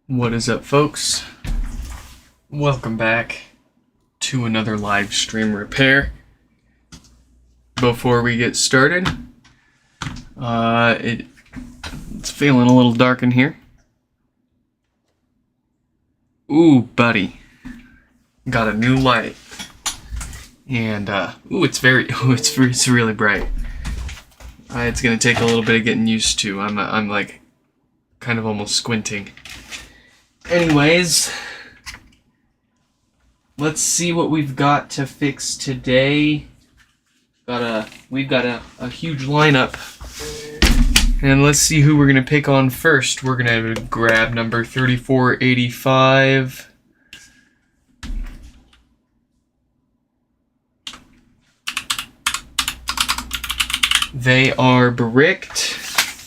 What is up, folks? Welcome back to another live stream repair. Before we get started, it's feeling a little dark in here. Ooh, buddy, got a new light, and it's really bright. It's gonna take a little bit of getting used to. I'm like kind of almost squinting. Anyways, let's see what we've got to fix today. We've got a huge lineup, and let's see who we're gonna pick on first. We're gonna grab number 3485. They are bricked.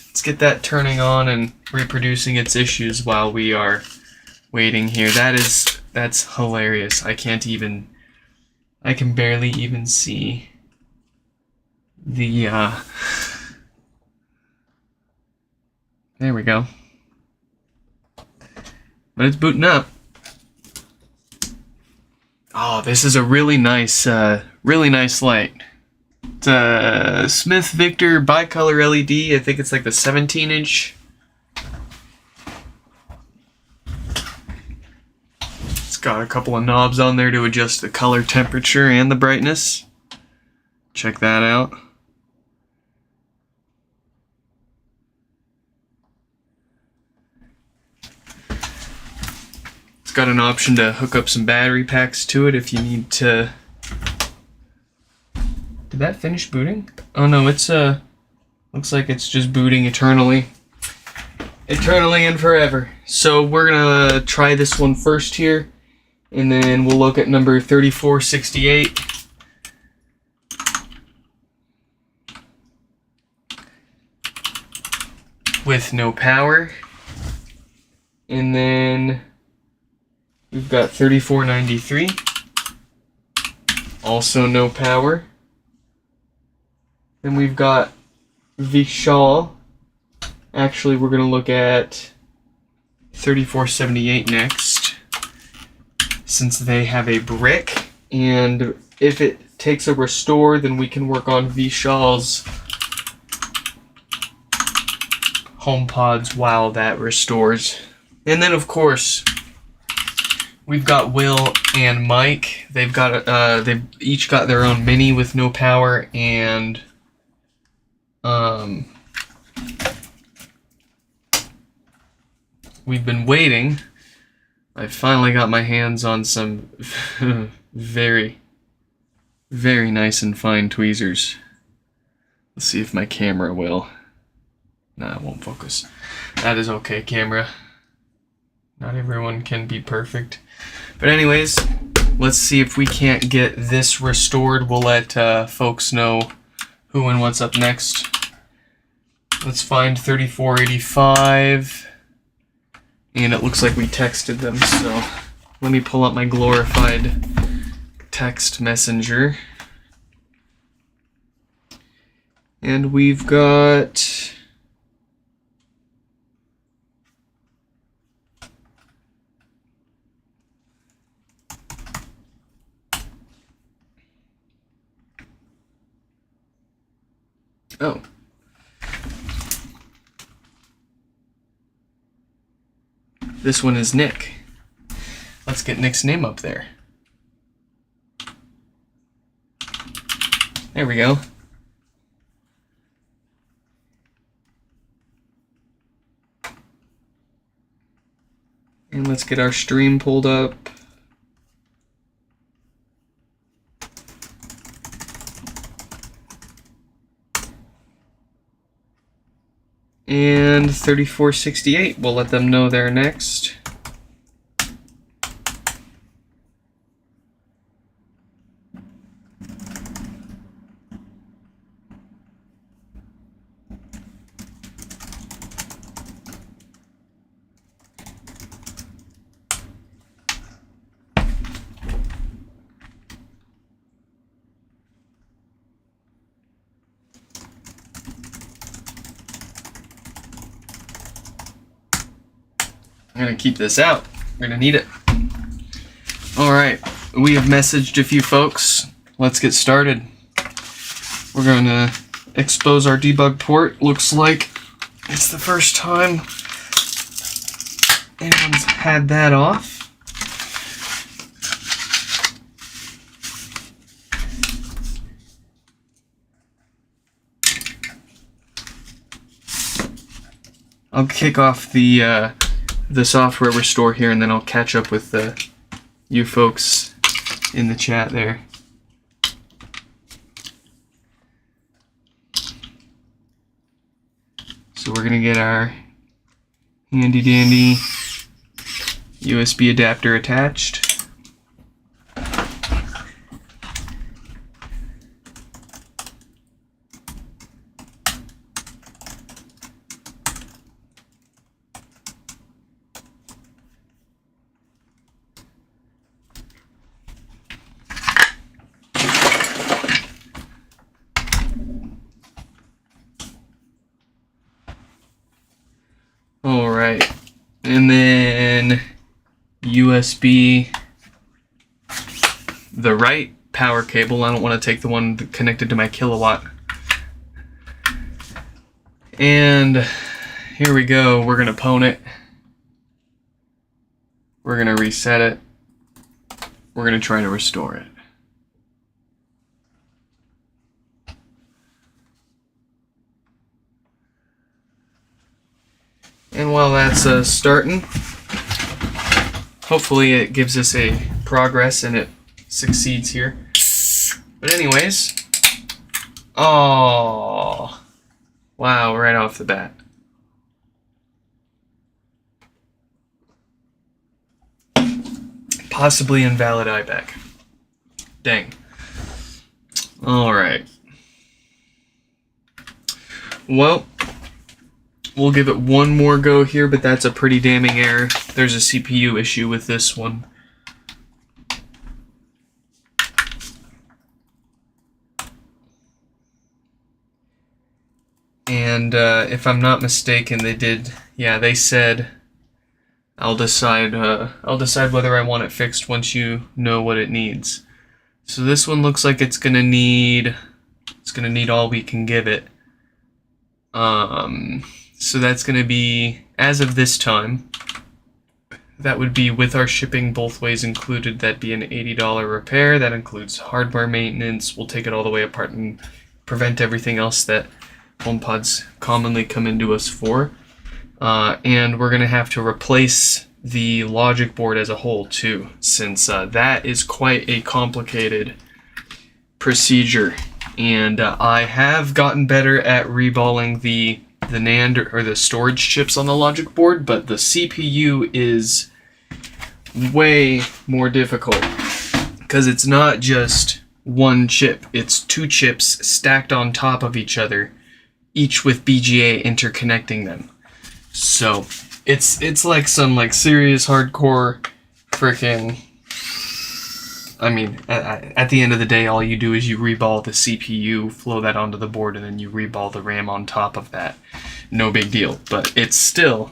Let's get that turning on and reproducing its issues while we are waiting here. That's hilarious. I can barely even see the there we go. But it's booting up. Oh, this is a really nice light. It's a Smith Victor bicolor LED. I think it's like the 17-inch. It's got a couple of knobs on there to adjust the color, temperature, and the brightness. Check that out. It's got an option to hook up some battery packs to it if you need to. Did that finish booting? Oh no, it's looks like it's just booting eternally and forever. So we're gonna try this one first here, and then we'll look at number 3468. With no power. And then we've got 3493. Also no power. Then we've got Vishal. Actually, we're going to look at 3478 next, since they have a brick, and if it takes a restore, then we can work on Vishal's HomePods while that restores. And then, of course, we've got Will and Mike. They've each got their own mini with no power, and we've been waiting. I finally got my hands on some very, very nice and fine tweezers. Let's see if my camera will. Nah, it won't focus. That is okay, camera. Not everyone can be perfect. But anyways, let's see if we can't get this restored. We'll let folks know who and what's up next. Let's find 3485. And it looks like we texted them, so let me pull up my glorified text messenger. And we've got oh. This one is Nick. Let's get Nick's name up there. There we go. And let's get our stream pulled up. And 3468, we'll let them know they're next. I'm gonna keep this out. We're gonna need it. Alright, we have messaged a few folks. Let's get started. We're gonna expose our debug port. Looks like it's the first time anyone's had that off. I'll kick off the software restore here, and then I'll catch up with you folks in the chat there. So we're gonna get our handy dandy USB adapter attached. Alright, and then USB, the right power cable. I don't want to take the one connected to my kilowatt. And here we go, we're going to pwn it. We're going to reset it. We're going to try to restore it. And while that's starting, hopefully it gives us a progress and it succeeds here. But anyways, oh, wow, right off the bat. Possibly invalid IBAC. Dang. All right. Well, we'll give it one more go here, but that's a pretty damning error. There's a CPU issue with this one. And if I'm not mistaken, they said I'll decide whether I want it fixed once you know what it needs. So this one looks like it's gonna need all we can give it. So that's going to be, as of this time, that would be with our shipping both ways included. That'd be an $80 repair. That includes hardware maintenance. We'll take it all the way apart and prevent everything else that HomePods commonly come into us for. And we're going to have to replace the logic board as a whole too, since that is quite a complicated procedure. And I have gotten better at reballing the NAND or the storage chips on the logic board, but the CPU is way more difficult because it's not just one chip, it's two chips stacked on top of each other, each with BGA interconnecting them. So it's like some serious hardcore freaking, I mean, at the end of the day, all you do is you reball the CPU, flow that onto the board, and then you reball the RAM on top of that. No big deal, but it's still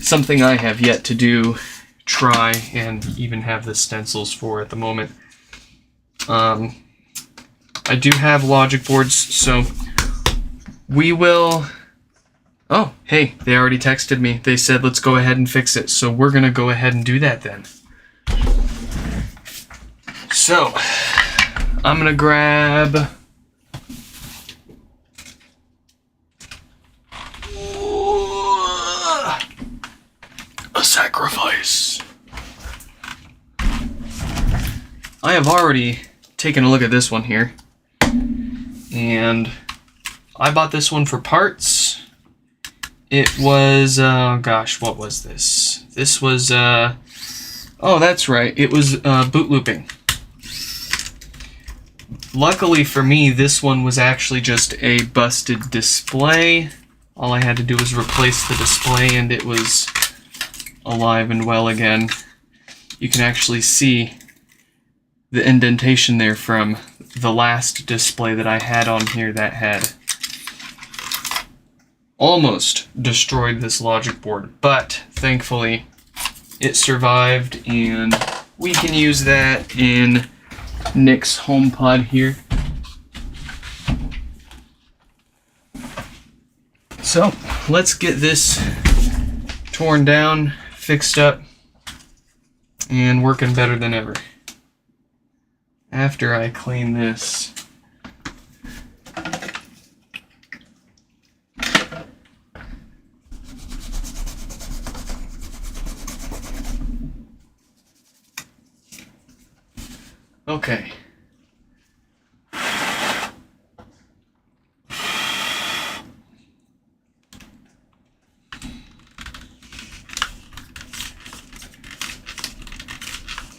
something I have yet to do, try, and even have the stencils for at the moment. I do have logic boards, so we will... Oh, hey, they already texted me. They said, let's go ahead and fix it, so we're going to go ahead and do that then. So, I'm going to grab a sacrifice. I have already taken a look at this one here, and I bought this one for parts. It was, gosh, what was this? This was, oh, that's right, it was boot looping. Luckily for me, this one was actually just a busted display. All I had to do was replace the display and it was alive and well again. You can actually see the indentation there from the last display that I had on here that had almost destroyed this logic board, but thankfully it survived, and we can use that in Nick's HomePod here. So let's get this torn down, fixed up, and working better than ever. After I clean this, okay.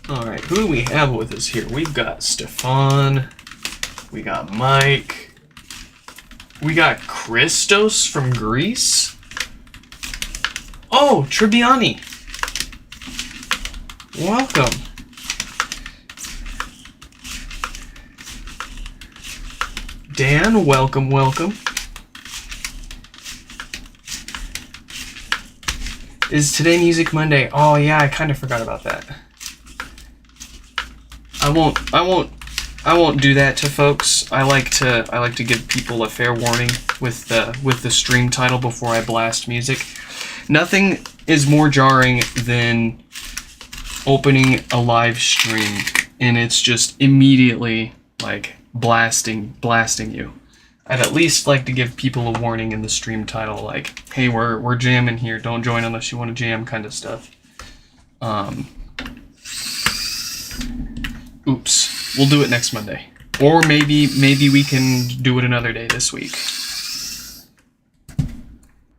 Alright, who do we have with us here? We've got Stefan, we got Mike, we got Christos from Greece. Oh, Tribbiani. Welcome. Dan, welcome, welcome. Is today Music Monday? Oh yeah, I kind of forgot about that. I won't do that to folks. I like to give people a fair warning with the stream title before I blast music. Nothing is more jarring than opening a live stream and it's just immediately like blasting you. I'd at least like to give people a warning in the stream title, like, hey, we're jamming here, don't join unless you want to jam, kind of stuff. Oops. We'll do it next Monday. Or maybe we can do it another day this week.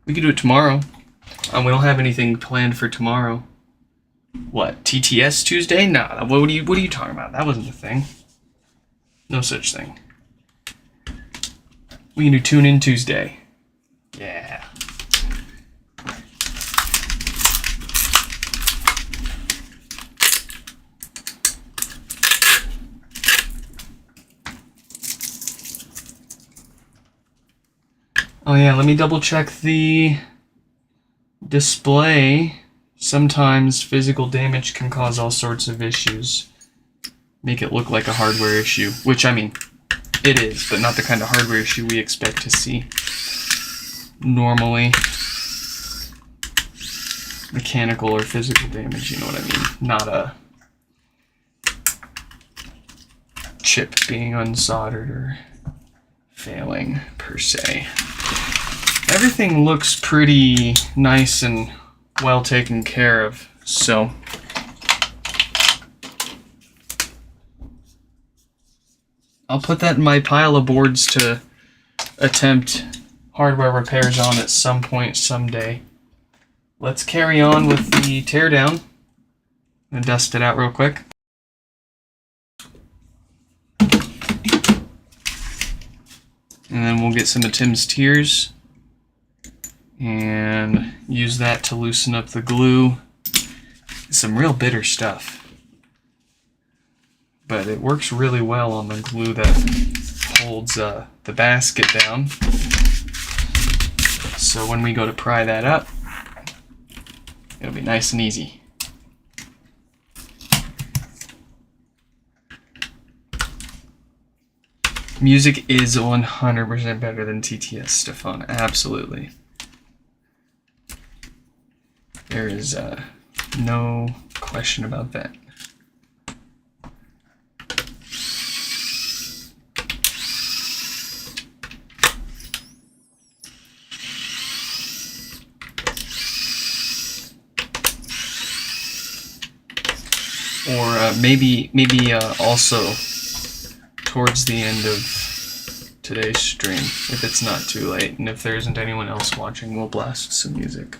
We could do it tomorrow. We don't have anything planned for tomorrow. What, TTS Tuesday? Nah, what are you talking about? That wasn't a thing. No such thing. We can do Tune In Tuesday. Yeah. Oh yeah, let me double check the display. Sometimes physical damage can cause all sorts of issues. Make it look like a hardware issue, which, I mean, it is, but not the kind of hardware issue we expect to see normally. Mechanical or physical damage, you know what I mean? Not a chip being unsoldered or failing, per se. Everything looks pretty nice and well taken care of, so I'll put that in my pile of boards to attempt hardware repairs on at some point someday. Let's carry on with the teardown. I'm gonna dust it out real quick. And then we'll get some of Tim's tears and use that to loosen up the glue. Some real bitter stuff, but it works really well on the glue that holds the basket down. So when we go to pry that up, it'll be nice and easy. Music is 100% better than TTS, Stefan. Absolutely. There is no question about that. Or maybe also towards the end of today's stream, if it's not too late, and if there isn't anyone else watching, we'll blast some music.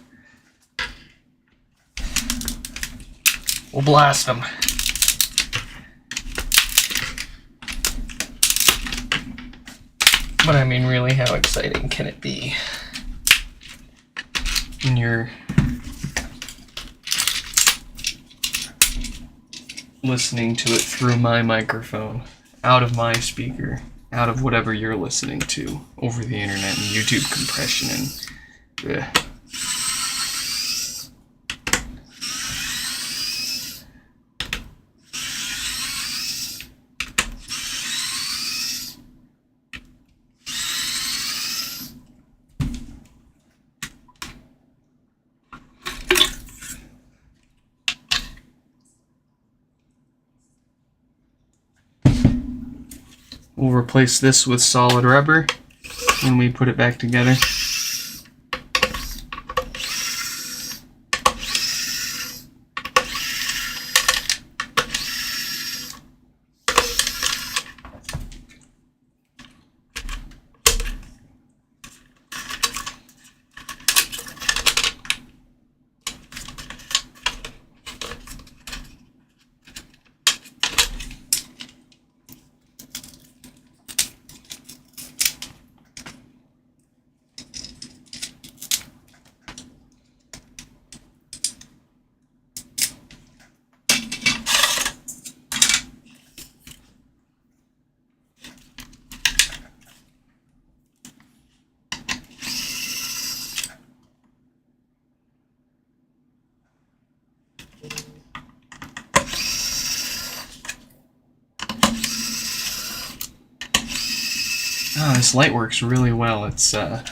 We'll blast them. But I mean, really, how exciting can it be when you're listening to it through my microphone, out of my speaker, out of whatever you're listening to over the internet and YouTube compression and Yeah. We'll replace this with solid rubber when we put it back together. Oh, this light works really well. It's not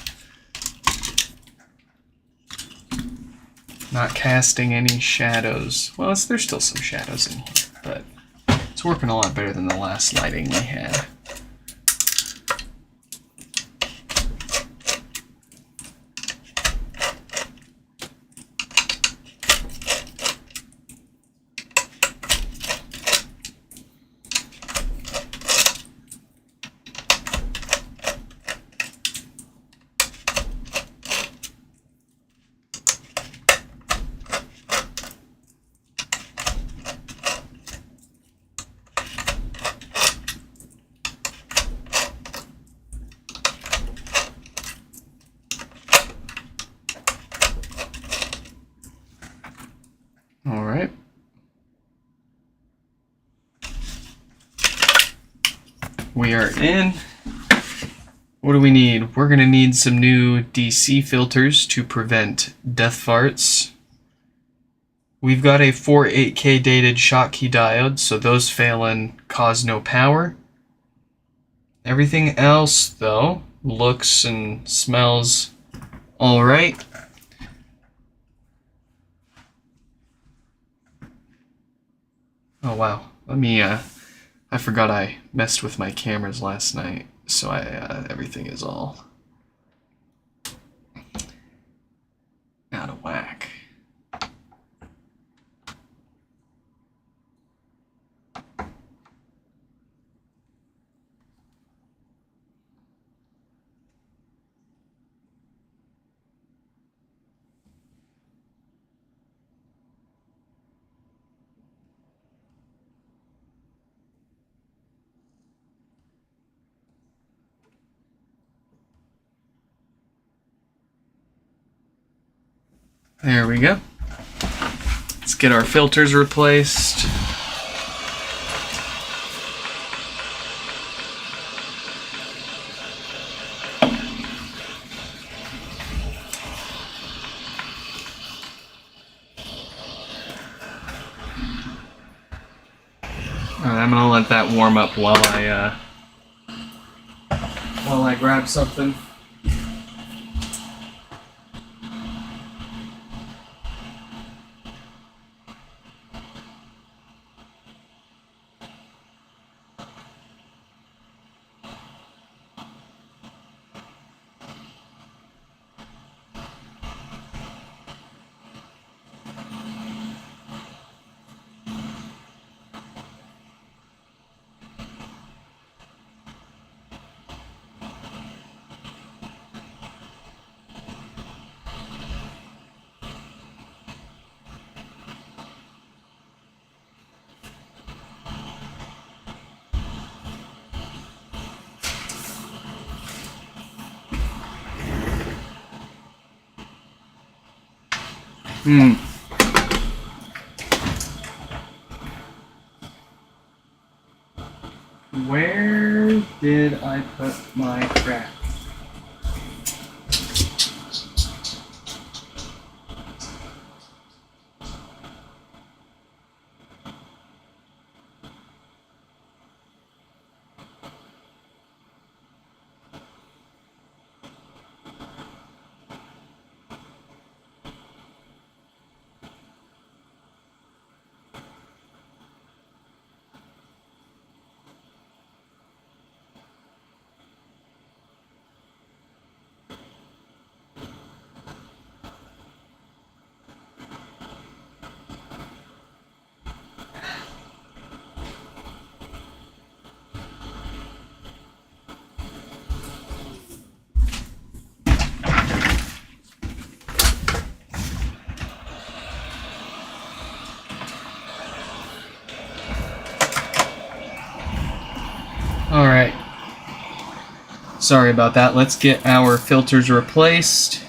casting any shadows. Well, there's still some shadows in here, but it's working a lot better than the last lighting we had. All right. We are in. What do we need? We're going to need some new DC filters to prevent death farts. We've got a 48K dated Schottky diode, so those failing cause no power. Everything else, though, looks and smells all right. Oh wow, let me, I forgot I messed with my cameras last night, so everything is all out of whack. There we go. Let's get our filters replaced. Alright, I'm gonna let that warm up while I grab something. Where did I put my crap? Sorry about that. Let's get our filters replaced.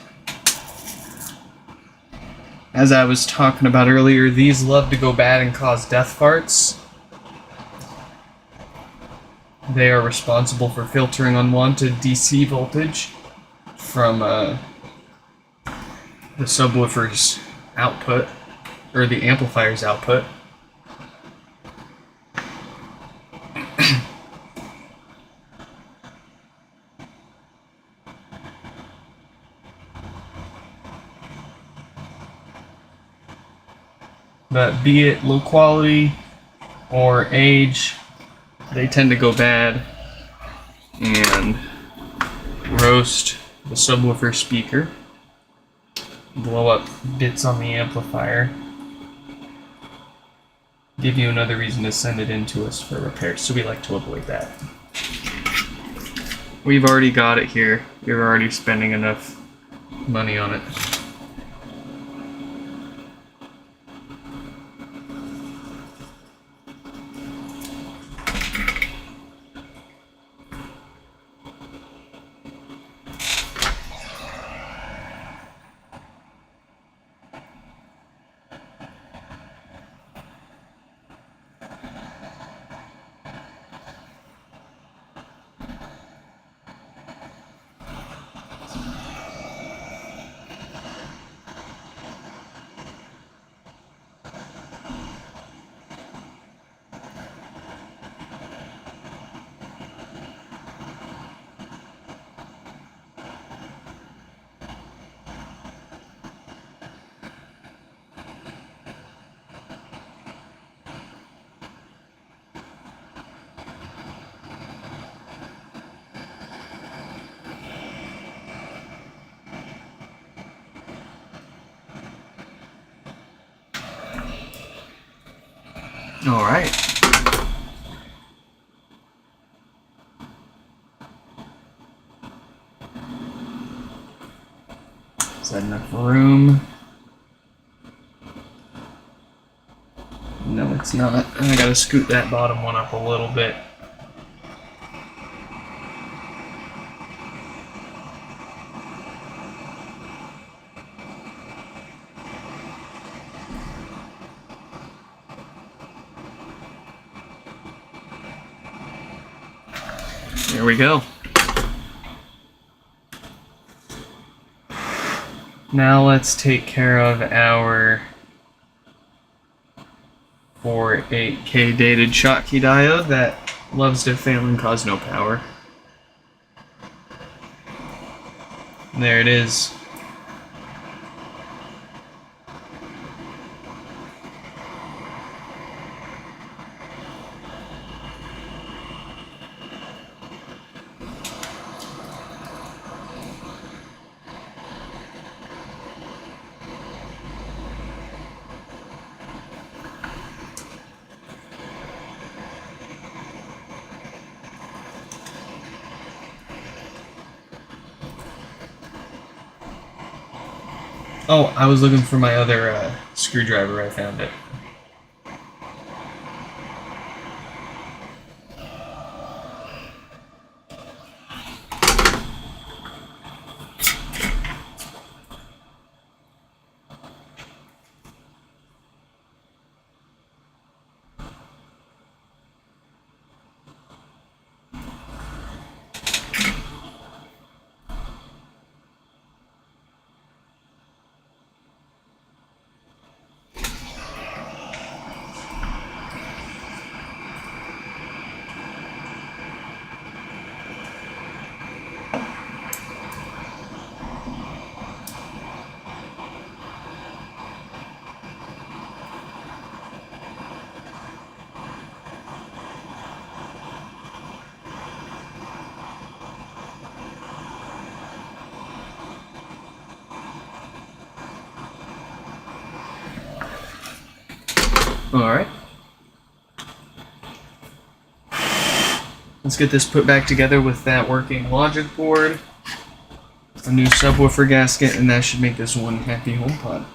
As I was talking about earlier, these love to go bad and cause death farts. They are responsible for filtering unwanted DC voltage from the subwoofer's output, or the amplifier's output. But be it low quality or age, they tend to go bad and roast the subwoofer speaker, blow up bits on the amplifier, give you another reason to send it in to us for repair, so we like to avoid that. We've already got it here. We're already spending enough money on it. All right. Is that enough room? No, it's not. I gotta scoot that bottom one up a little bit. There we go. Now let's take care of our 48K dated Schottky diode that loves to fail and cause no power. There it is. Oh, I was looking for my other screwdriver. I found it. Alright. Let's get this put back together with that working logic board, a new subwoofer gasket, and that should make this one happy HomePod.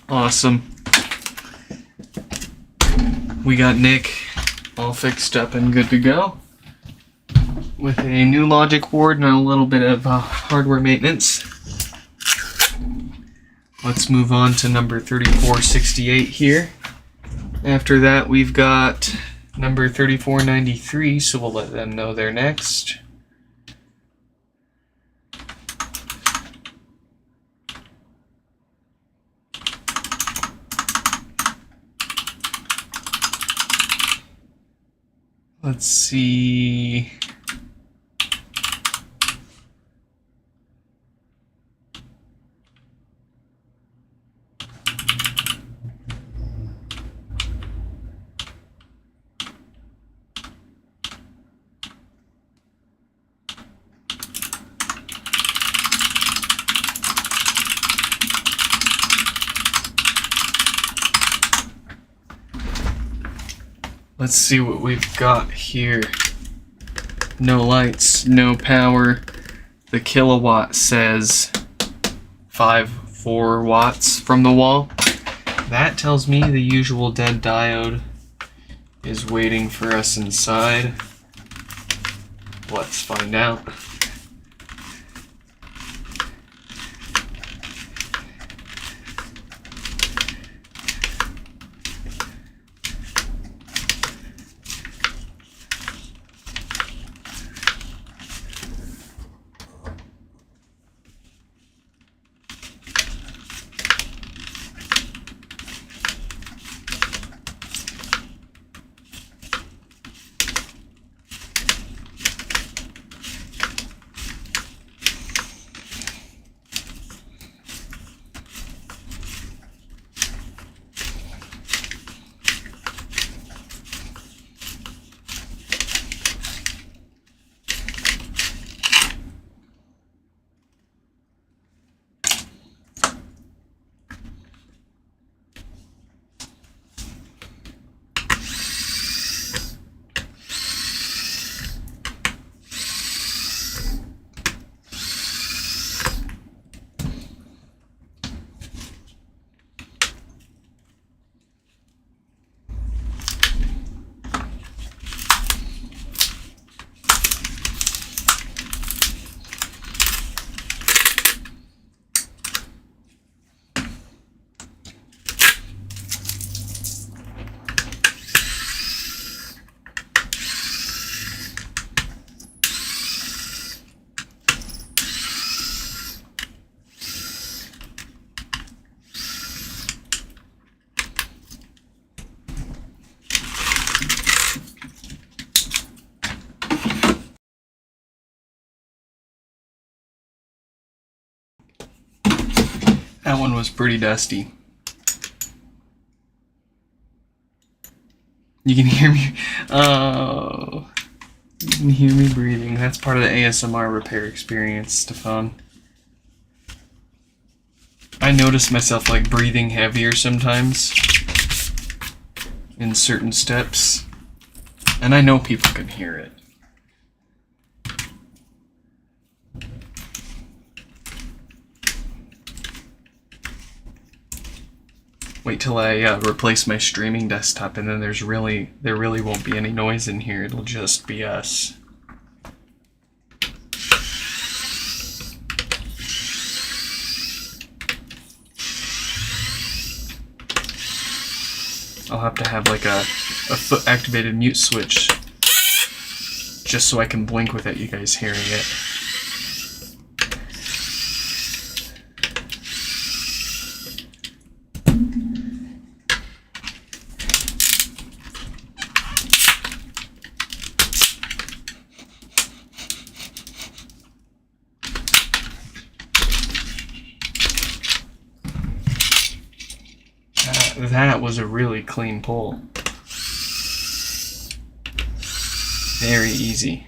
Awesome. We got Nick all fixed up and good to go with a new logic board and a little bit of hardware maintenance. Let's move on to number 3468 here. After that, we've got number 3493, so we'll let them know they're next. Let's see. Let's see what we've got here. No lights, no power. The kilowatt says 4 watts from the wall. That tells me the usual dead diode is waiting for us inside. Let's find out. That one was pretty dusty. You can hear me. Oh, you can hear me breathing. That's part of the ASMR repair experience, Stefan. I notice myself like breathing heavier sometimes in certain steps, and I know people can hear it. Wait till I replace my streaming desktop, and then there really won't be any noise in here. It'll just be us. I'll have to have like a foot activated mute switch just so I can blink without you guys hearing it. That was a really clean pull. Very easy.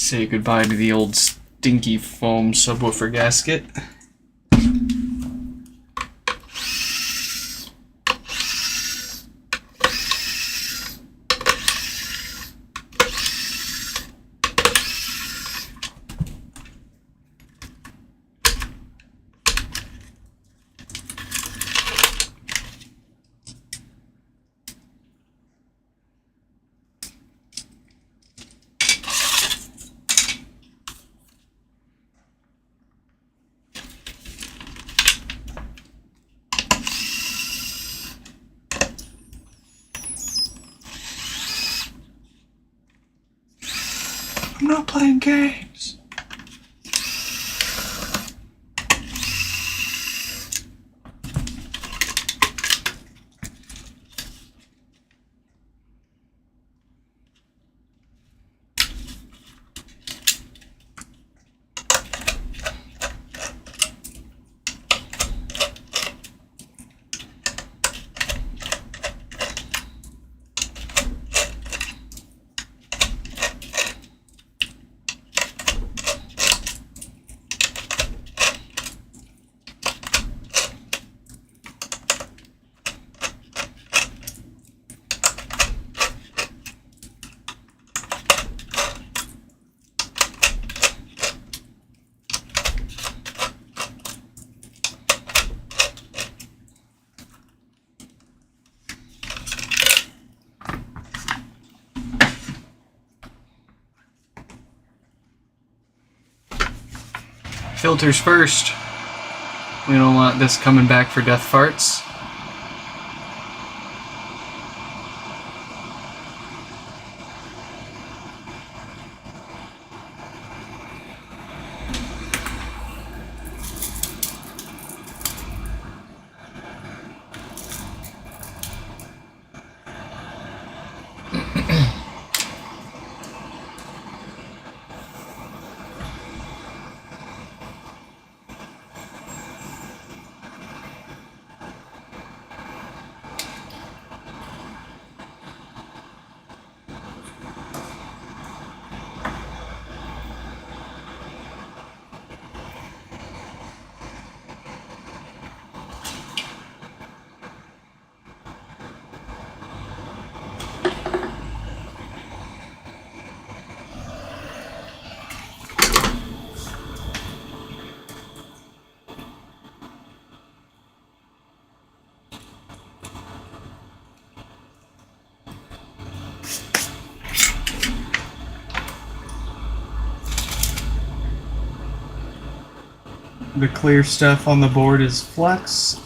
Say goodbye to the old stinky foam subwoofer gasket. I'm not playing games. Filters first. We don't want this coming back for death farts. The clear stuff on the board is Flex,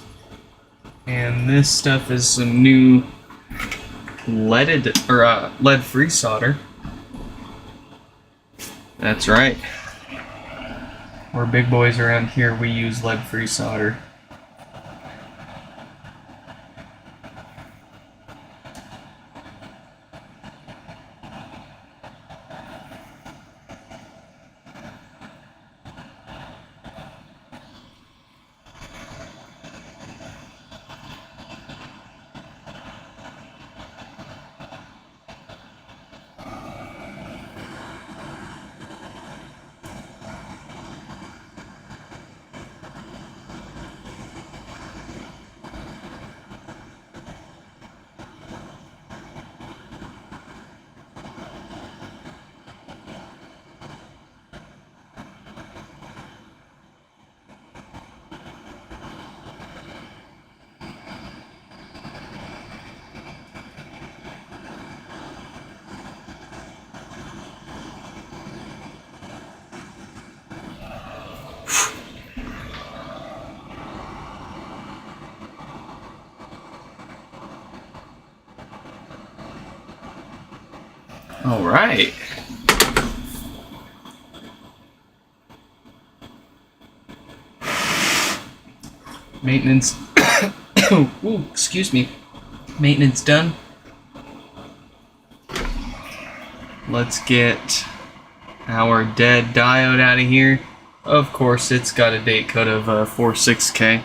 and this stuff is some new lead-free solder. That's right. We're big boys around here. We use lead-free solder. All right. Maintenance. Ooh, excuse me. Maintenance done. Let's get our dead diode out of here. Of course, it's got a date code of 46K.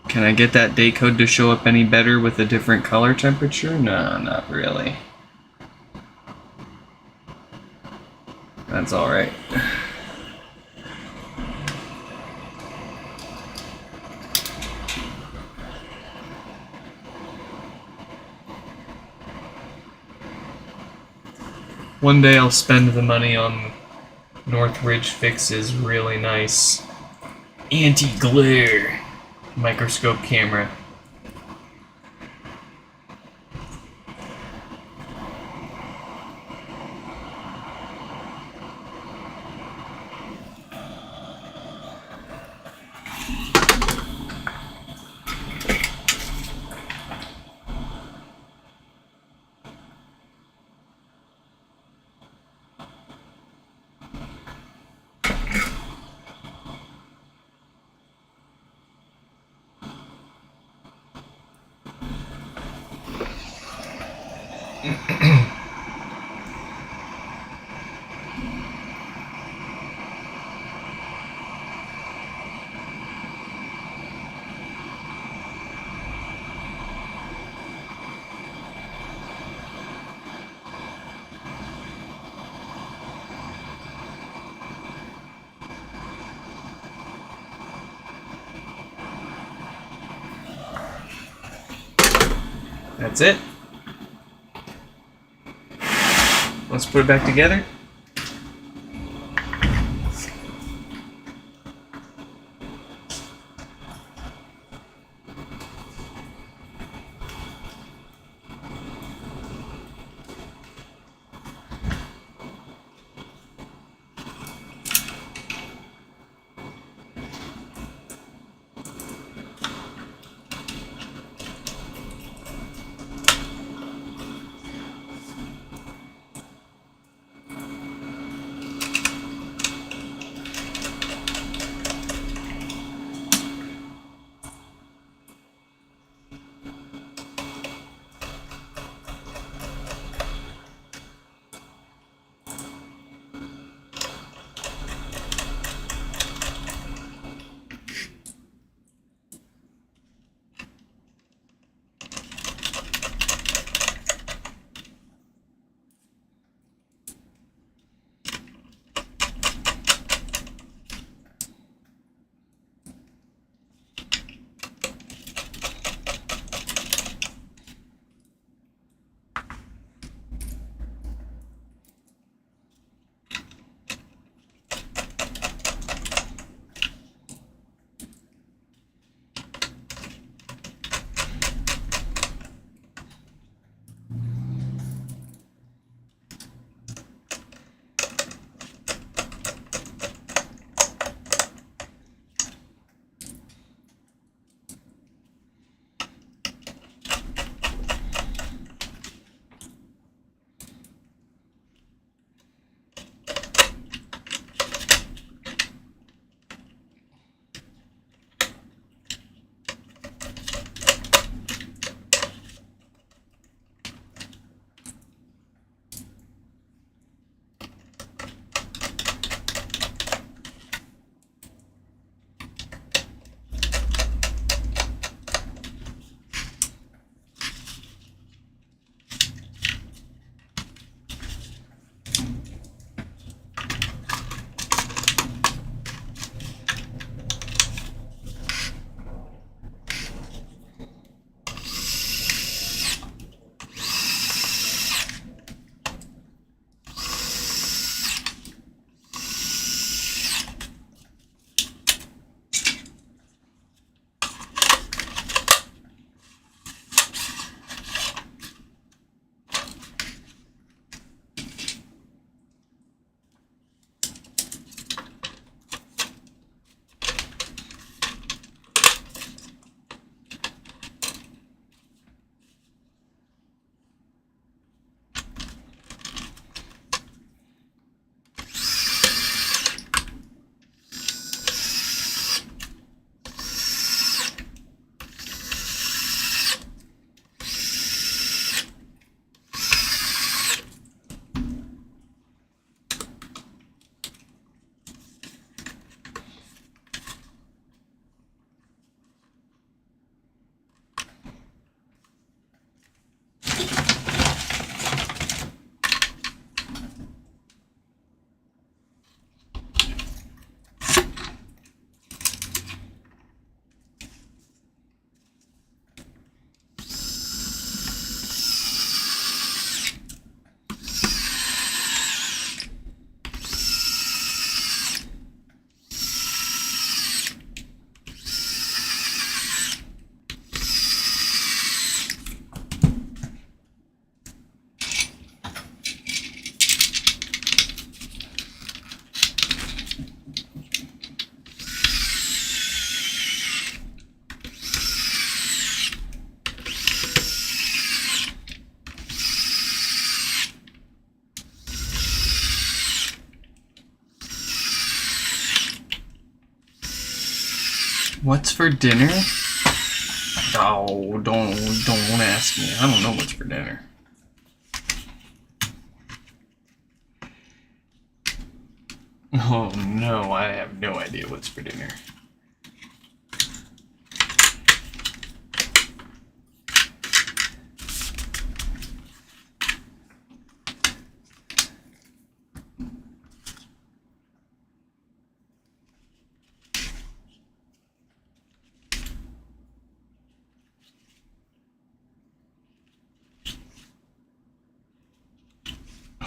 Can I get that date code to show up any better with a different color temperature? No, not really. That's alright. One day I'll spend the money on Northridge Fix's really nice anti-glare microscope camera. That's it. Let's put it back together. What's for dinner? Oh, don't ask me. I don't know what's for dinner. Oh no, I have no idea what's for dinner.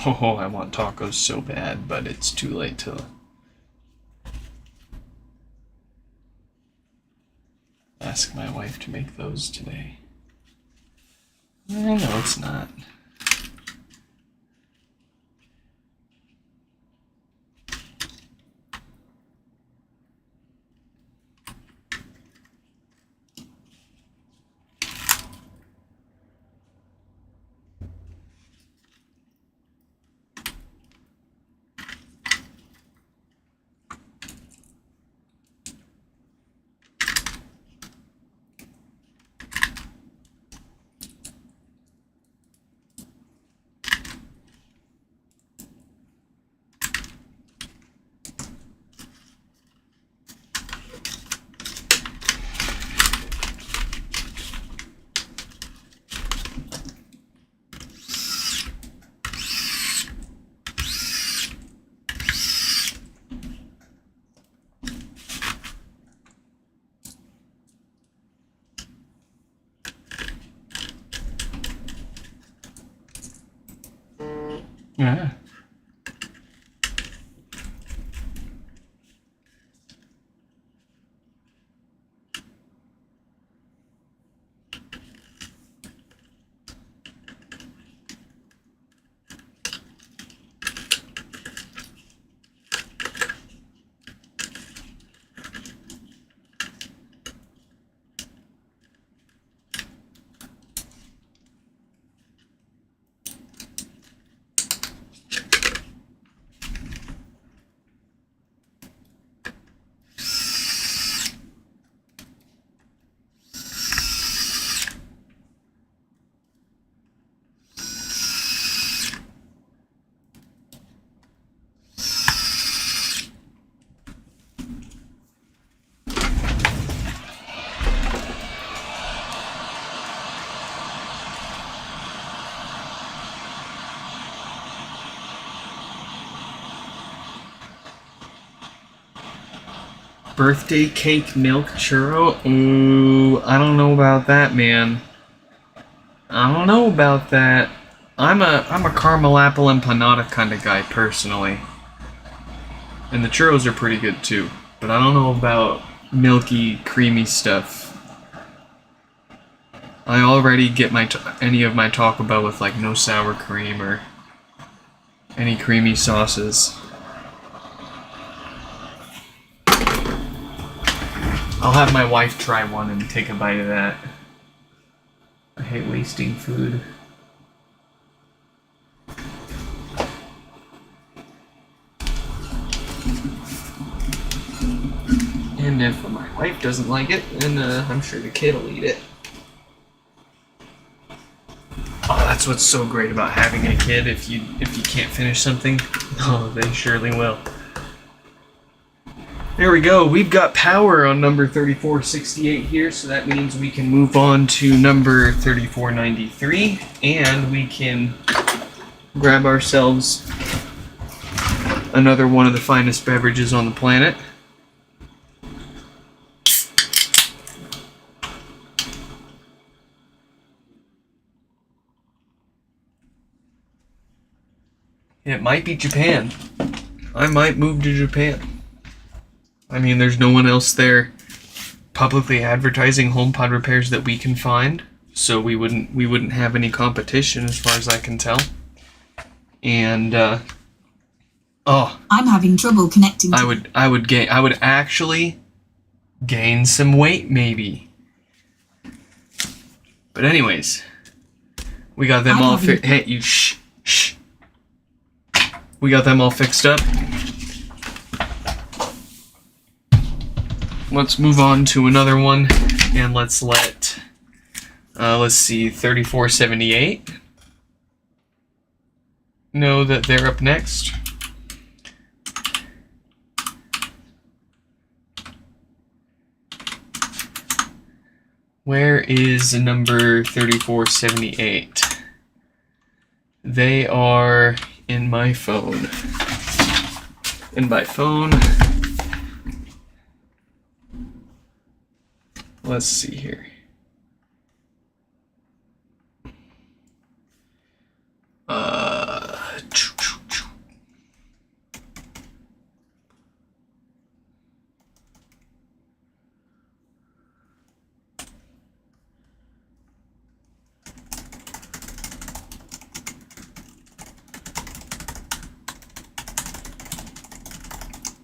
Oh, I want tacos so bad, but it's too late to ask my wife to make those today. No, it's not. Yeah. Birthday cake milk churro? Ooh, I don't know about that, man. I don't know about that. I'm a caramel apple empanada kind of guy personally. And the churros are pretty good too. But I don't know about milky, creamy stuff. I already get any of my Taco Bell with like no sour cream or any creamy sauces. I'll have my wife try one and take a bite of that. I hate wasting food. And if my wife doesn't like it, then I'm sure the kid will eat it. Oh, that's what's so great about having a kid. If you can't finish something, oh, they surely will. There we go. We've got power on number 3468 here, so that means we can move on to number 3493, and we can grab ourselves another one of the finest beverages on the planet. It might be Japan. I might move to Japan. I mean, there's no one else there publicly advertising HomePod repairs that we can find, so we wouldn't have any competition as far as I can tell. And I'm having trouble connecting. I would actually gain some weight maybe. But anyways, we got them all hey, you shh. We got them all fixed up. let's move on to another one, and let's see, 3478 know that they're up next. Where is number 3478? They are in my phone. In my phone. Let's see here.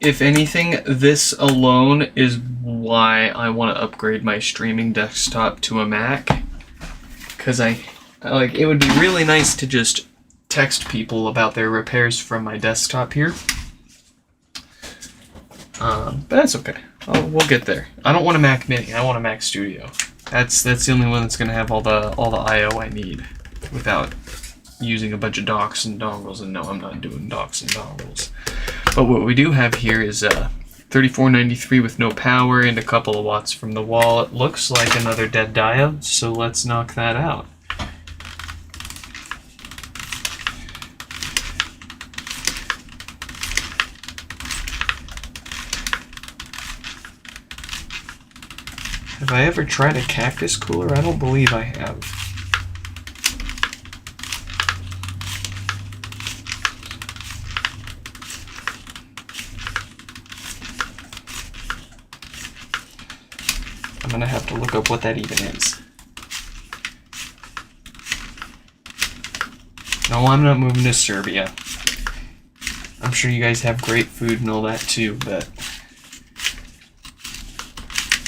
If anything, this alone is why I want to upgrade my streaming desktop to a Mac. Because it would be really nice to just text people about their repairs from my desktop here. But that's okay. We'll get there. I don't want a Mac Mini. I want a Mac Studio. That's the only one that's going to have all the I/O I need without using a bunch of docks and dongles. And no, I'm not doing docks and dongles. But what we do have here is 3493 with no power and a couple of watts from the wall. It looks like another dead diode, so let's knock that out. Have I ever tried a cactus cooler? I don't believe I have. I'm gonna have to look up what that even is. No, I'm not moving to Serbia. I'm sure you guys have great food and all that too, but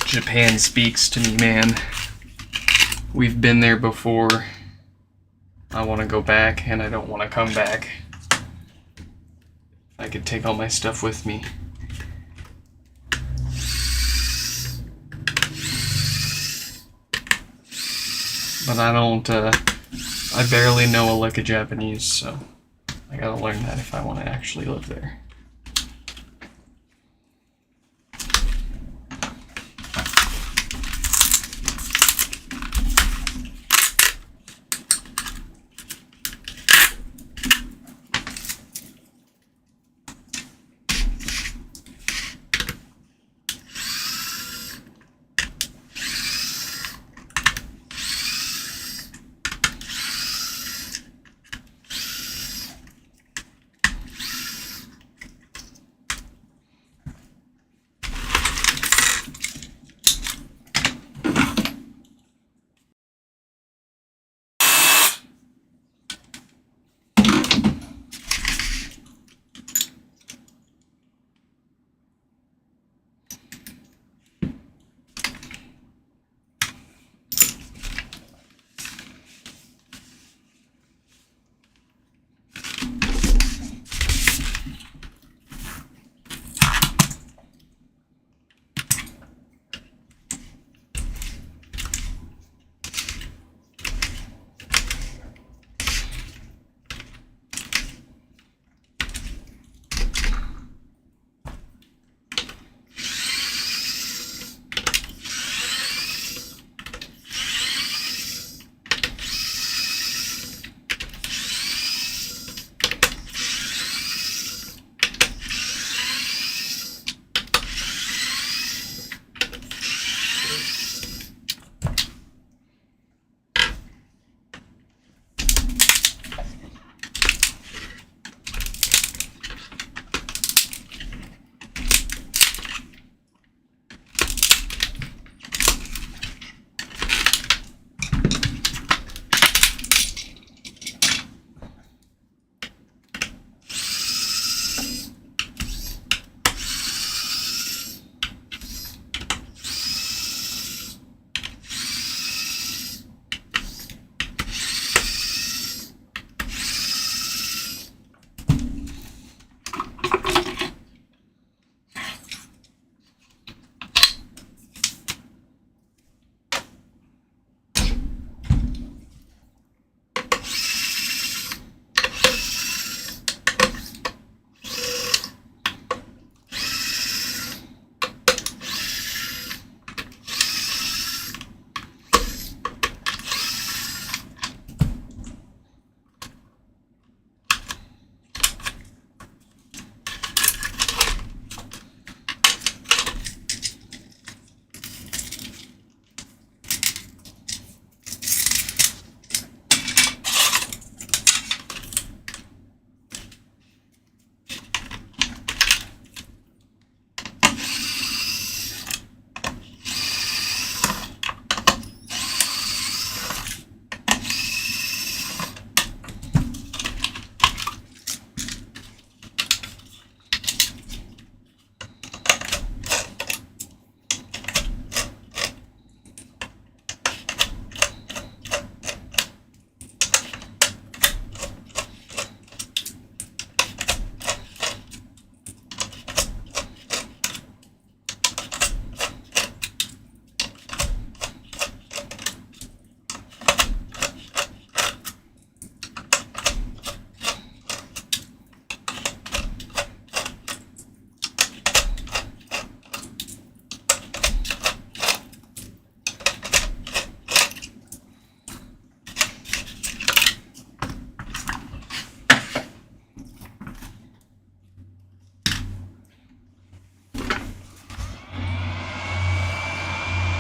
Japan speaks to me, man. We've been there before. I want to go back, and I don't want to come back. I could take all my stuff with me. But I don't, I barely know a lick of Japanese, so I gotta learn that if I want to actually live there.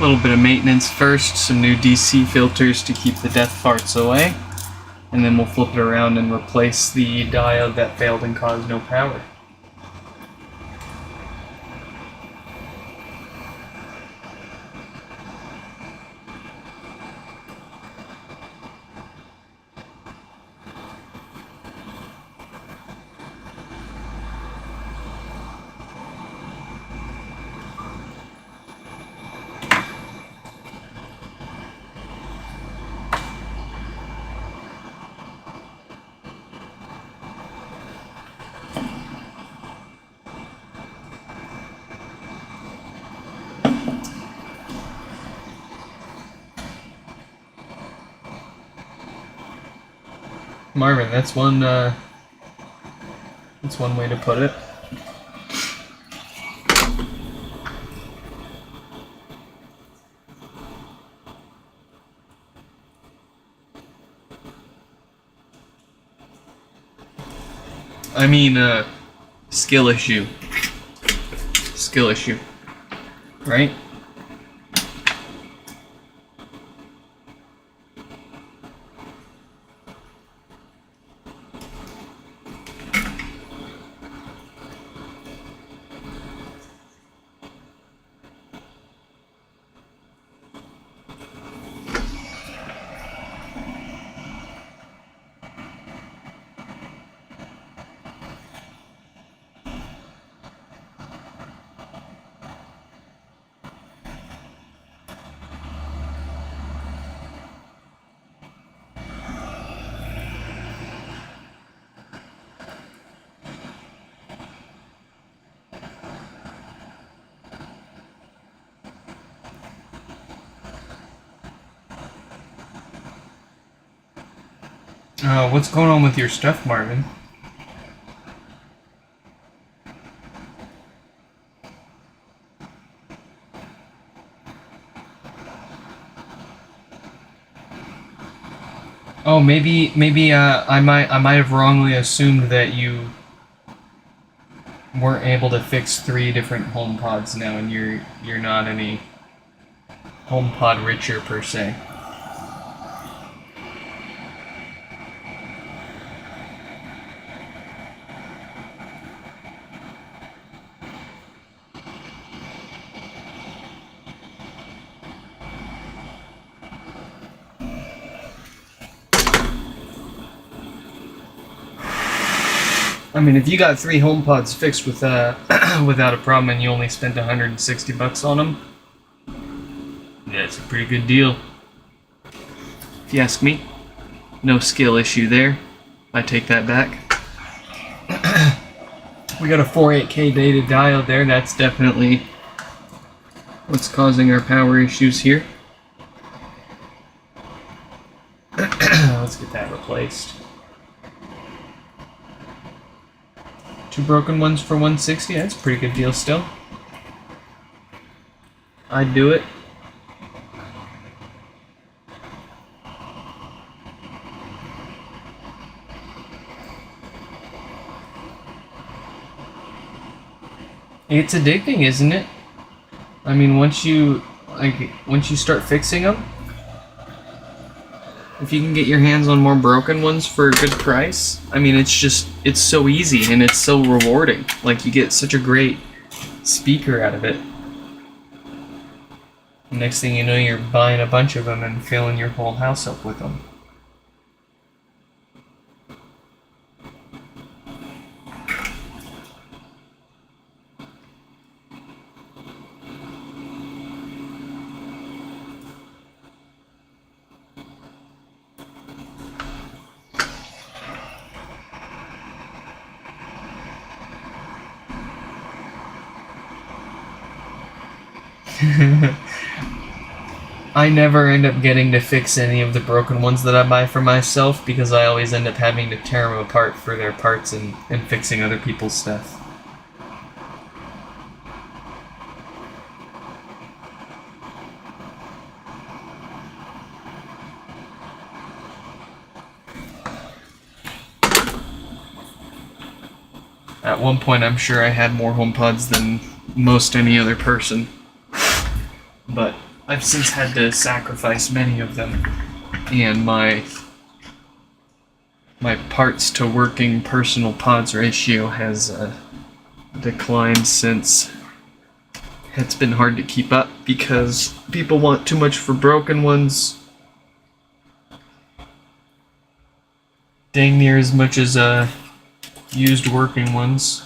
A little bit of maintenance first, some new DC filters to keep the death parts away, and then we'll flip it around and replace the diode that failed and caused no power. Marvin, that's one way to put it. I mean, skill issue. Skill issue. Right? What's going on with your stuff, Marvin? Oh, maybe I might have wrongly assumed that you weren't able to fix 3 different HomePods now, and you're not any HomePod richer per se. I mean, if you got 3 HomePods fixed with without a problem, and you only spent $160 on them, yeah, it's a pretty good deal. If you ask me, no skill issue there. I take that back. We got a 48K data diode there. That's definitely what's causing our power issues here. Let's get that replaced. 2 broken ones for $160. That's a pretty good deal still. I'd do it. It's addicting, isn't it? I mean, once you start fixing them, if you can get your hands on more broken ones for a good price, I mean, it's so easy and it's so rewarding. Like, you get such a great speaker out of it. Next thing you know, you're buying a bunch of them and filling your whole house up with them. I never end up getting to fix any of the broken ones that I buy for myself because I always end up having to tear them apart for their parts and fixing other people's stuff. At one point, I'm sure I had more HomePods than most any other person. But I've since had to sacrifice many of them, and my parts to working personal pods ratio has declined since. It's been hard to keep up because people want too much for broken ones. Dang near as much as used working ones.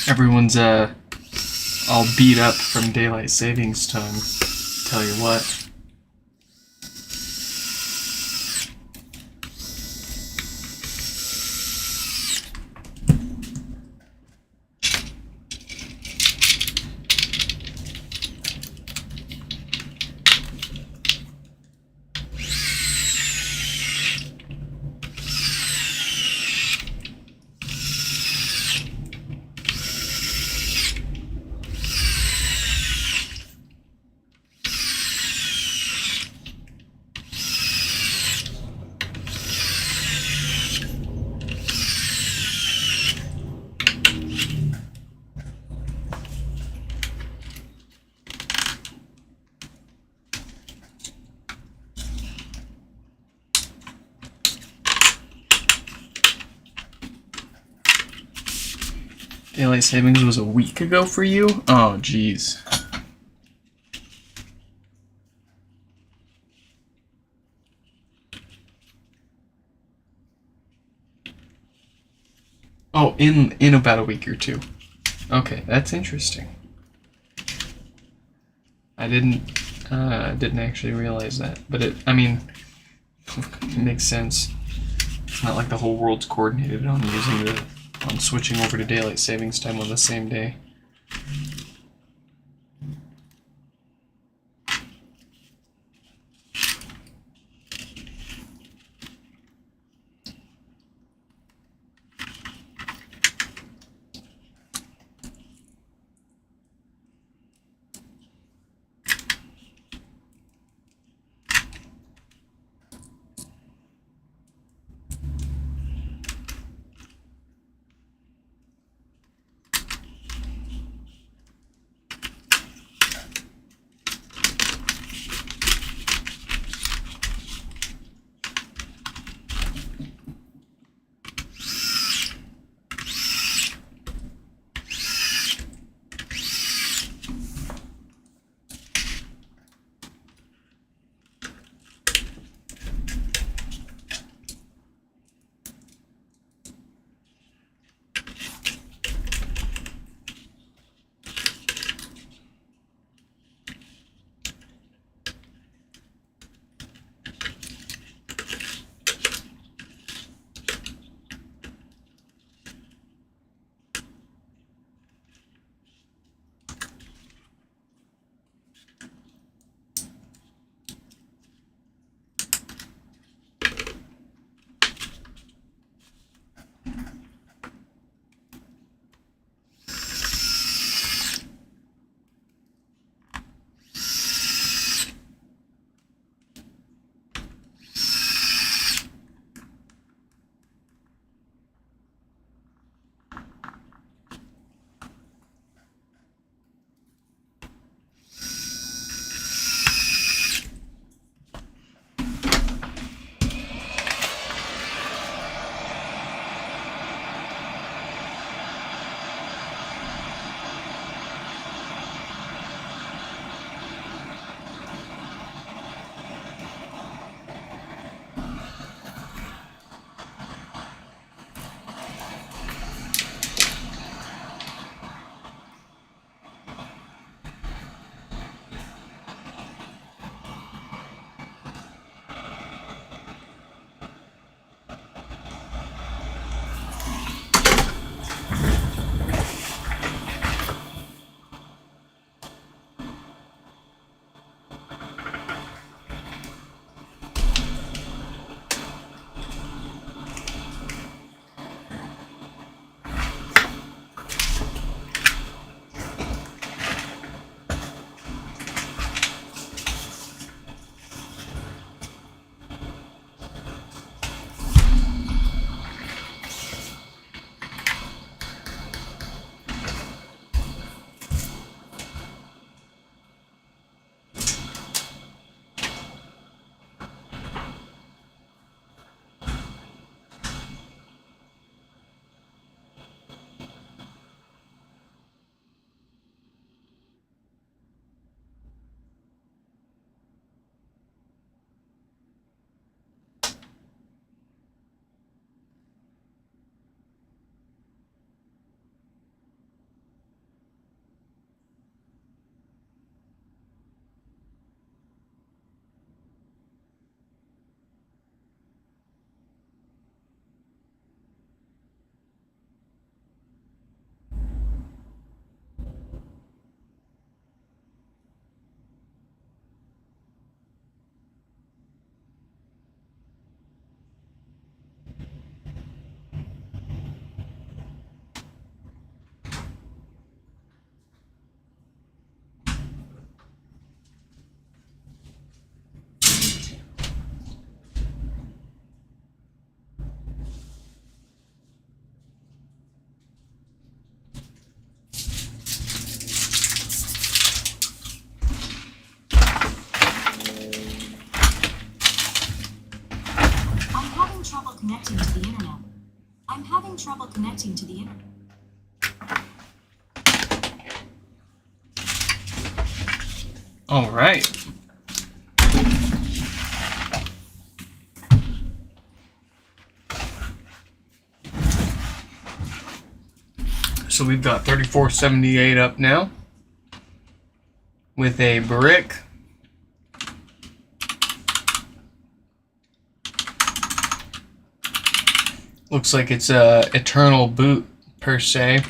Everyone's all beat up from daylight savings time. Tell you what. Daylight savings was a week ago for you? Oh, jeez. Oh, in about a week or two. Okay, that's interesting. I didn't actually realize that, but it makes sense. It's not like the whole world's coordinated on using the on switching over to daylight savings time on the same day. Connecting to the internet. I'm having trouble connecting to the internet. All right. So we've got 3478 up now with a brick. Looks like it's a eternal boot per se.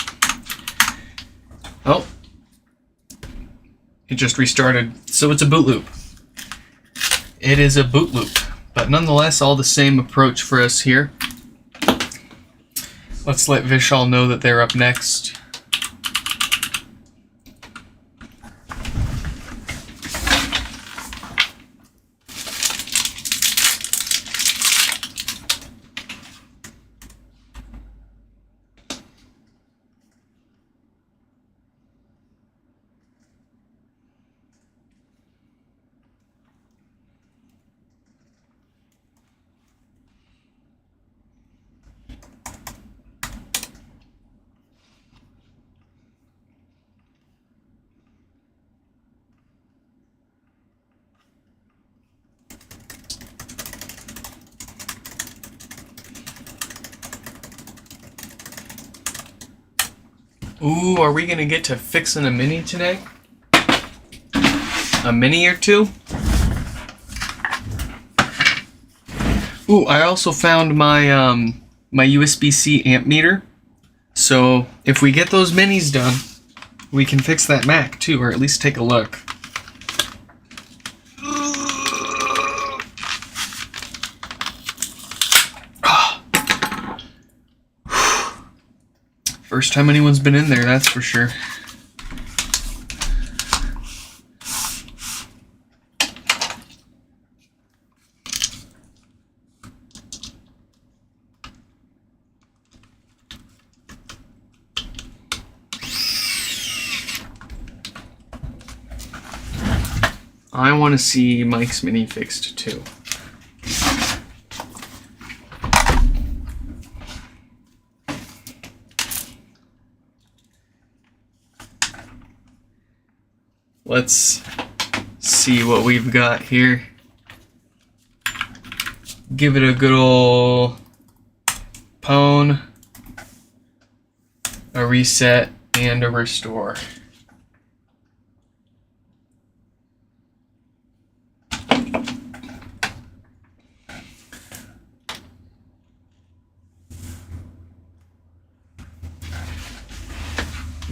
Oh, it just restarted, so it's a boot loop. It is a boot loop, but nonetheless, all the same approach for us here. Let's let Vishal know that they're up next. Ooh, are we gonna get to fixing a Mini today? A Mini or two? Ooh, I also found my my USB-C amp meter. So if we get those Minis done, we can fix that Mac too, or at least take a look. First time anyone's been in there, that's for sure. I want to see Mike's Mini fixed too. Let's see what we've got here. Give it a good ol' pwn, a reset, and a restore.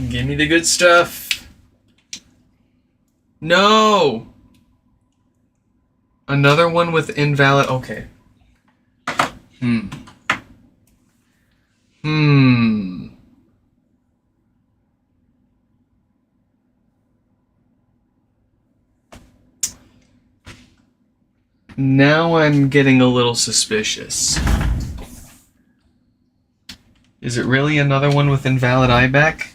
Give me the good stuff. No! Another one with invalid. Okay. Now I'm getting a little suspicious. Is it really another one with invalid IBAC?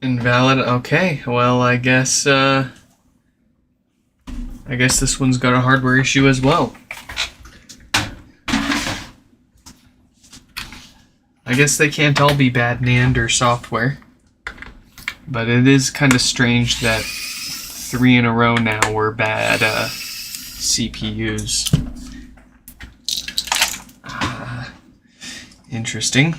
Invalid. Okay, well, I guess this one's got a hardware issue as well. I guess they can't all be bad NAND or software. But it is kind of strange that 3 in a row now were bad CPUs. Interesting.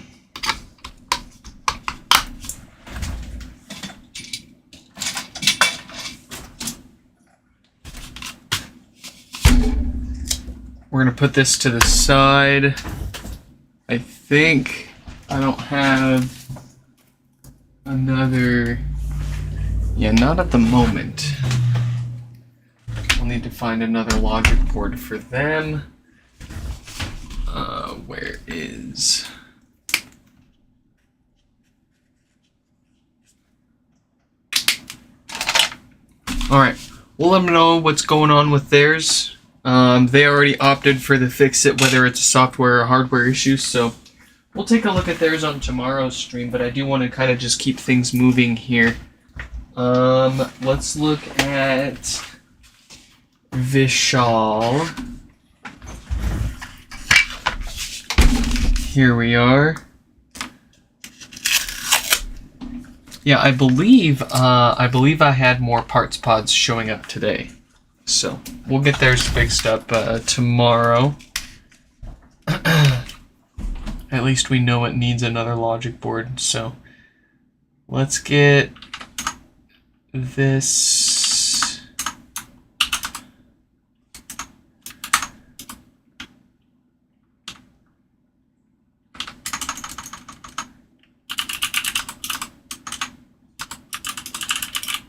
We're going to put this to the side. I think I don't have another... Yeah, not at the moment. I'll need to find another logic board for them. Where is... Alright, we'll let them know what's going on with theirs. They already opted for the fix-it, whether it's a software or hardware issue, so we'll take a look at theirs on tomorrow's stream, but I do want to kind of just keep things moving here. Let's look at Vishal. Here we are. Yeah, I believe I had more parts pods showing up today. So, we'll get theirs fixed up tomorrow. At least we know it needs another logic board, so let's get this.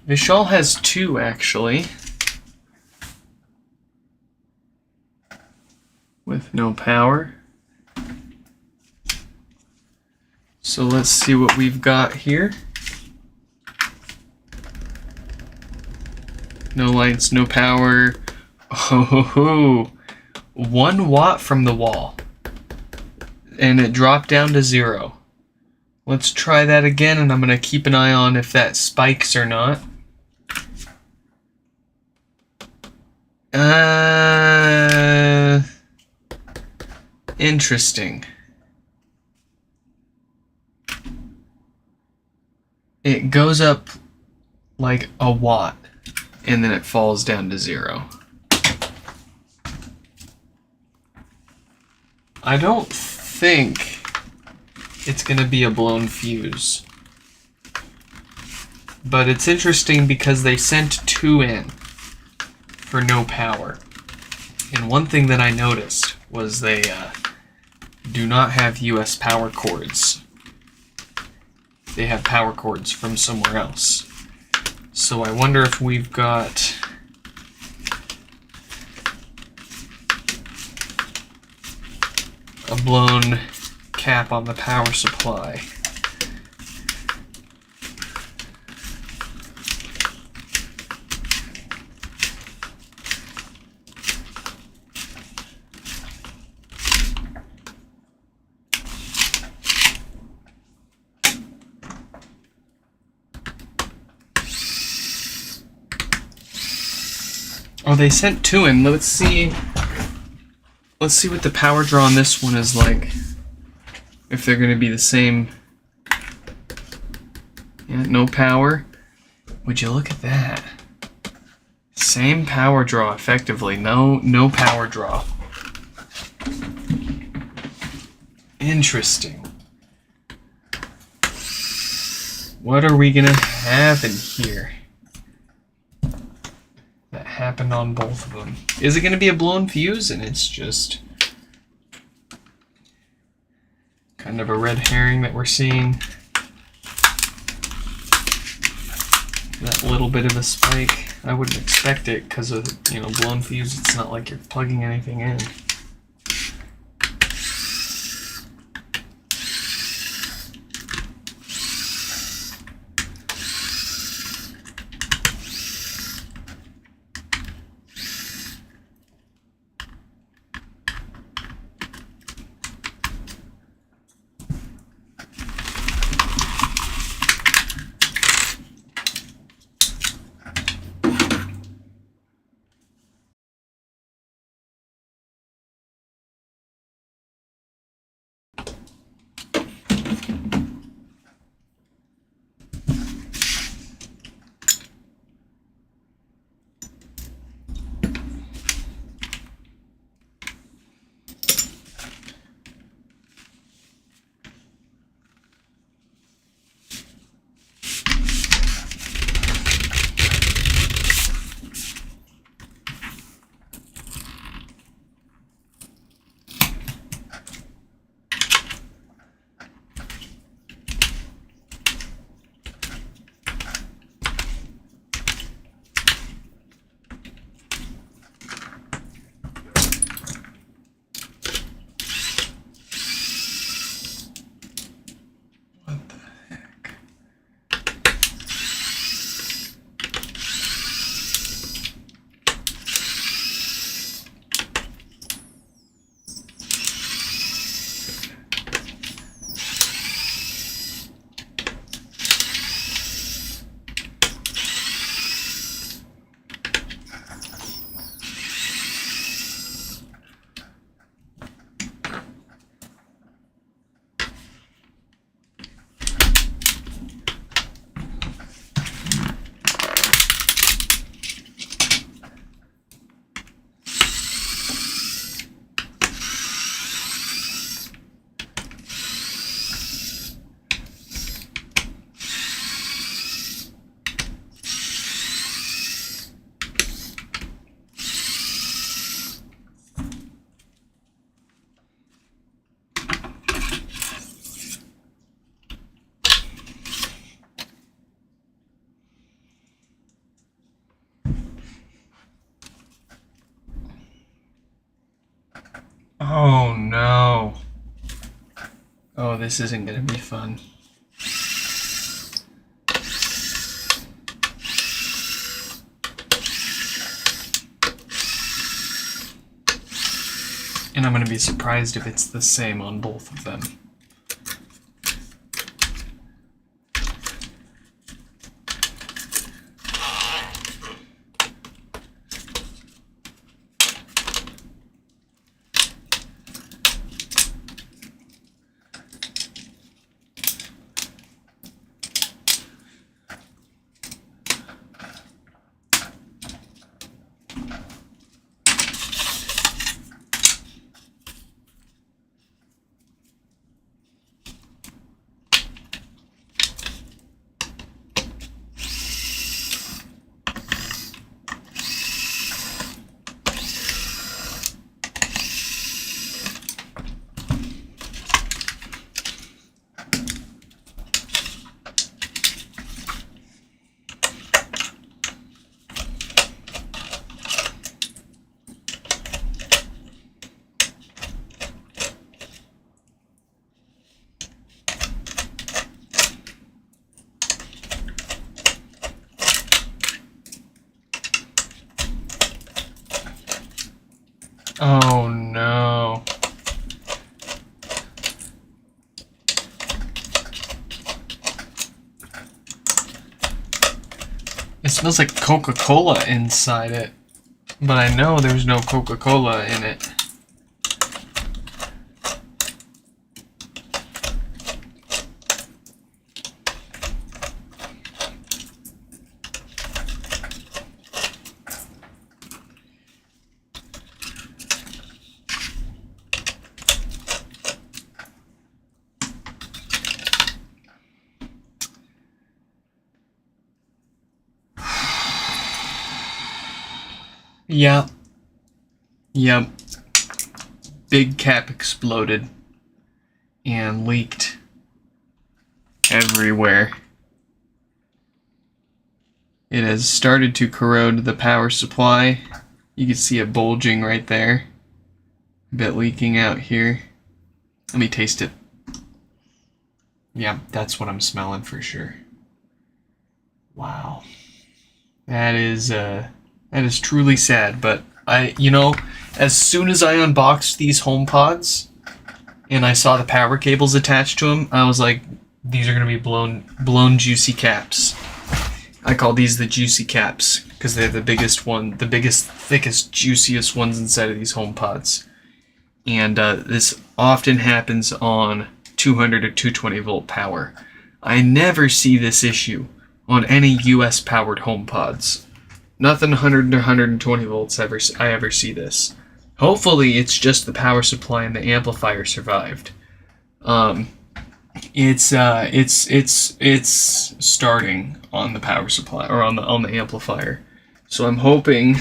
Vishal has 2 actually. With no power. So let's see what we've got here. No lights, no power. Oh, 1 watt from the wall. And it dropped down to 0. Let's try that again, and I'm going to keep an eye on if that spikes or not. Interesting. It goes up like a watt, and then it falls down to 0. I don't think it's going to be a blown fuse. But it's interesting because they sent 2 in for no power. And one thing that I noticed was they do not have US power cords. They have power cords from somewhere else. So I wonder if we've got a blown cap on the power supply. Oh, they sent 2 in. Let's see what the power draw on this one is like. If they're going to be the same. Yeah, no power. Would you look at that? Same power draw, effectively. No power draw. Interesting. What are we going to have in here? That happened on both of them. Is it going to be a blown fuse? And it's just kind of a red herring that we're seeing. That little bit of a spike. I wouldn't expect it because of, blown fuse. It's not like you're plugging anything in. Oh no. Oh, this isn't gonna be fun. And I'm gonna be surprised if it's the same on both of them. Oh no. It smells like Coca-Cola inside it, but I know there's no Coca-Cola in it. Yep. Yep. Big cap exploded and leaked everywhere. It has started to corrode the power supply. You can see it bulging right there. A bit leaking out here. Let me taste it. Yeah, that's what I'm smelling for sure. Wow. That is truly sad, but as soon as I unboxed these HomePods and I saw the power cables attached to them, I was like, these are going to be blown juicy caps. I call these the juicy caps because they're the biggest, thickest, juiciest ones inside of these HomePods. And this often happens on 200 or 220 volt power. I never see this issue on any US powered HomePods. Nothing 100 or 120 volts I ever see this. Hopefully it's just the power supply and the amplifier survived. It's starting on the power supply or on the amplifier. So I'm hoping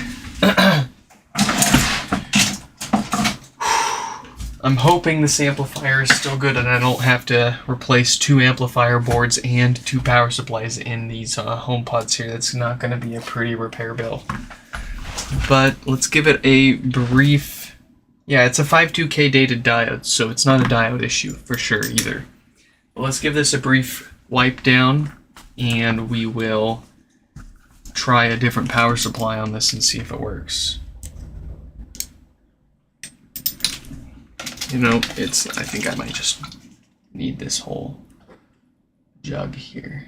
this amplifier is still good and I don't have to replace 2 amplifier boards and 2 power supplies in these HomePods here. That's not going to be a pretty repair bill. But let's give it a brief... Yeah, it's a 52K dated diode, so it's not a diode issue for sure either. But let's give this a brief wipe down and we will try a different power supply on this and see if it works. I think I might just need this whole jug here.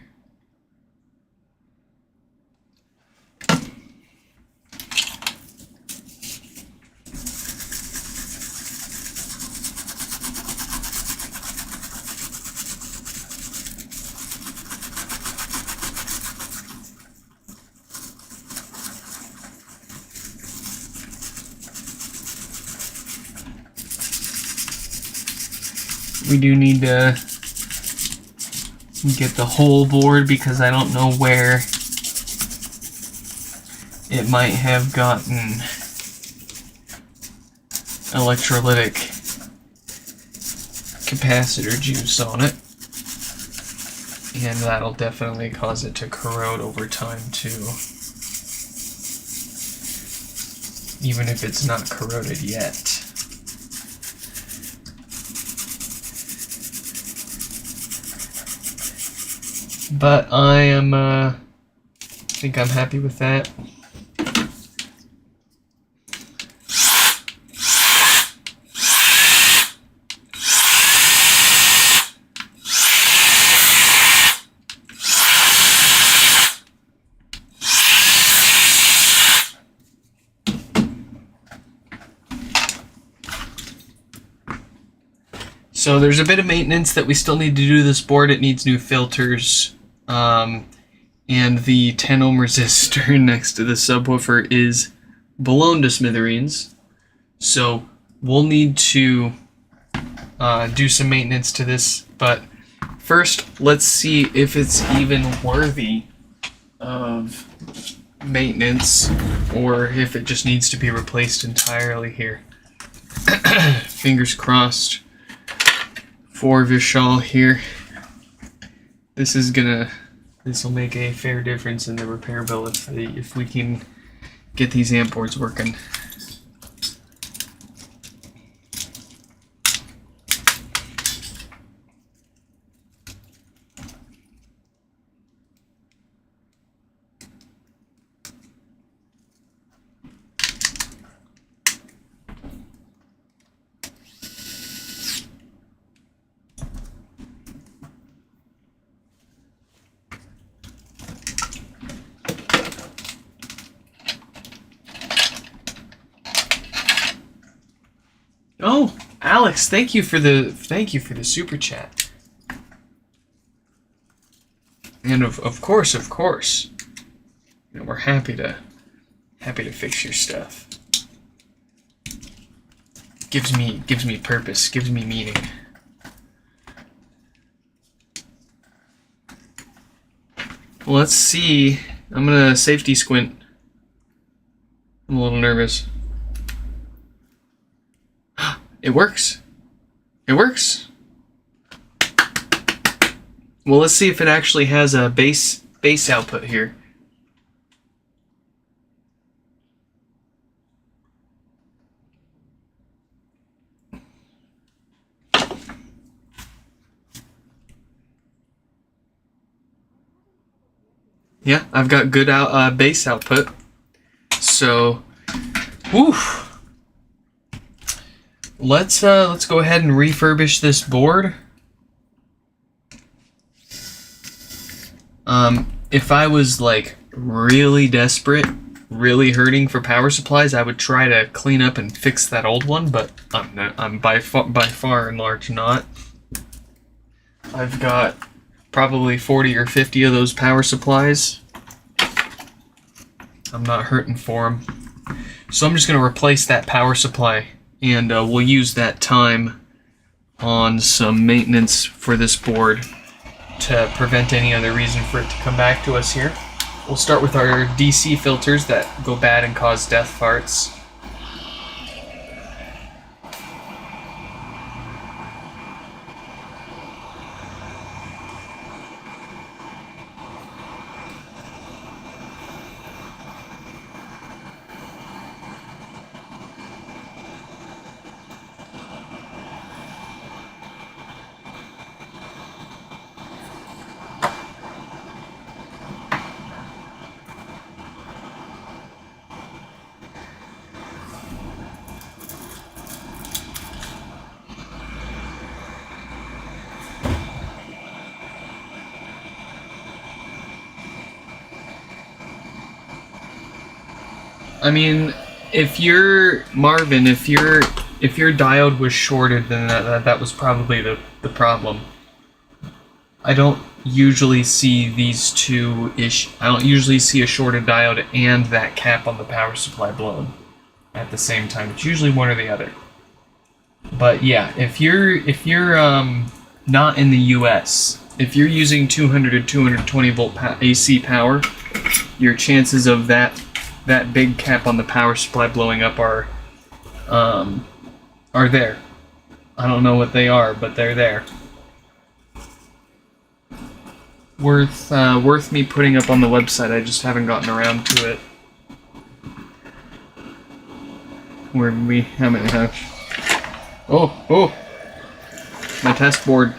We do need to get the whole board because I don't know where it might have gotten electrolytic capacitor juice on it. And that'll definitely cause it to corrode over time too. Even if it's not corroded yet. but I am, think I'm happy with that. So there's a bit of maintenance that we still need to do to this board. It needs new filters, and the 10 ohm resistor next to the subwoofer is blown to smithereens. So we'll need to do some maintenance to this, but first let's see if it's even worthy of maintenance or if it just needs to be replaced entirely here. Fingers crossed for Vishal here. This will make a fair difference in the repair bill if we can get these amp boards working. Oh, Alex, thank you for the super chat. And of course, you know, we're happy to fix your stuff. Gives me purpose, gives me meaning. Well, let's see. I'm gonna safety squint. I'm a little nervous. It works. It works. Well, let's see if it actually has a bass output here. Yeah, I've got good bass output. So, whew. Let's go ahead and refurbish this board. If I was like really desperate, really hurting for power supplies, I would try to clean up and fix that old one, but I'm by far and large not. I've got probably 40 or 50 of those power supplies. I'm not hurting for them. So I'm just going to replace that power supply, and we'll use that time on some maintenance for this board to prevent any other reason for it to come back to us here. We'll start with our DC filters that go bad and cause death farts. I mean, if your diode was shorted, then that was probably the problem. I don't usually see these two I don't usually see a shorted diode and that cap on the power supply blown at the same time. It's usually one or the other. But yeah, if you're not in the US, if you're using 200 to 220 volt AC power, your chances of that big cap on the power supply blowing up are there. I don't know what they are, but they're there. Worth me putting up on the website. I just haven't gotten around to it. Where we haven't have. Oh, my test board.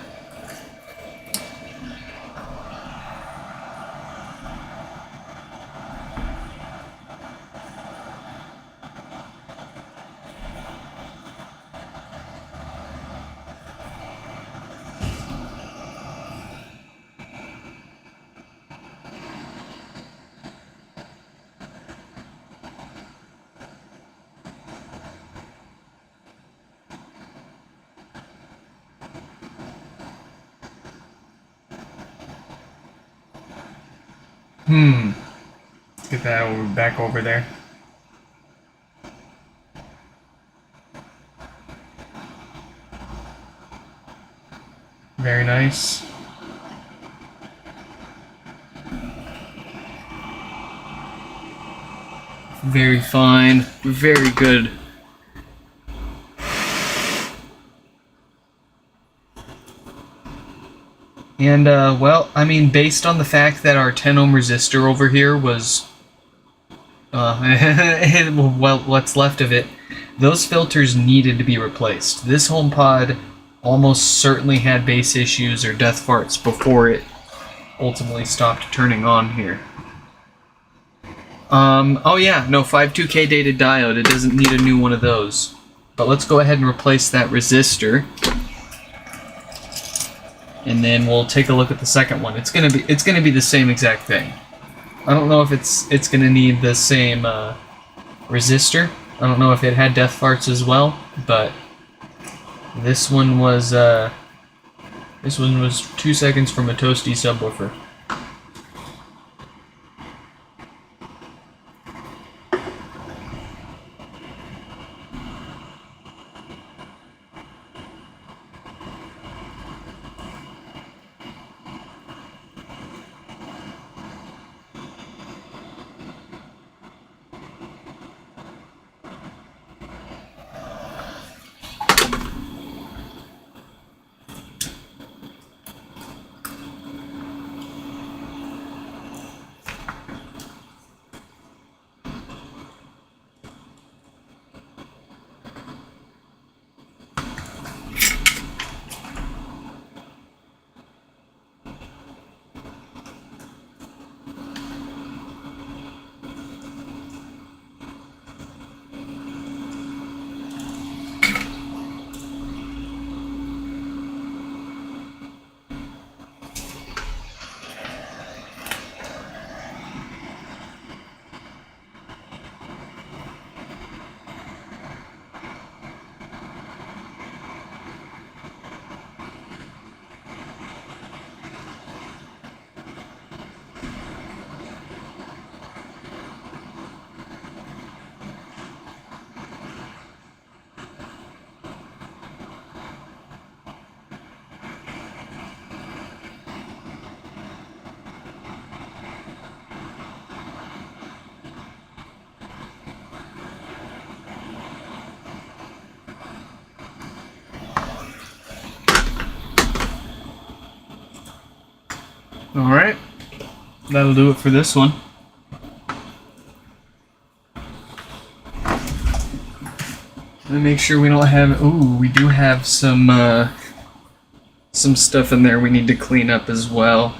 Let's get that back over there. Very nice. Very fine. Very good. And, well, I mean, based on the fact that our 10 ohm resistor over here was, well, what's left of it, those filters needed to be replaced. This HomePod almost certainly had bass issues or death farts before it ultimately stopped turning on here. Oh yeah, no, 52K dated diode. It doesn't need a new one of those. But let's go ahead and replace that resistor. And then we'll take a look at the second one. It's gonna be the same exact thing. I don't know if it's gonna need the same resistor. I don't know if it had death farts as well, but this one was 2 seconds from a toasty subwoofer. Alright, that'll do it for this one. Let me make sure we don't have... Ooh, we do have some stuff in there we need to clean up as well.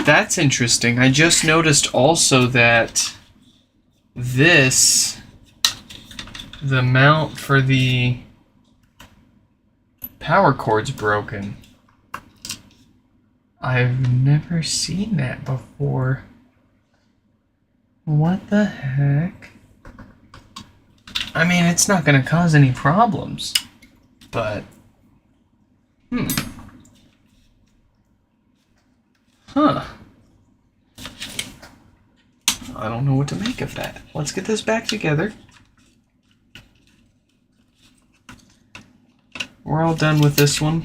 That's interesting. I just noticed also that the mount for the power cord's broken. I've never seen that before. What the heck? I mean, it's not going to cause any problems, but... Huh. I don't know what to make of that. Let's get this back together. We're all done with this one.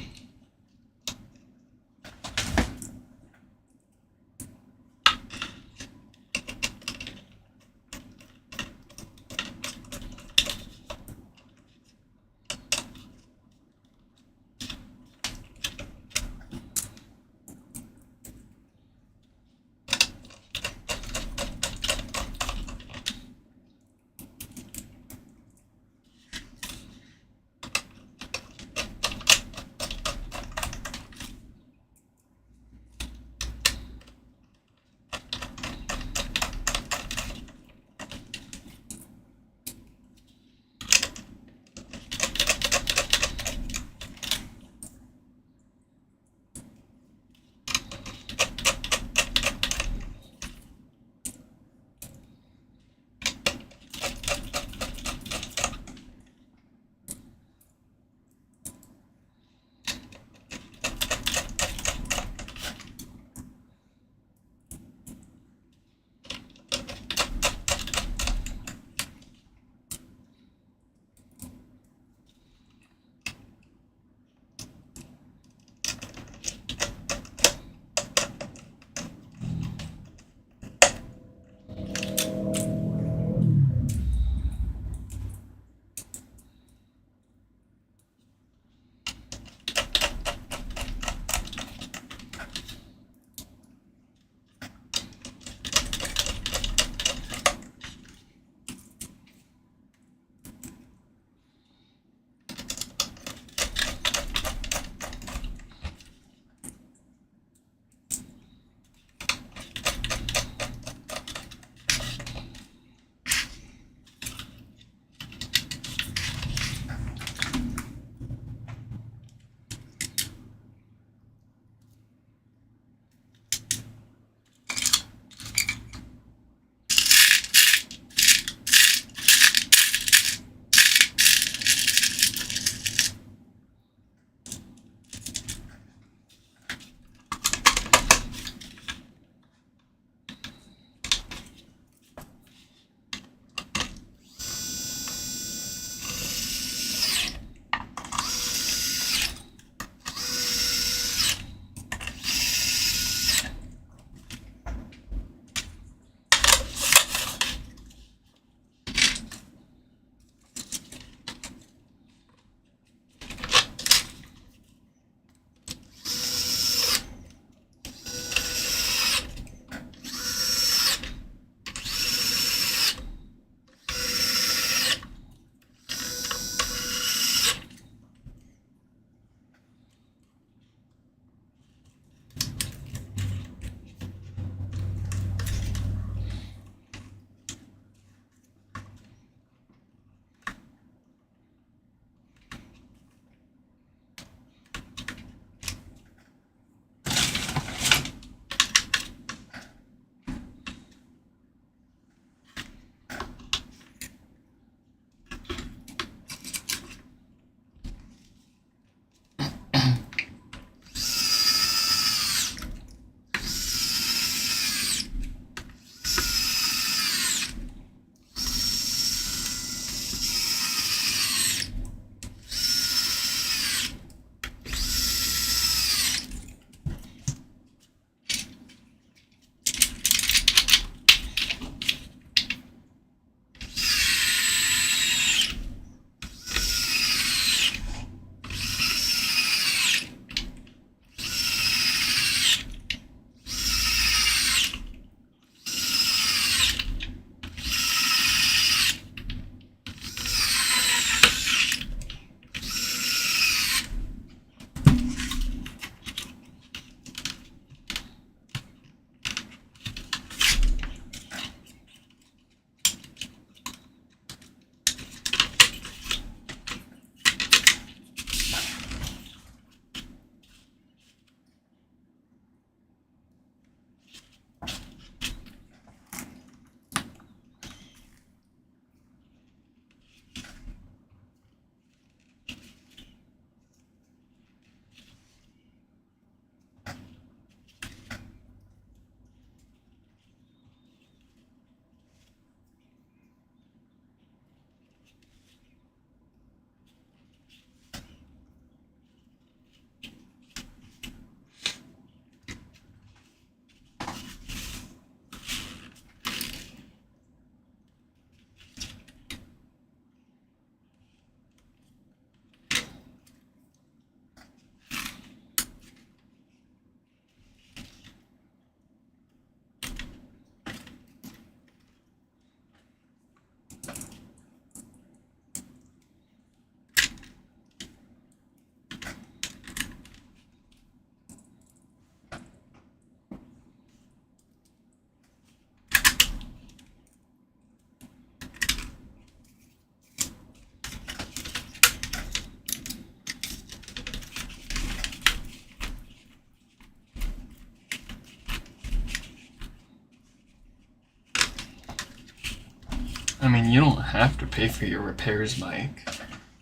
I mean, you don't have to pay for your repairs, Mike.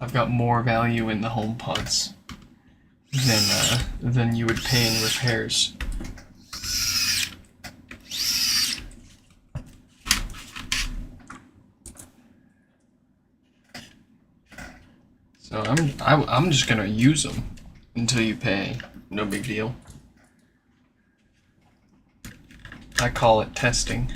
I've got more value in the HomePods than you would pay in repairs. So I'm just gonna use them until you pay. No big deal. I call it testing.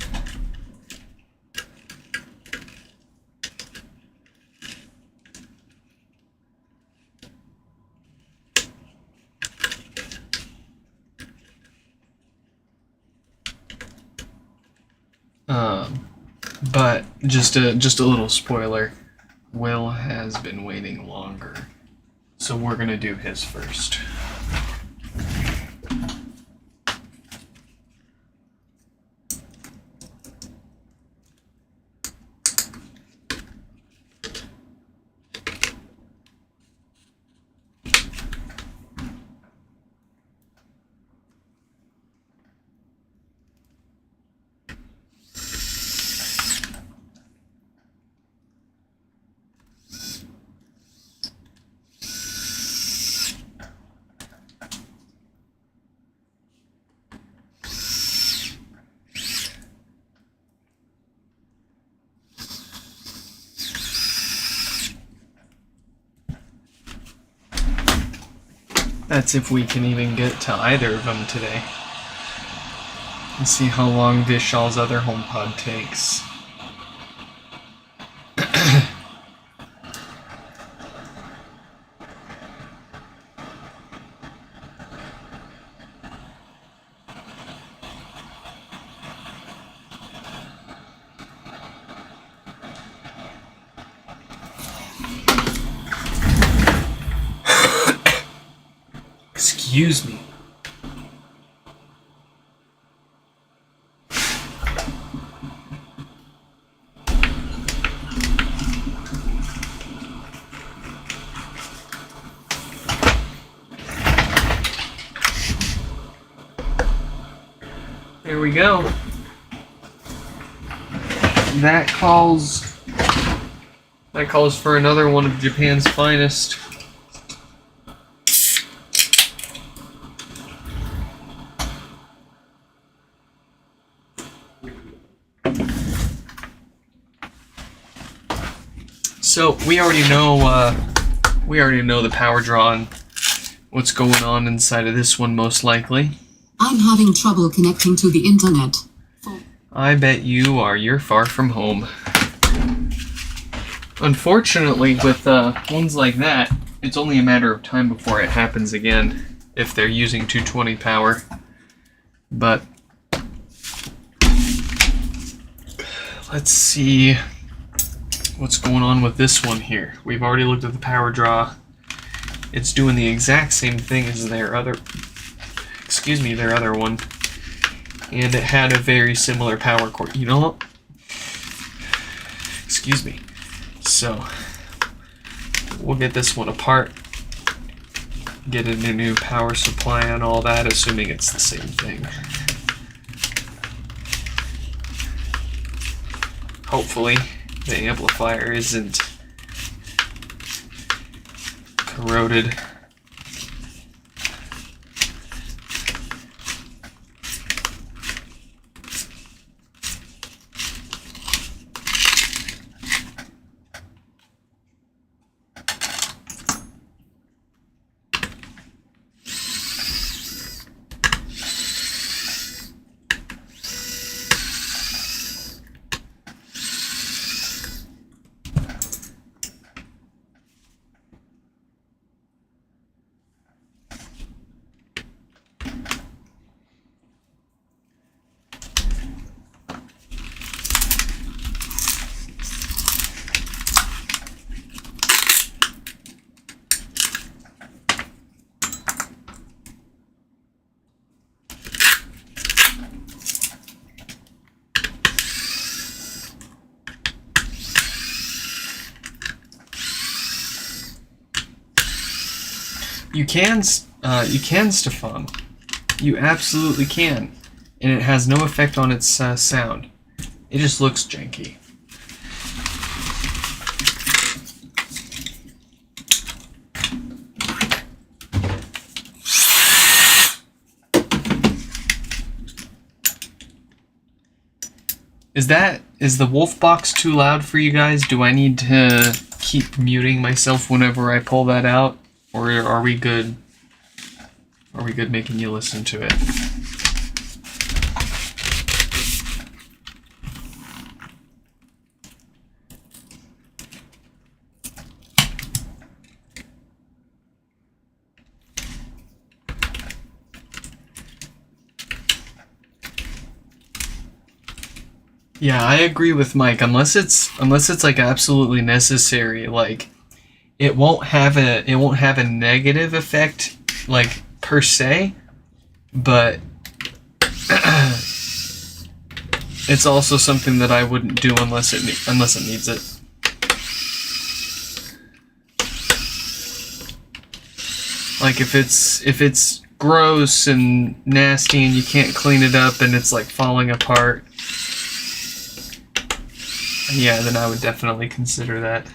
But just a little spoiler. Will has been waiting longer, so we're gonna do his first. That's if we can even get to either of them today. Let's see how long Vishal's other HomePod takes. Excuse me. There we go. That calls for another one of Japan's finest. So we already know the power draw and what's going on inside of this one most likely. I'm having trouble connecting to the internet. I bet you are. You're far from home. Unfortunately, with ones like that, it's only a matter of time before it happens again if they're using 220 power. But let's see what's going on with this one here. We've already looked at the power draw. It's doing the exact same thing as their other one. And it had a very similar power cord. You know what? Excuse me. So we'll get this one apart, get a new power supply and all that, assuming it's the same thing. Hopefully the amplifier isn't corroded. You can, Stefan. You absolutely can. And it has no effect on its sound. It just looks janky. Is the wolf box too loud for you guys? Do I need to keep muting myself whenever I pull that out? Or are we good? Are we good making you listen to it? Yeah, I agree with Mike. Unless it's like absolutely necessary, like it won't have a negative effect like per se, but it's also something that I wouldn't do unless it needs it. Like if it's gross and nasty and you can't clean it up and it's like falling apart, yeah, then I would definitely consider that.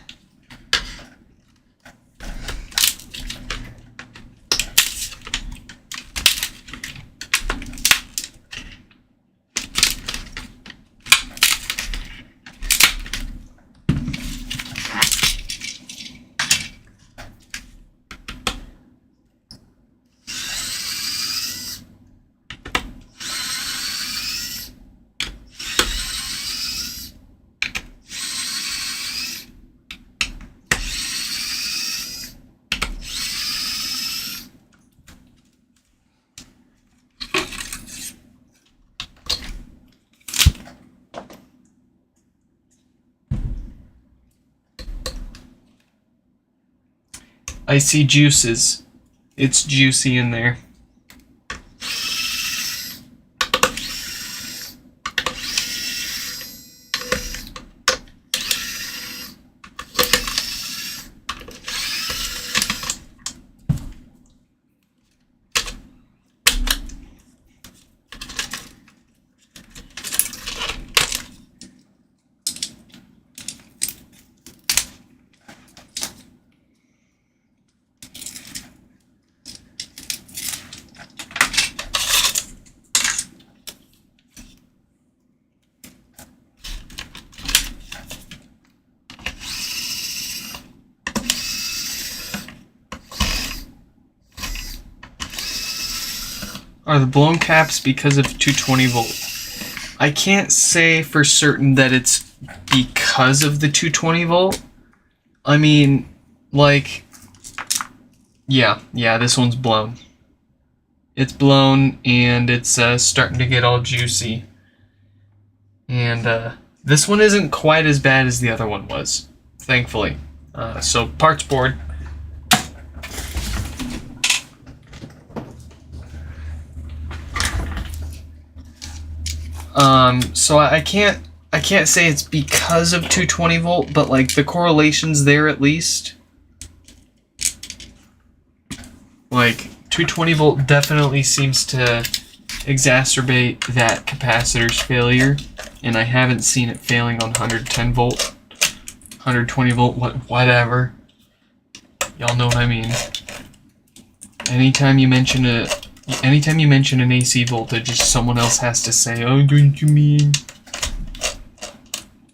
Icy juices. It's juicy in there. Are the blown caps because of 220 volt? I can't say for certain that it's because of the 220 volt. I mean, like, yeah, this one's blown. It's blown and it's starting to get all juicy. And this one isn't quite as bad as the other one was, thankfully. So parts board. So I can't say it's because of 220 volt, but like the correlation's there at least. Like 220 volt definitely seems to exacerbate that capacitor's failure, and I haven't seen it failing on 110 volt, 120 volt, whatever. Y'all know what I mean. Anytime you mention an AC voltage, someone else has to say, "Oh, don't you mean?"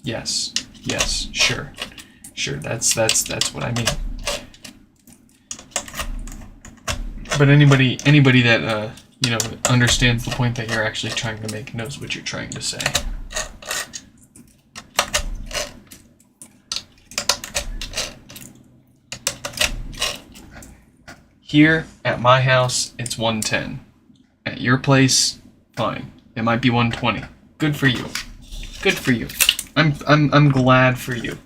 Yes, sure. That's what I mean. But anybody that understands the point that you're actually trying to make knows what you're trying to say. Here at my house, it's 110. At your place, fine. It might be 120. Good for you. Good for you. I'm glad for you.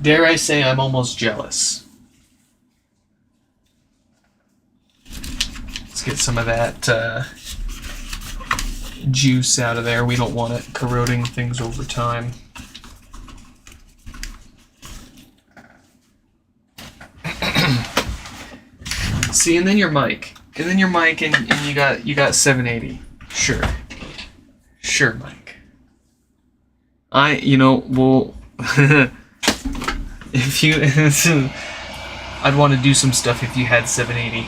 Dare I say I'm almost jealous. Let's get some of that juice out of there. We don't want it corroding things over time. See, and then your mic. And you got 780. Sure, Mike. Well, if you, I'd want to do some stuff if you had 780.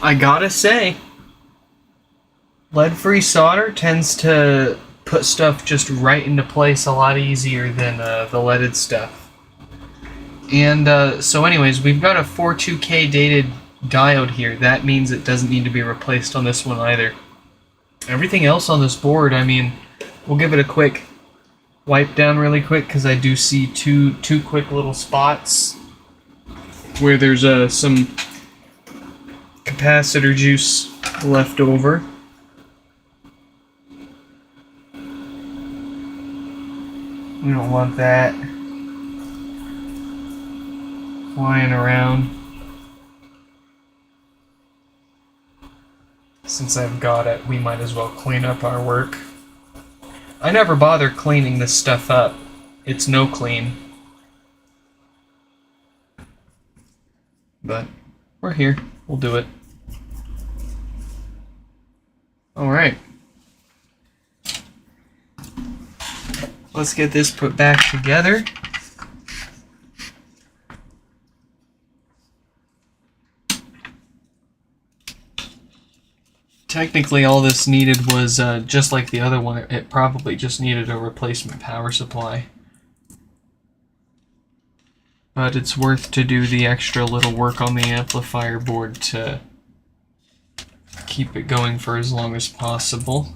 I gotta say, lead-free solder tends to put stuff just right into place a lot easier than the leaded stuff. And so anyways, we've got a 42K dated diode here. That means it doesn't need to be replaced on this one either. Everything else on this board, I mean, we'll give it a quick wipe down really quick because I do see two quick little spots where there's some capacitor juice left over. We don't want that flying around. Since I've got it, we might as well clean up our work. I never bother cleaning this stuff up. It's no clean. But we're here. We'll do it. Alright. Let's get this put back together. Technically, all this needed was, just like the other one, it probably just needed a replacement power supply. But it's worth to do the extra little work on the amplifier board to keep it going for as long as possible.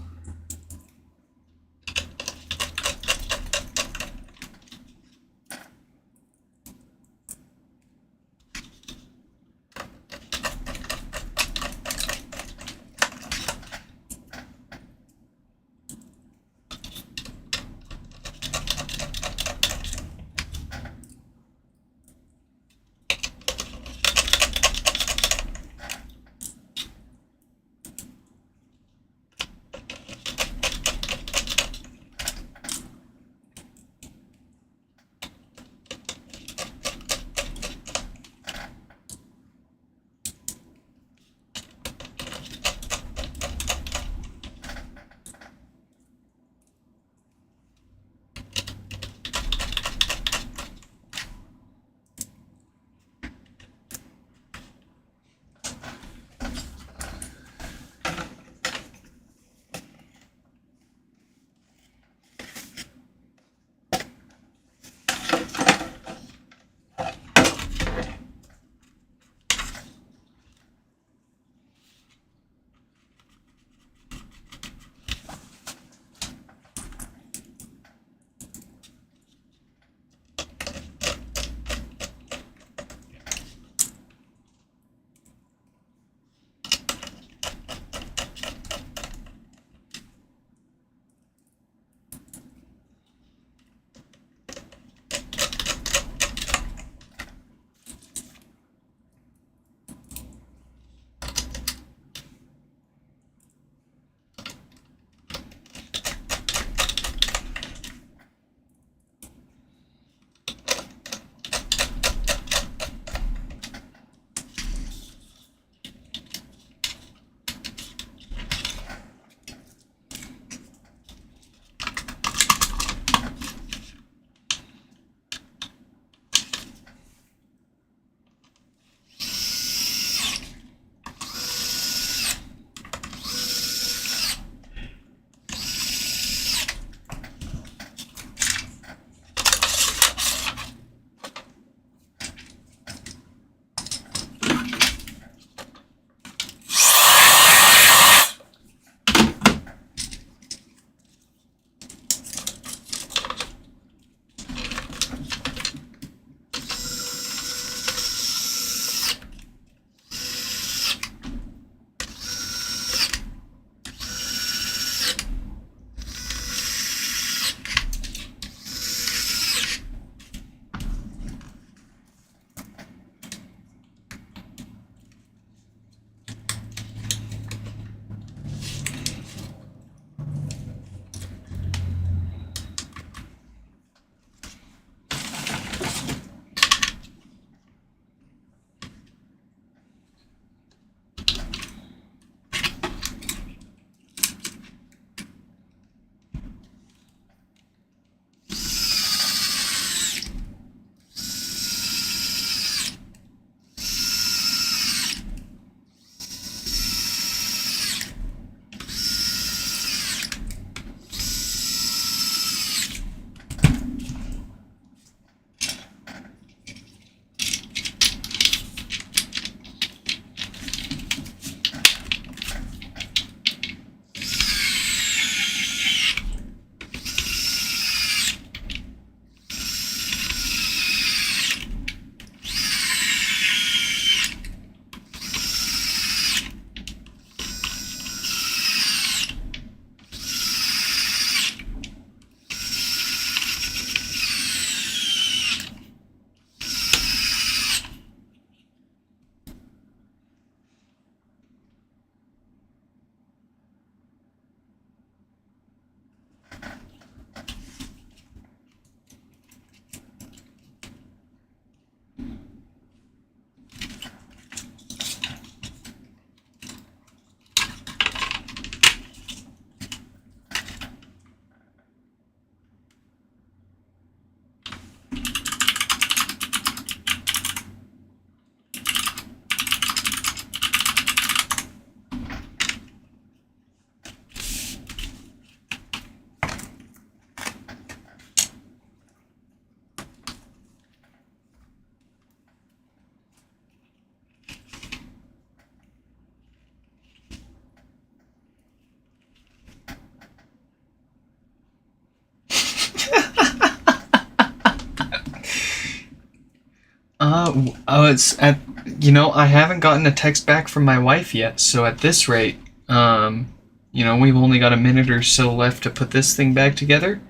It's at, I haven't gotten a text back from my wife yet, so at this rate, we've only got a minute or so left to put this thing back together,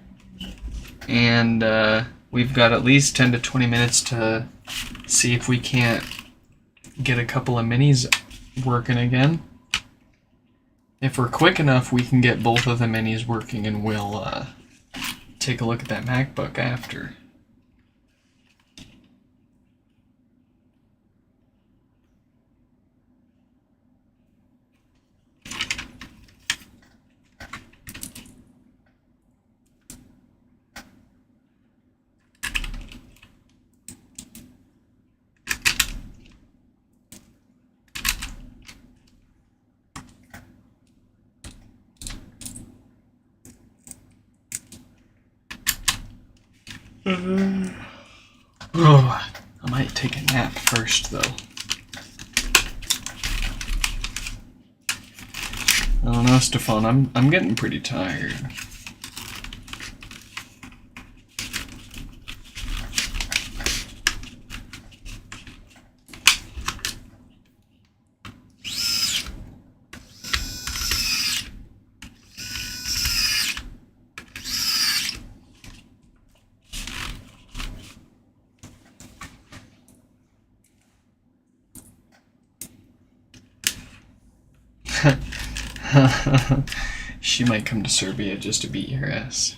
and we've got at least 10 to 20 minutes to see if we can't get a couple of minis working again. If we're quick enough, we can get both of the minis working, and we'll take a look at that MacBook after. Oh, I might take a nap first, though. I don't know, Stefan. I'm getting pretty tired. She might come to Serbia just to beat your ass.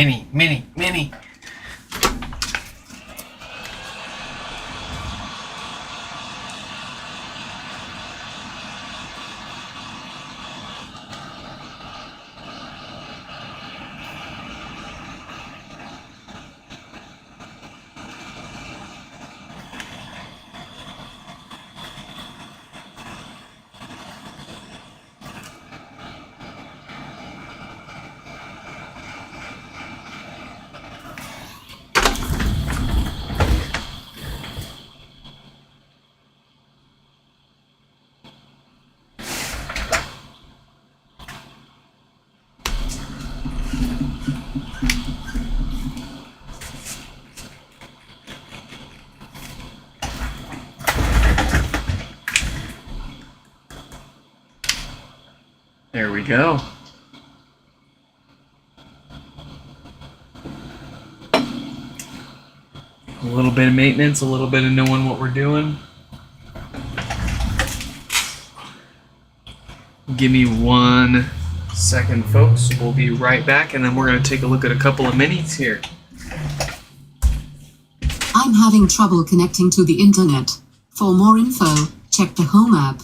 Mini. There we go. A little bit of maintenance, a little bit of knowing what we're doing. Give me 1 second, folks. We'll be right back, and then we're going to take a look at a couple of minis here. I'm having trouble connecting to the internet. For more info, check the Home app.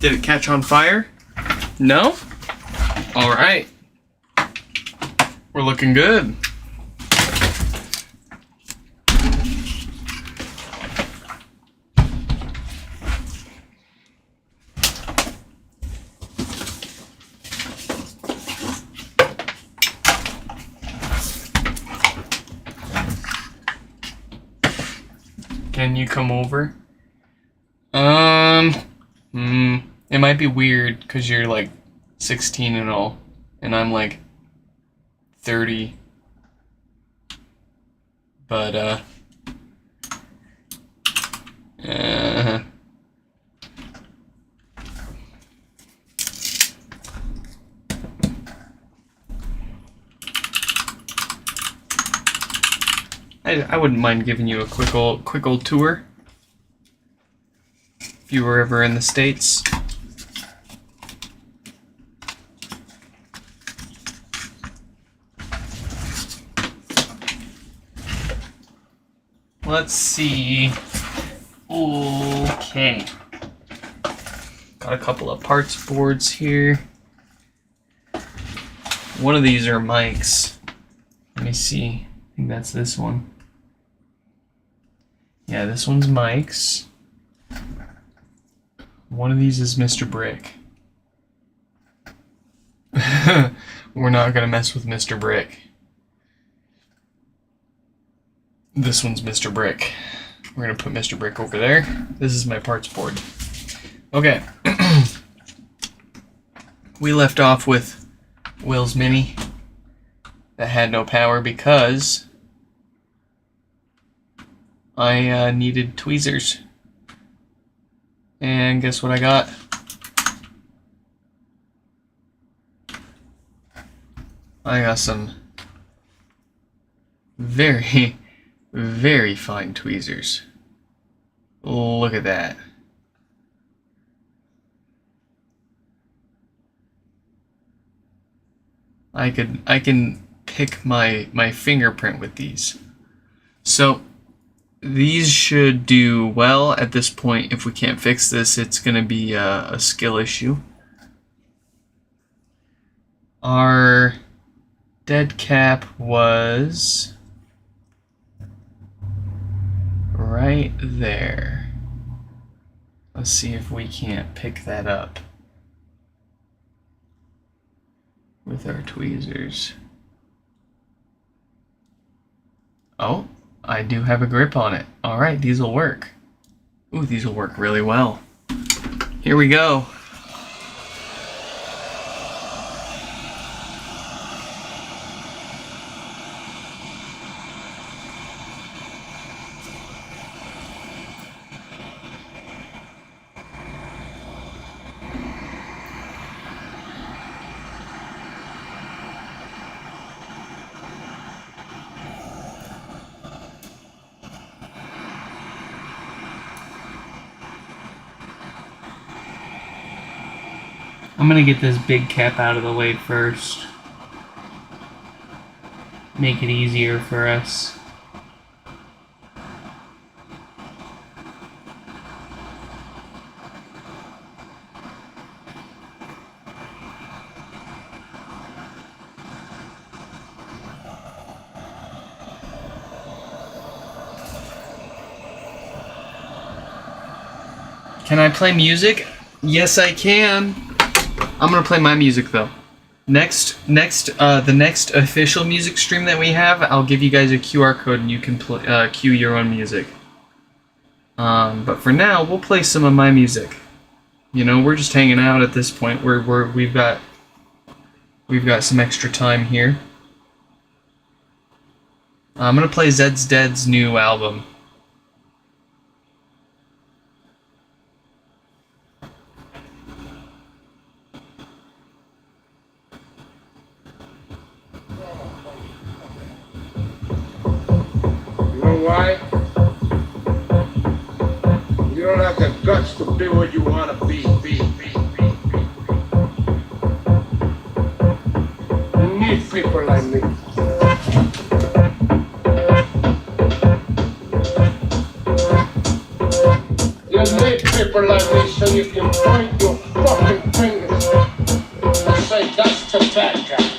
Did it catch on fire? No? All right. We're looking good. Can you come over? It might be weird because you're like 16 and all, and I'm like 30. But, I wouldn't mind giving you a quick old tour if you were ever in the States. Let's see. Okay. Got a couple of parts boards here. One of these are mics. Let me see. I think that's this one. Yeah, this one's mics. One of these is Mr. Brick. We're not gonna mess with Mr. Brick. This one's Mr. Brick. We're gonna put Mr. Brick over there. This is my parts board. Okay. We left off with Will's Mini that had no power because I needed tweezers. And guess what I got? I got some very, very fine tweezers. Look at that. I can pick my fingerprint with these. So these should do well at this point. If we can't fix this, it's going to be a skill issue. Our dead cap was right there. Let's see if we can't pick that up with our tweezers. Oh, I do have a grip on it. All right, these will work. Ooh, these will work really well. Here we go. I'm gonna get this big cap out of the way first. Make it easier for us. Can I play music? Yes, I can. I'm gonna play my music though. The next official music stream that we have, I'll give you guys a QR code and you can cue your own music. But for now, we'll play some of my music. You know, we're just hanging out at this point. We've got some extra time here. I'm gonna play Zed's Dead's new album. Why? You don't have the guts to be what you want to be. You need people like me. You need make paper like me so you can point your fucking fingers and say that's the bad guy.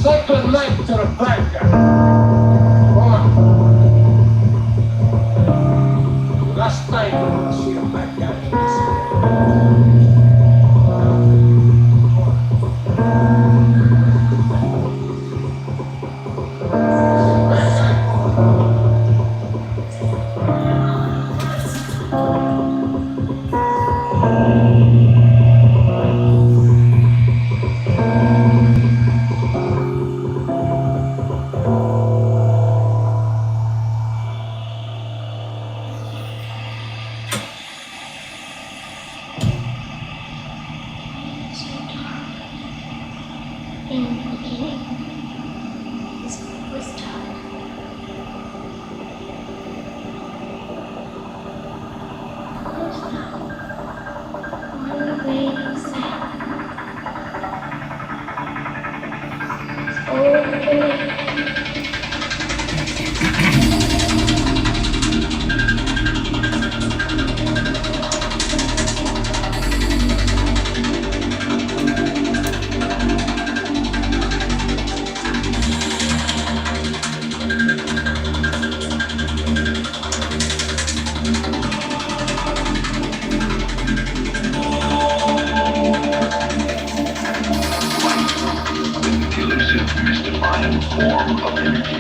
Second leg to the back guy. Come on. Last night I want to see a back guy. fine form of energy.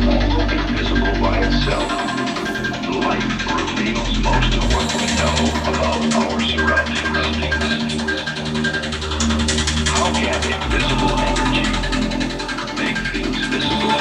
Although invisible by itself, light reveals most of what we know about our surroundings. How can invisible energy make things visible?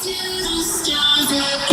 To the stars.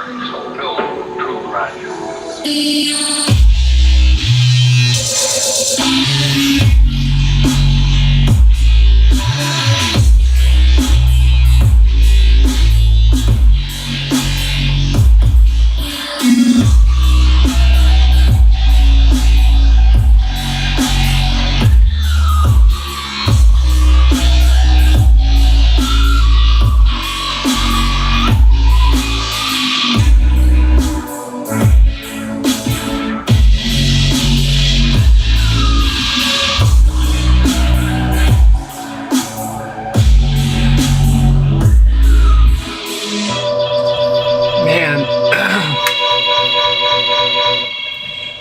fulfill true gratitude.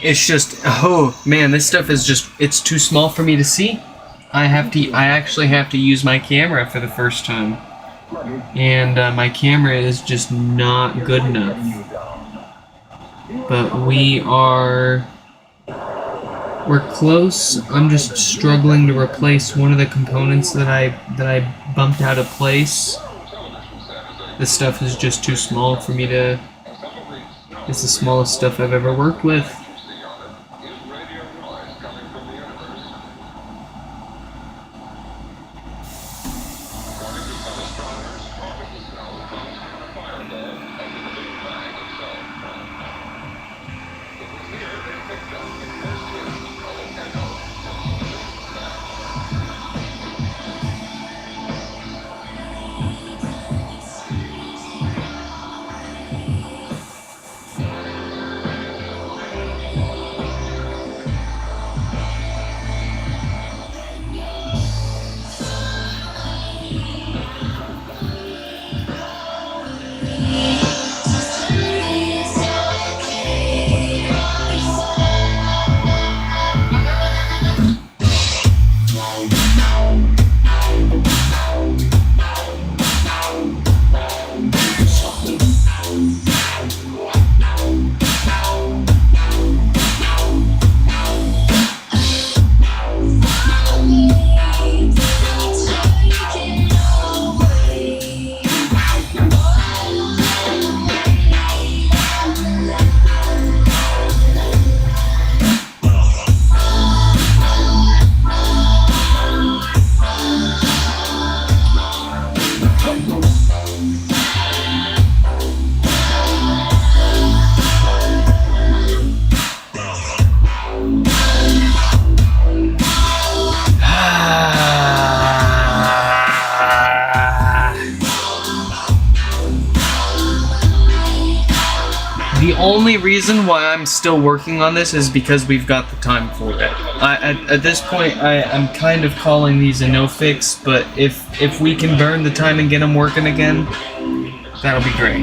It's just, oh man, this stuff is just, it's too small for me to see. I actually have to use my camera for the first time. And my camera is just not good enough. But we're close. I'm just struggling to replace one of the components that I bumped out of place. This stuff is just too small for me to, it's the smallest stuff I've ever worked with. The only reason why I'm still working on this is because we've got the time for it. At this point, I'm kind of calling these a no-fix, but if we can burn the time and get them working again, that'll be great.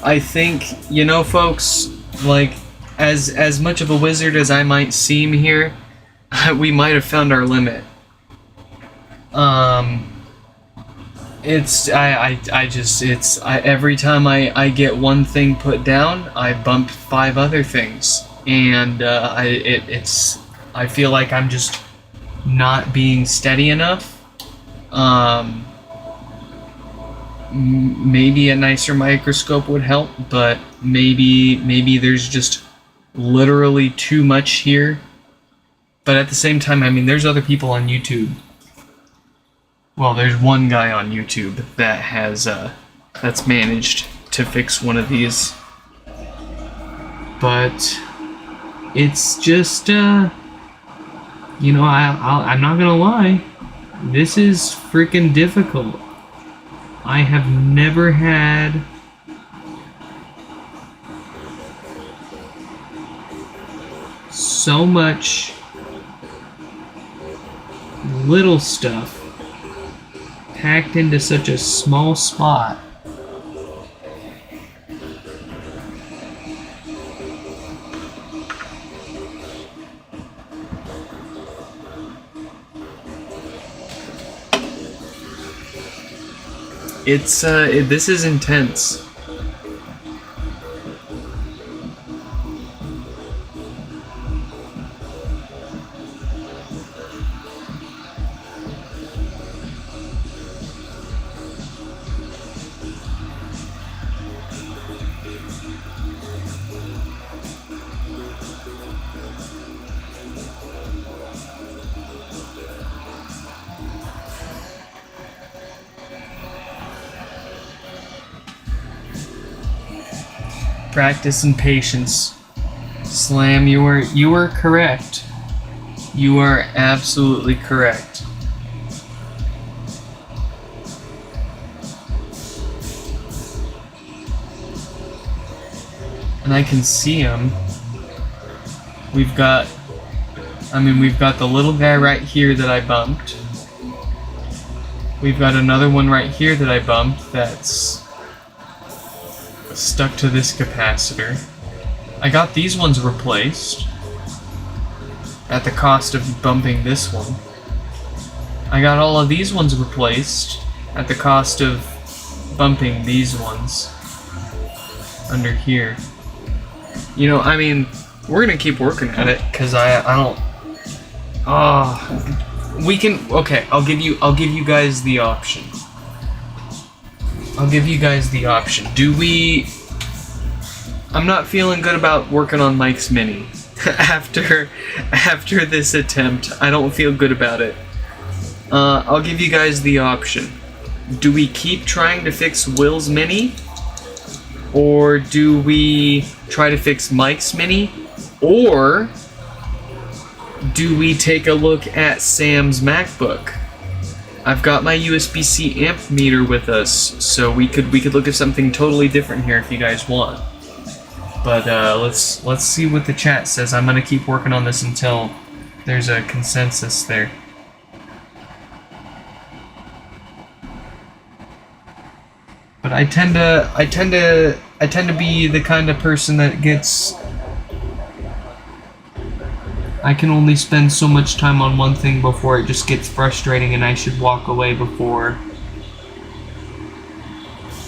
I think, you know, folks, like, as much of a wizard as I might seem here, we might have found our limit. Every time I get one thing put down, I bump 5 other things, and I feel like I'm just not being steady enough. Maybe a nicer microscope would help, but maybe there's just literally too much here. But at the same time, I mean, there's other people on YouTube. Well, there's one guy on YouTube that has that's managed to fix one of these. But it's just you know, I'm not gonna lie, this is freaking difficult. I have never had so much little stuff packed into such a small spot. It's this is intense. Practice and patience. Slam, you are correct. You are absolutely correct. And I can see him. We've got the little guy right here that I bumped. We've got another one right here that I bumped that's stuck to this capacitor. I got these ones replaced at the cost of bumping this one. I got all of these ones replaced at the cost of bumping these ones under here. You know, I mean, we're gonna keep working at it because I don't. We can. Okay, I'll give you guys the option. Do we... I'm not feeling good about working on Mike's Mini. after this attempt, I don't feel good about it. I'll give you guys the option. Do we keep trying to fix Will's Mini? Or do we try to fix Mike's Mini? Or do we take a look at Sam's MacBook? I've got my USB-C amp meter with us, so we could look at something totally different here if you guys want. But let's see what the chat says. I'm gonna keep working on this until there's a consensus there. But I tend to be the kind of person that gets. I can only spend so much time on one thing before it just gets frustrating and I should walk away before.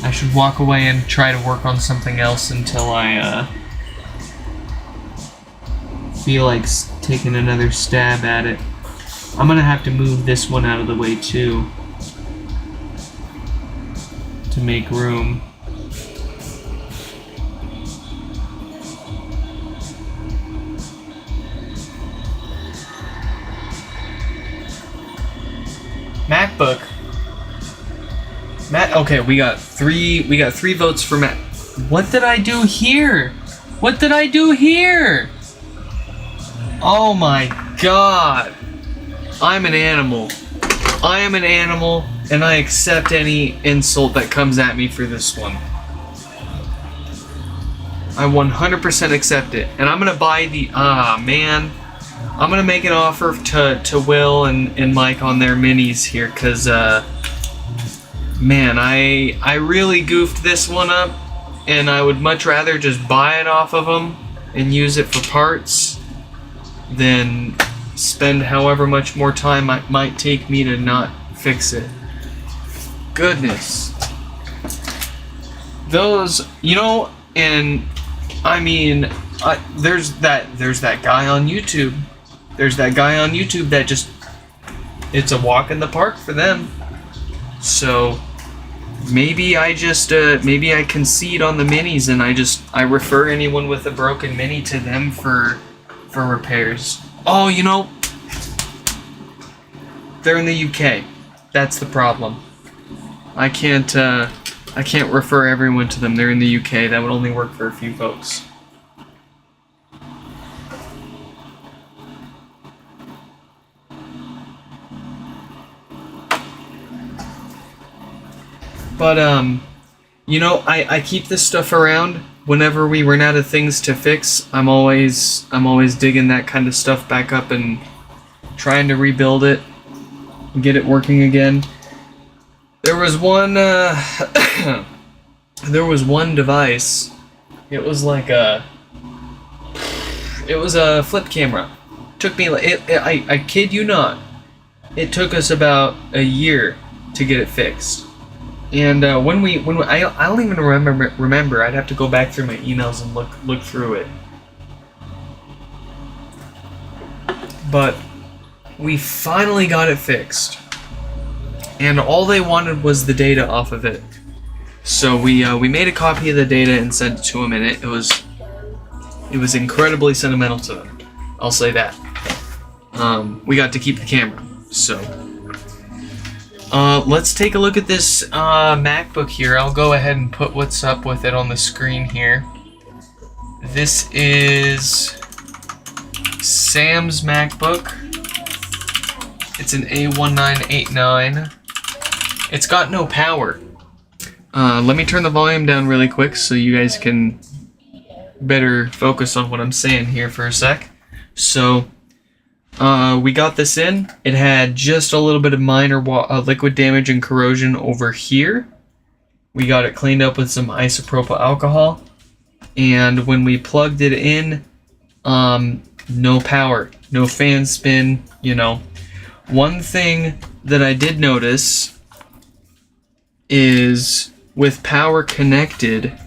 I should walk away and try to work on something else until I feel like taking another stab at it. I'm gonna have to move this one out of the way too to make room. MacBook. Matt, okay, we got three votes for Matt. What did I do here? What did I do here? Oh my god. I'm an animal. I am an animal, and I accept any insult that comes at me for this one. I 100% accept it. And I'm gonna buy the, man. I'm gonna make an offer to Will and Mike on their minis here, cause man, I really goofed this one up, and I would much rather just buy it off of them and use it for parts than spend however much more time it might take me to not fix it. Goodness. Those, you know, and I mean, there's that guy on YouTube. There's that guy on YouTube that just, it's a walk in the park for them. So, maybe I just maybe I concede on the minis and I refer anyone with a broken mini to them for repairs. Oh, you know, they're in the UK. That's the problem. I can't refer everyone to them. They're in the UK. That would only work for a few folks. But you know, I keep this stuff around. Whenever we run out of things to fix, I'm always digging that kind of stuff back up and trying to rebuild it and get it working again. There was one there was one device. It was like a flip camera. Took me I kid you not. It took us about a year to get it fixed. And when I don't even remember. I'd have to go back through my emails and look through it. But we finally got it fixed, and all they wanted was the data off of it. So we made a copy of the data and sent it to them, and it was incredibly sentimental to them. I'll say that. We got to keep the camera, so. Let's take a look at this MacBook here. I'll go ahead and put what's up with it on the screen here. This is Sam's MacBook. It's an A1989. It's got no power. Let me turn the volume down really quick so you guys can better focus on what I'm saying here for a sec. So, we got this in. It had just a little bit of minor liquid damage and corrosion over here. We got it cleaned up with some isopropyl alcohol. And when we plugged it in, no power, no fan spin, you know. One thing that I did notice is with power connected,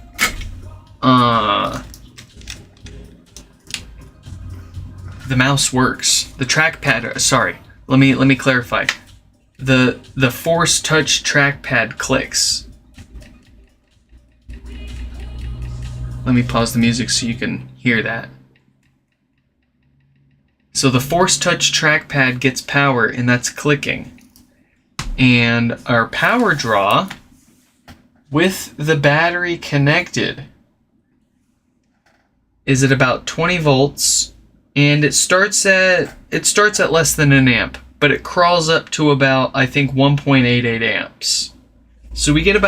the mouse works. The trackpad, sorry, let me clarify. The Force Touch trackpad clicks. Let me pause the music so you can hear that. So the Force Touch trackpad gets power, and that's clicking. And our power draw with the battery connected is at about 20 volts. And it starts at less than an amp, but it crawls up to about, I think, 1.88 amps. So we get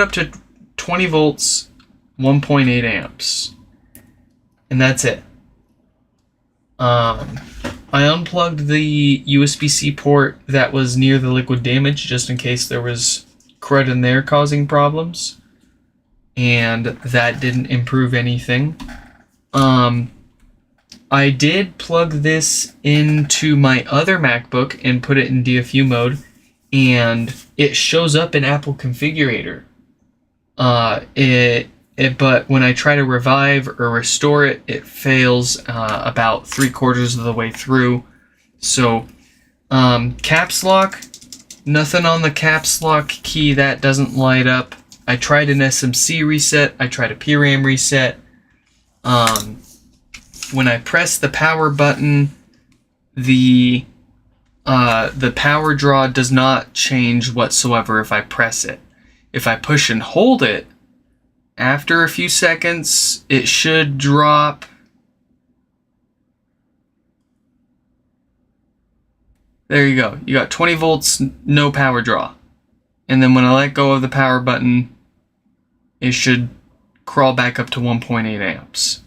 up to 20 volts, 1.8 amps, and that's it. I unplugged the USB-C port that was near the liquid damage just in case there was crud in there causing problems, and that didn't improve anything. I did plug this into my other MacBook and put it in DFU mode, and it shows up in Apple Configurator. But when I try to revive or restore it, it fails about 3/4 of the way through. So, caps lock, nothing on the caps lock key, that doesn't light up. I tried an SMC reset. I tried a PRAM reset. When I press the power button, the power draw does not change whatsoever if I press it. If I push and hold it, after a few seconds, it should drop. There you go. You got 20 volts, no power draw. And then when I let go of the power button, it should crawl back up to 1.8 amps.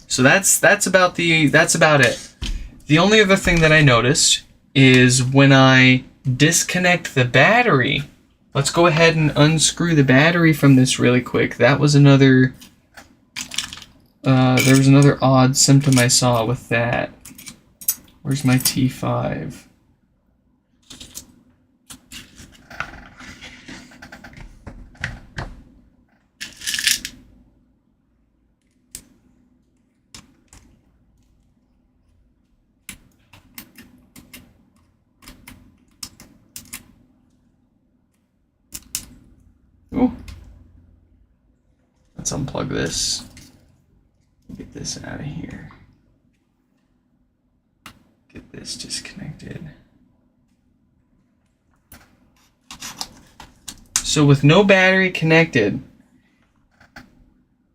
So that's about it. The only other thing that I noticed is when I disconnect the battery. Let's go ahead and unscrew the battery from this really quick. That was another there was another odd symptom I saw with that. Where's my T5? let's unplug this. Get this out of here. Get this disconnected. So with no battery connected,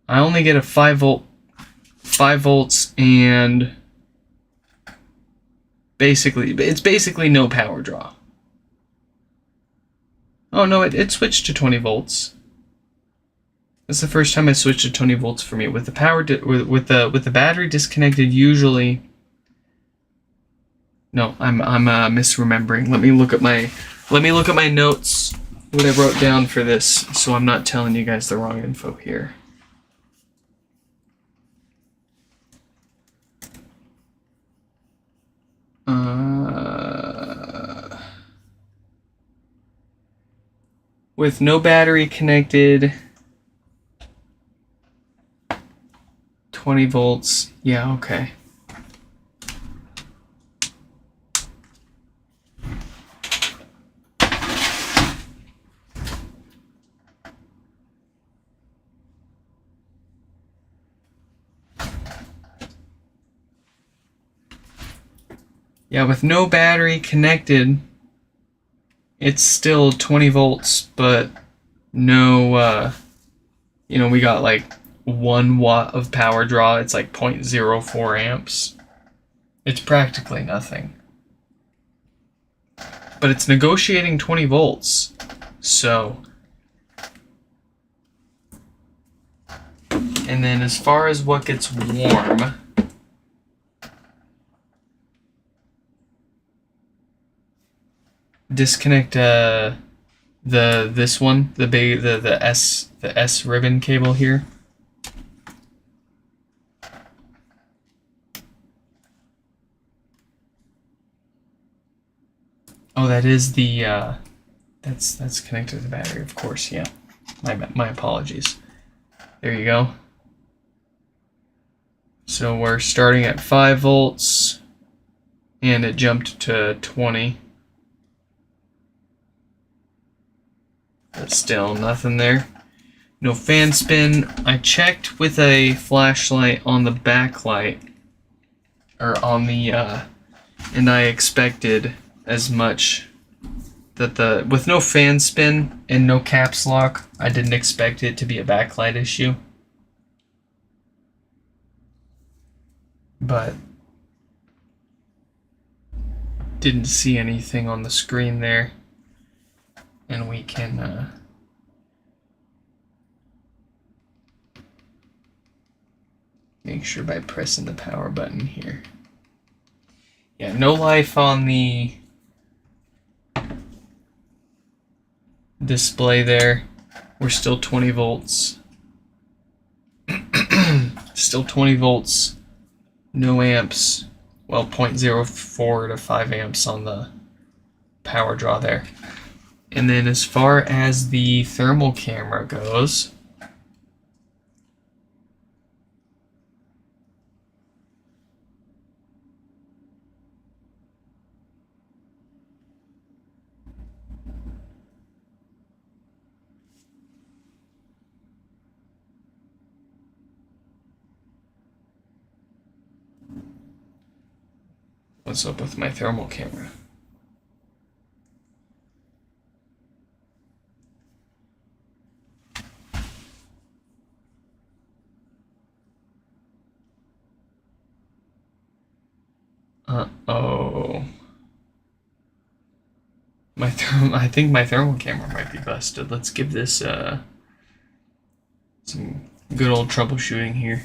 I only get a 5 volts, and it's basically no power draw. Oh no, it switched to 20 volts. That's the first time I switched to 20 volts for me. With the power with the battery disconnected, usually. No, I'm misremembering. Let me look at my notes, what I wrote down for this, so I'm not telling you guys the wrong info here. With no battery connected, 20 volts. Yeah, okay. Yeah, with no battery connected, it's still 20 volts, but no, we got like 1 watt of power draw. It's like 0.04 amps. It's practically nothing. But it's negotiating 20 volts. So. And then as far as what gets warm, disconnect this one, the S ribbon cable here. Oh, that is the that's connected to the battery, of course. Yeah, my apologies. There you go. So we're starting at 5 volts, and it jumped to 20. But still nothing there. No fan spin. I checked with a flashlight on the backlight, or on the, and I expected as much. That with no fan spin and no caps lock, I didn't expect it to be a backlight issue. But didn't see anything on the screen there. And we can make sure by pressing the power button here. Yeah, no life on the display there. We're still 20 volts. Still 20 volts. No amps. Well, 0.04 to 5 amps on the power draw there. And then as far as the thermal camera goes, what's up with my thermal camera? Uh-oh. I think my thermal camera might be busted. Let's give this some good old troubleshooting here.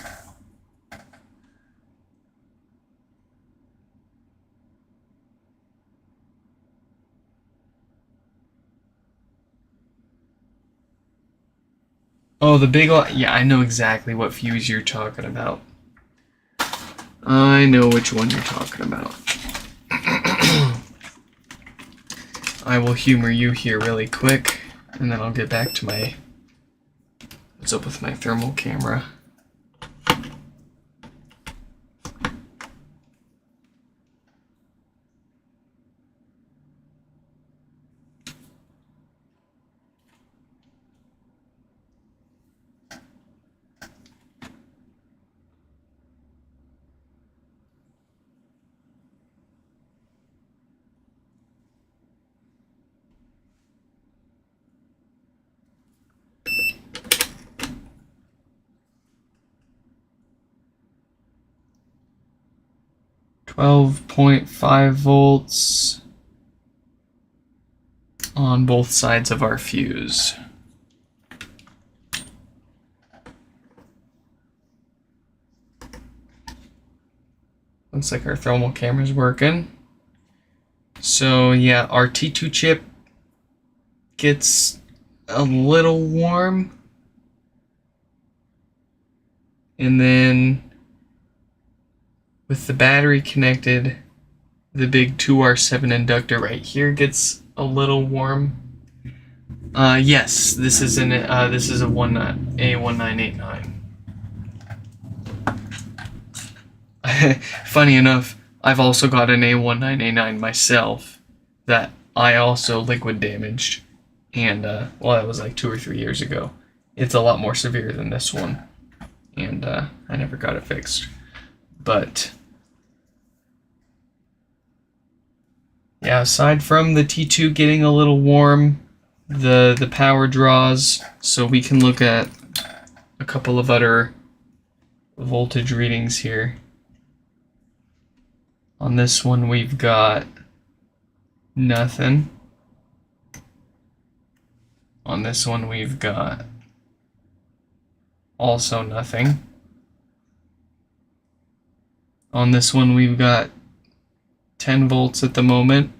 Oh, the big one. Yeah, I know exactly what fuse you're talking about. I know which one you're talking about. I will humor you here really quick, and then I'll get back to my... What's up with my thermal camera? 12.5 volts on both sides of our fuse. Looks like our thermal camera's working. So yeah, our T2 chip gets a little warm. And then with the battery connected, the big 2R7 inductor right here gets a little warm. Yes, this is a A1989. Funny enough, I've also got an A1989 myself that I also liquid damaged, and well, that was like 2 or 3 years ago. It's a lot more severe than this one, and I never got it fixed. But yeah, aside from the T2 getting a little warm, the power draws, so we can look at a couple of other voltage readings here. On this one, we've got nothing. On this one, we've got also nothing. On this one, we've got 10 volts at the moment.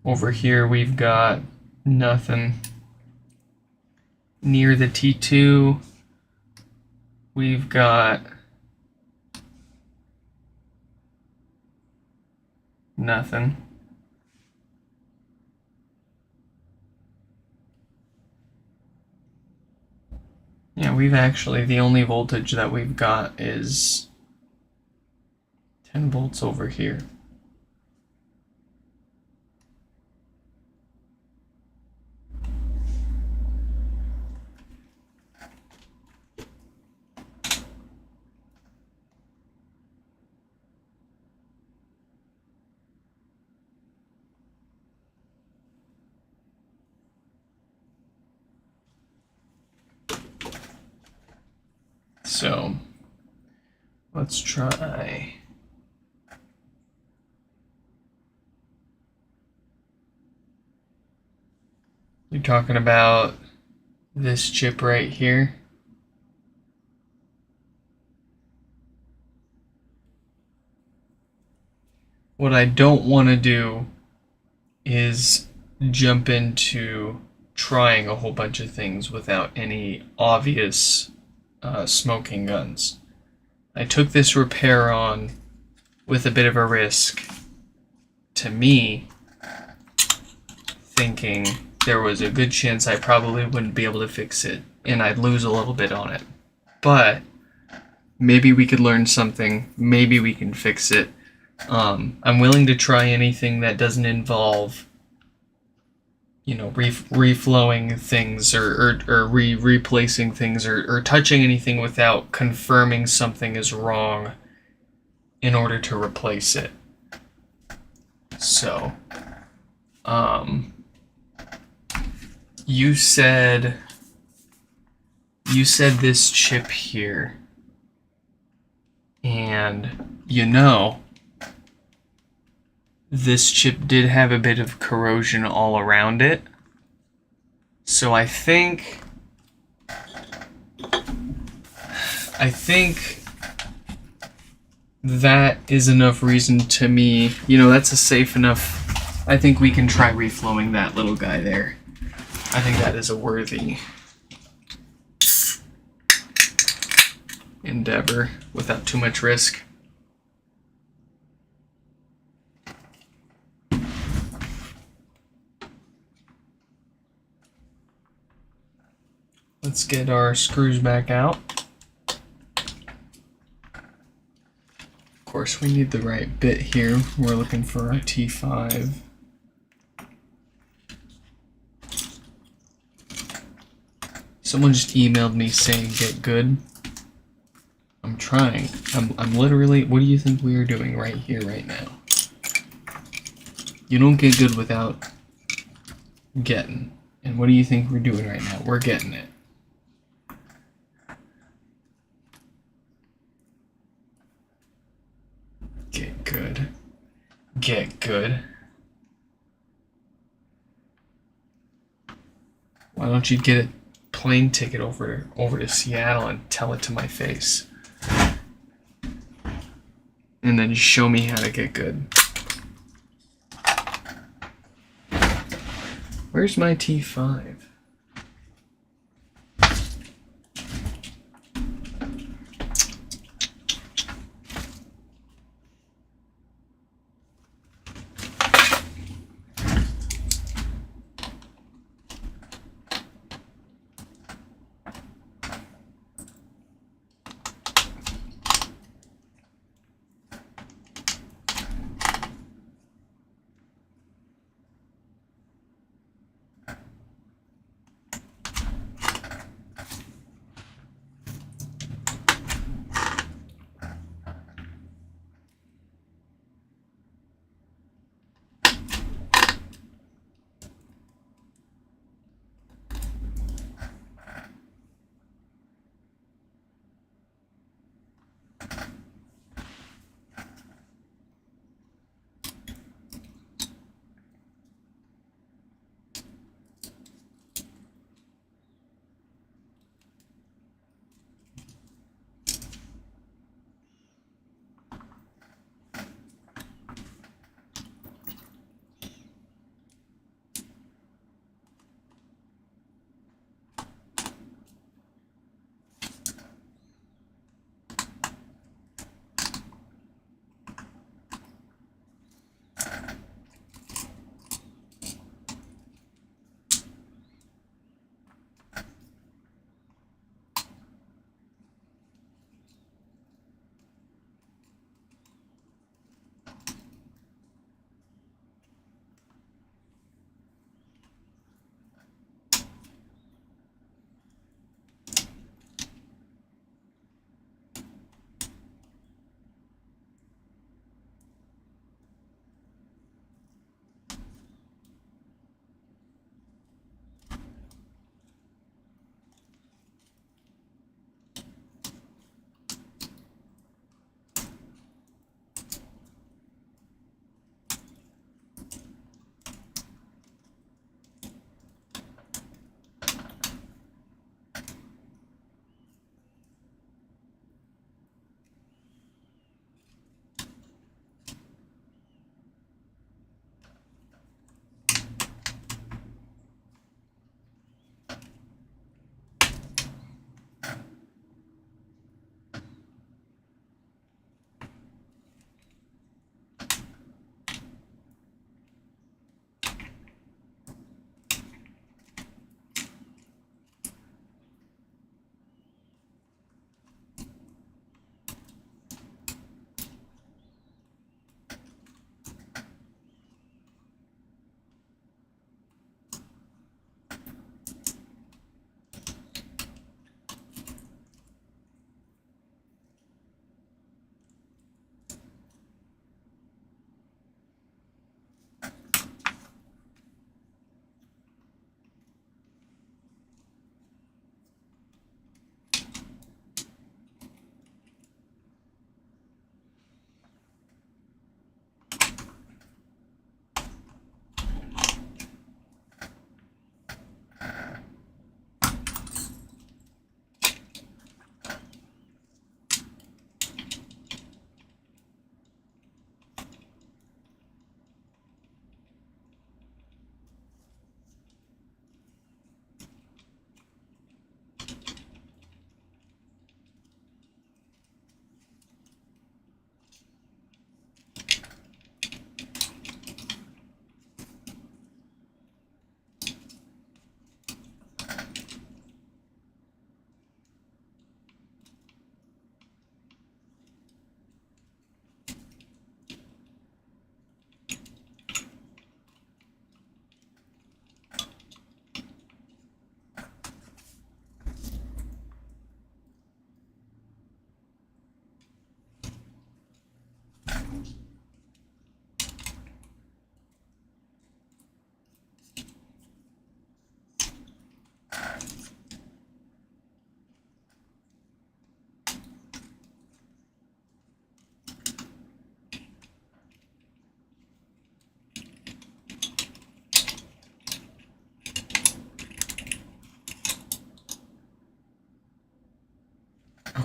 Over here, we've got nothing. Near the T2, we've got nothing. Yeah, we've actually, the only voltage that we've got is 10 volts over here. So let's try. You're talking about this chip right here. What I don't want to do is jump into trying a whole bunch of things without any obvious smoking guns. I took this repair on with a bit of a risk, to me, thinking there was a good chance I probably wouldn't be able to fix it and I'd lose a little bit on it. But maybe we could learn something, maybe we can fix it. I'm willing to try anything that doesn't involve, you know, reflowing things or replacing things or touching anything without confirming something is wrong in order to replace it. So, you said this chip here, and you know, this chip did have a bit of corrosion all around it. So I think that is enough reason to me, you know, that's a safe enough, I think we can try reflowing that little guy there. I think that is a worthy endeavor without too much risk. Let's get our screws back out. Of course, we need the right bit here. We're looking for our T5. Someone just emailed me saying get good. I'm trying. I'm literally, what do you think we are doing right here, right now? You don't get good without getting. And what do you think we're doing right now? We're getting it. good. Get good. Why don't you get a plane ticket over to Seattle and tell it to my face? And then show me how to get good. Where's my T5?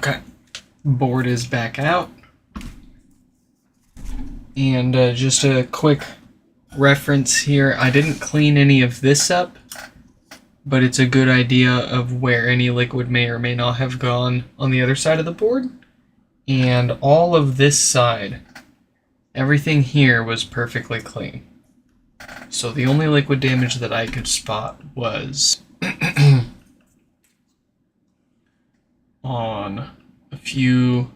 Okay. Board is back out. And just a quick reference here. I didn't clean any of this up, but it's a good idea of where any liquid may or may not have gone on the other side of the board. And all of this side, everything here was perfectly clean. So the only liquid damage that I could spot was on a few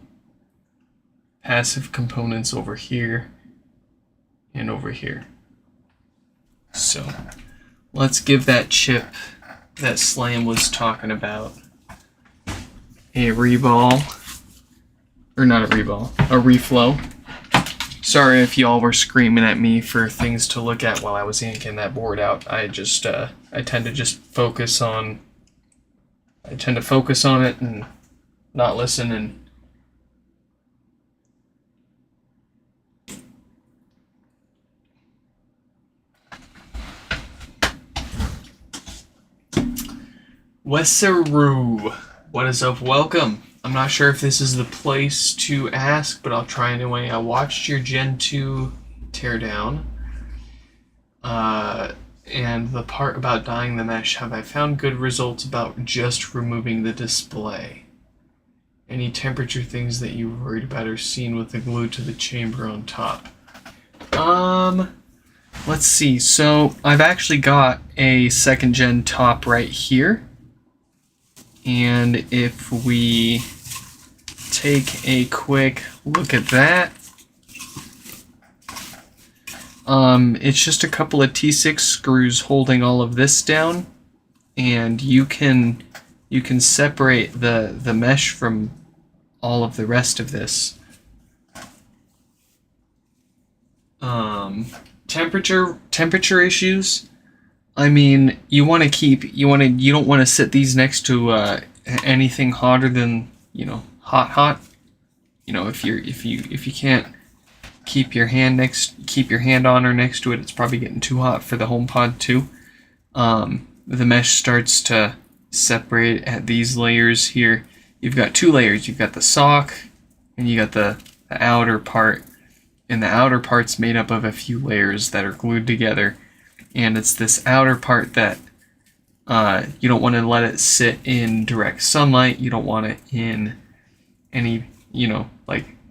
passive components over here and over here. So let's give that chip that Slam was talking about a reball, or not a reball, a reflow. Sorry if y'all were screaming at me for things to look at while I was yanking that board out. I tend to focus on it and not listen. And Wessaru, what is up? Welcome. I'm not sure if this is the place to ask, but I'll try anyway. I watched your Gen 2 teardown, and the part about dyeing the mesh. Have I found good results about just removing the display? Any temperature things that you worried about are seen with the glue to the chamber on top? Let's see. So I've actually got a 2nd gen top right here. And if we take a quick look at that, it's just a couple of T6 screws holding all of this down, and you can separate the mesh from all of the rest of this. Temperature issues. I mean, you don't want to sit these next to anything hotter than, hot. If you can't keep your hand on or next to it, it's probably getting too hot for the HomePod 2. The mesh starts to separate at these layers here. You've got 2 layers. You've got the sock and you got the outer part. And the outer part's made up of a few layers that are glued together. And it's this outer part that you don't want to let it sit in direct sunlight. You don't want it in any,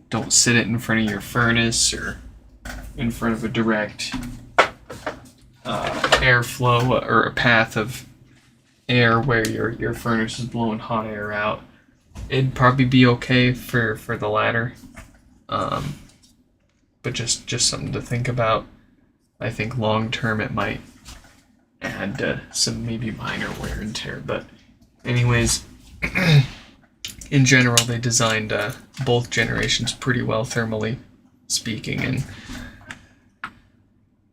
don't sit it in front of your furnace or in front of a direct airflow or a path of air where your furnace is blowing hot air out. It'd probably be okay for the latter, but just something to think about. I think long term it might add some maybe minor wear and tear, but anyways, in general they designed both generations pretty well thermally speaking, and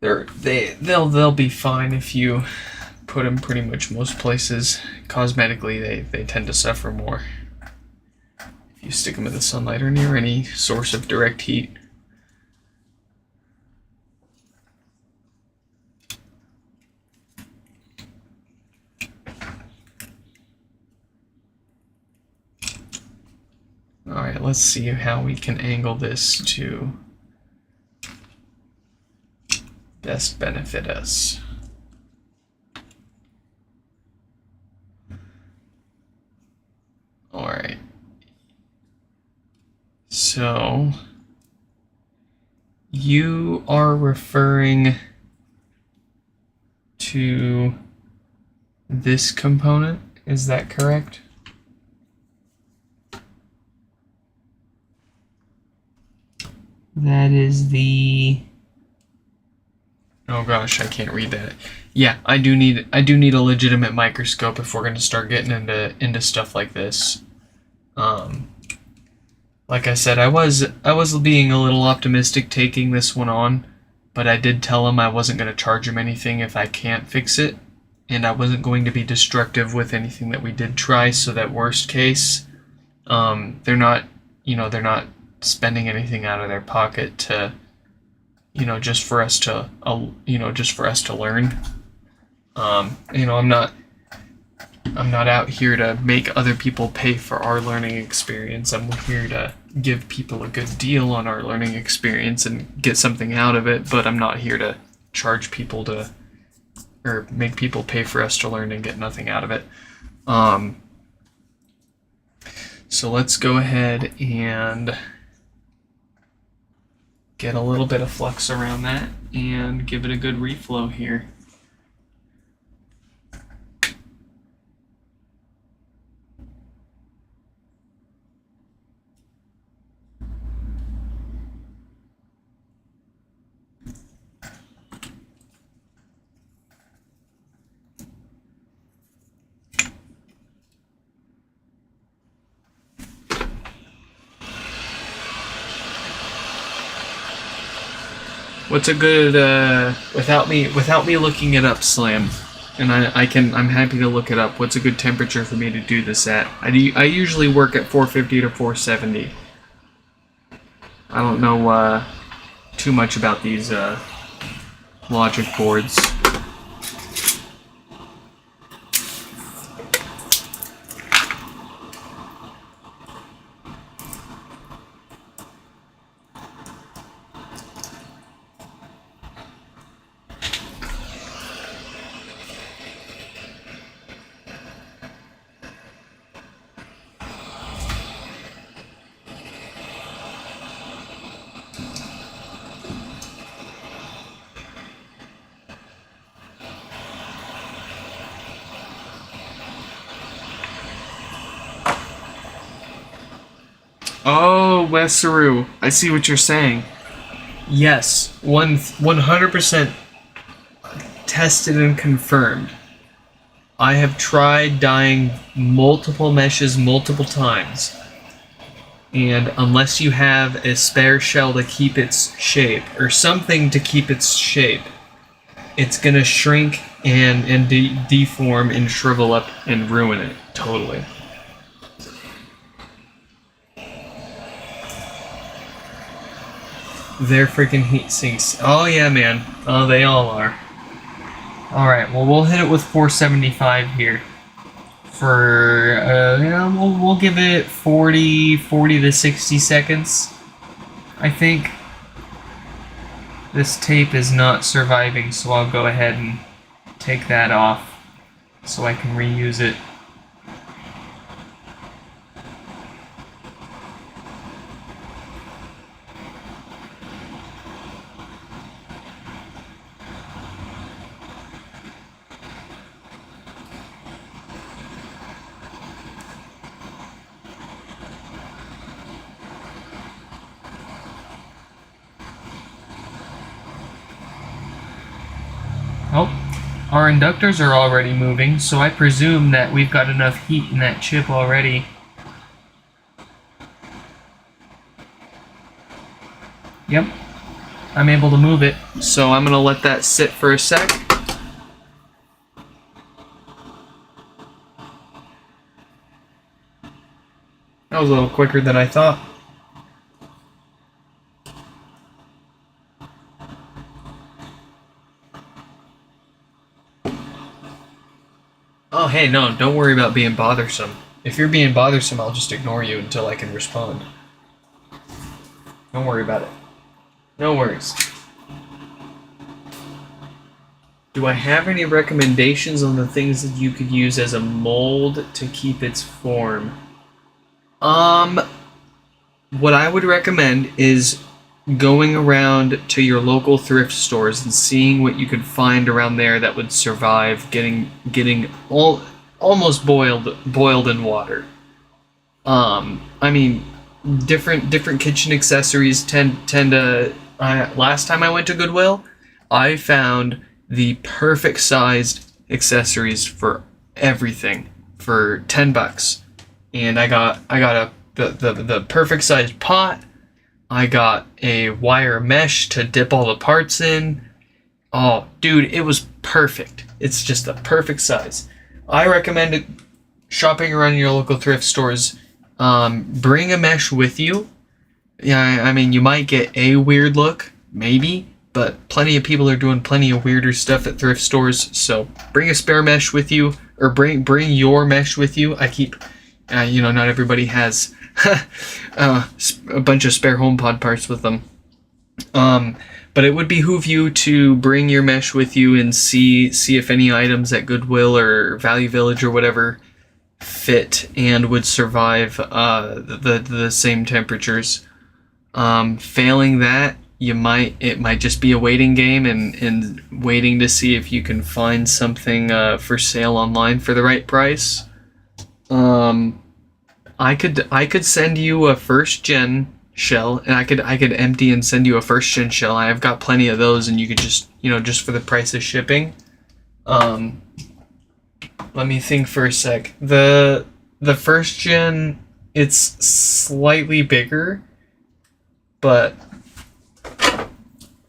they'll be fine if you put them pretty much most places. Cosmetically they tend to suffer more if you stick them in the sunlight or near any source of direct heat. Alright, let's see how we can angle this to best benefit us. Alright. So, you are referring to this component, is that correct? That is the... Oh gosh, I can't read that. Yeah, I do need a legitimate microscope if we're going to start getting into stuff like this. Like I said, I was being a little optimistic taking this one on, but I did tell him I wasn't going to charge him anything if I can't fix it, and I wasn't going to be destructive with anything that we did try. So that worst case, they're not spending anything out of their pocket to, just for us to learn. I'm not I'm not out here to make other people pay for our learning experience. I'm here to give people a good deal on our learning experience and get something out of it, but I'm not here to charge people to, or make people pay for us to learn and get nothing out of it. So let's go ahead and get a little bit of flux around that and give it a good reflow here. What's a good without me looking it up, Slam, and I'm happy to look it up. What's a good temperature for me to do this at? I usually work at 450 to 470. I don't know too much about these logic boards. Oh, Wesaru, I see what you're saying. Yes, 100% tested and confirmed. I have tried dyeing multiple meshes multiple times, and unless you have a spare shell to keep its shape, or something to keep its shape, it's gonna shrink and deform and shrivel up and ruin it totally. They're freaking heat sinks. Oh yeah, man. Oh, they all are. Alright, well, we'll hit it with 475 here. For, we'll give it 40 to 60 seconds, I think. This tape is not surviving, so I'll go ahead and take that off so I can reuse it. Oh, our inductors are already moving, so I presume that we've got enough heat in that chip already. Yep, I'm able to move it, so I'm gonna let that sit for a sec. That was a little quicker than I thought. Oh, hey, no, don't worry about being bothersome. If you're being bothersome, I'll just ignore you until I can respond. Don't worry about it. No worries. Do I have any recommendations on the things that you could use as a mold to keep its form? What I would recommend is going around to your local thrift stores and seeing what you could find around there that would survive getting almost boiled in water. I mean, different kitchen accessories tend to. Last time I went to Goodwill, I found the perfect sized accessories for everything for $10, and I got the perfect sized pot. I got a wire mesh to dip all the parts in. Oh, dude, it was perfect. It's just the perfect size. I recommend shopping around your local thrift stores. Bring a mesh with you. Yeah, I mean, you might get a weird look, maybe, but plenty of people are doing plenty of weirder stuff at thrift stores, so bring a spare mesh with you. or bring your mesh with you. I keep, not everybody has a bunch of spare HomePod parts with them. But it would behoove you to bring your mesh with you and see if any items at Goodwill or Value Village or whatever fit and would survive the same temperatures. Failing that, it might just be a waiting game and waiting to see if you can find something for sale online for the right price. I could send you a first gen shell, and I could empty and send you a first gen shell. I have got plenty of those, and you could just just for the price of shipping. Let me think for a sec. The first gen, it's slightly bigger, but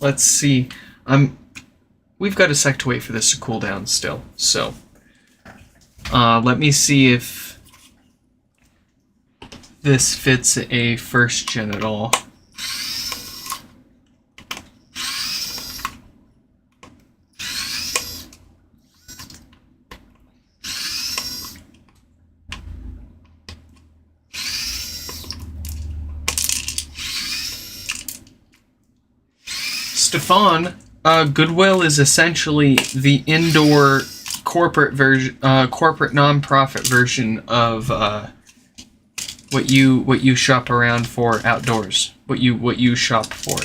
let's see. We've got a sec to wait for this to cool down still. So let me see if this fits a first gen at all. Stefan, Goodwill is essentially the indoor corporate version, corporate nonprofit version of what you shop around for outdoors. What you shop for.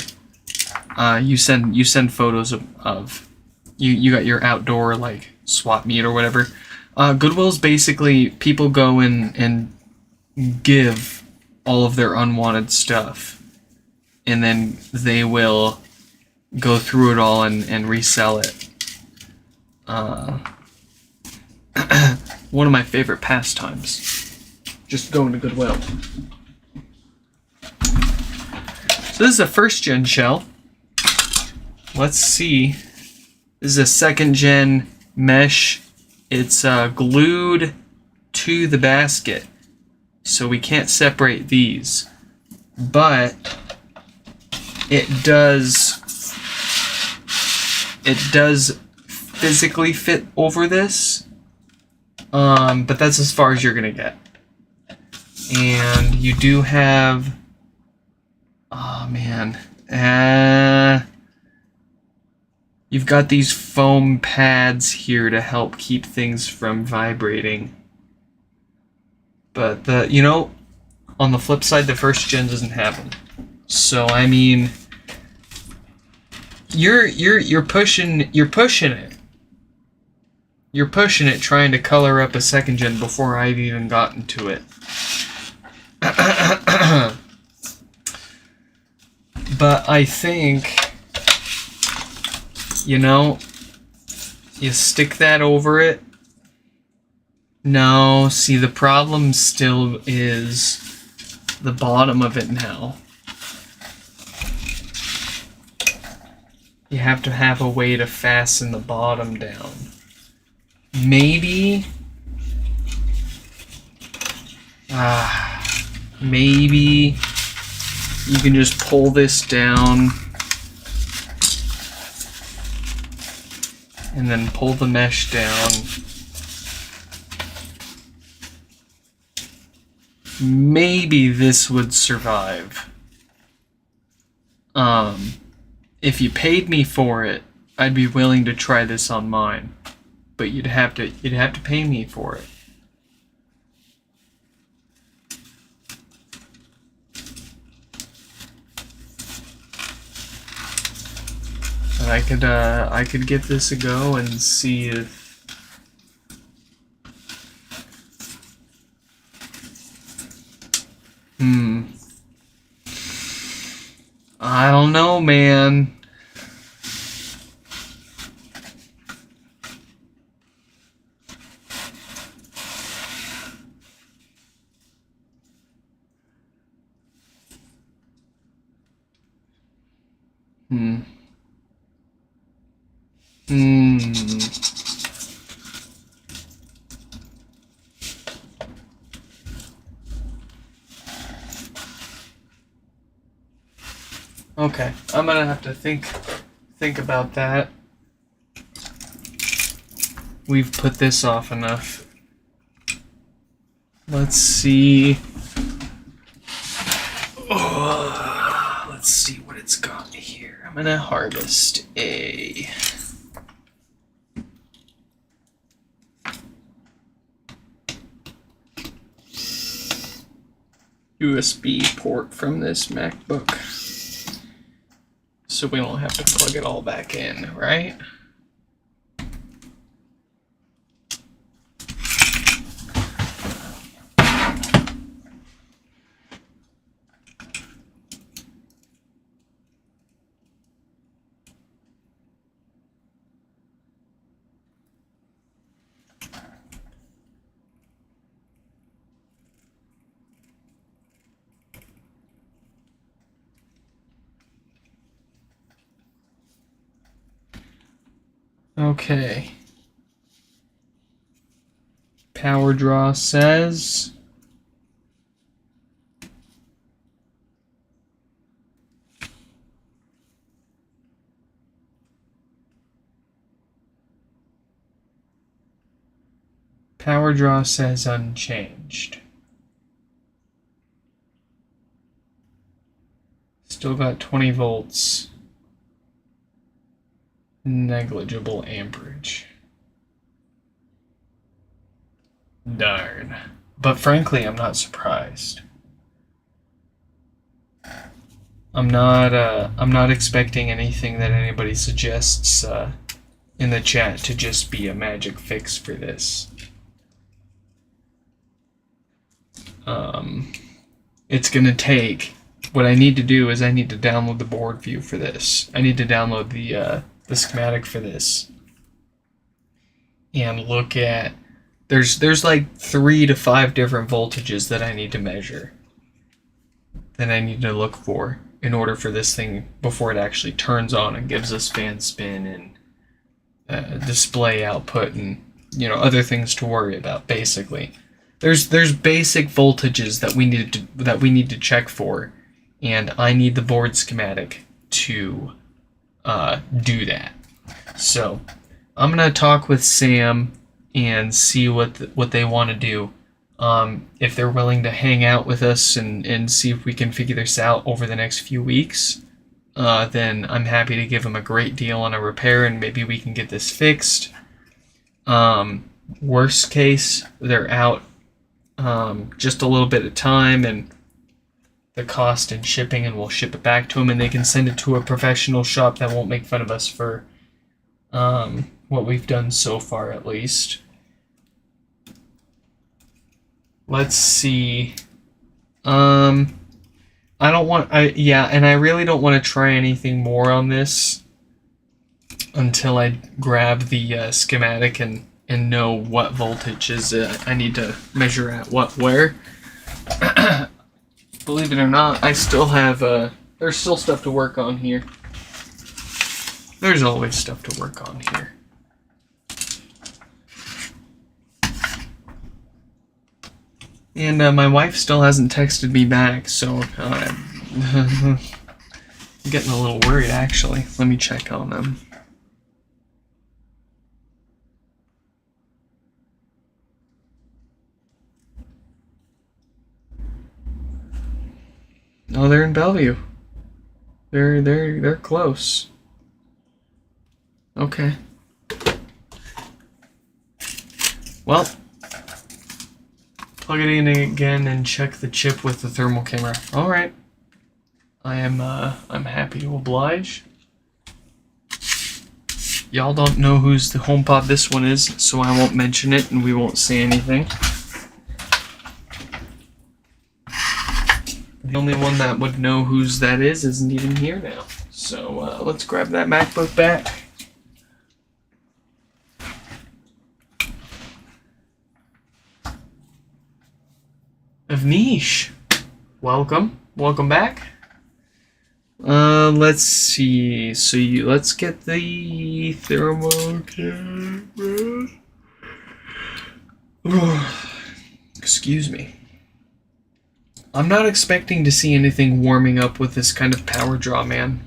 You send photos of you got your outdoor like swap meet or whatever. Goodwill's basically people go and give all of their unwanted stuff, and then they will go through it all and resell it. One of my favorite pastimes, just going to Goodwill. So this is a first gen shell. Let's see. This is a second gen mesh. It's glued to the basket, so we can't separate these, but it does physically fit over this, but that's as far as you're gonna get. And you do have, oh man, you've got these foam pads here to help keep things from vibrating. But on the flip side, the first gen doesn't have them. So I mean, you're pushing it. You're pushing it, trying to color up a second gen before I've even gotten to it. But I think, you stick that over it. No, see, the problem still is the bottom of it now. You have to have a way to fasten the bottom down. Maybe you can just pull this down and then pull the mesh down. Maybe this would survive. If you paid me for it, I'd be willing to try this on mine. But you'd have to pay me for it. And I could give this a go and see if I don't know, man. Okay, I'm gonna have to think about that. we've put this off enough. Let's see. Oh, let's see what it's got here. I'm gonna harvest a USB port from this MacBook, so we don't have to plug it all back in, right? Okay. Power draw says unchanged. Still got 20 volts. Negligible amperage. Darn. But frankly, I'm not surprised. I'm not expecting anything that anybody suggests in the chat to just be a magic fix for this. It's gonna take. What I need to do is I need to download the board view for this. I need to download the schematic for this and look at. There's like 3 to 5 different voltages that I need to measure, that I need to look for in order for this thing, before it actually turns on and gives us fan spin and display output and other things to worry about. Basically, there's basic voltages that we need to check for, and I need the board schematic to do that. So I'm gonna talk with Sam and see what they want to do. If they're willing to hang out with us and see if we can figure this out over the next few weeks, then I'm happy to give them a great deal on a repair, and maybe we can get this fixed. Worst case, they're out just a little bit of time and the cost and shipping, and we'll ship it back to them, and they can send it to a professional shop that won't make fun of us for what we've done so far, at least. Let's see. I really don't want to try anything more on this until I grab the schematic and know what voltages I need to measure at where. Believe it or not, I still have there's still stuff to work on here. There's always stuff to work on here. And my wife still hasn't texted me back, so I'm getting a little worried, actually. Let me check on them. Oh, they're in Bellevue. They're close. Okay. Well, plug it in again and check the chip with the thermal camera. All right. I'm happy to oblige. Y'all don't know whose the HomePod this one is, so I won't mention it and we won't say anything. The only one that would know whose that is isn't even here now. So let's grab that MacBook back. Avnish, welcome back. Let's see. So let's get the thermal camera. Excuse me. I'm not expecting to see anything warming up with this kind of power draw, man.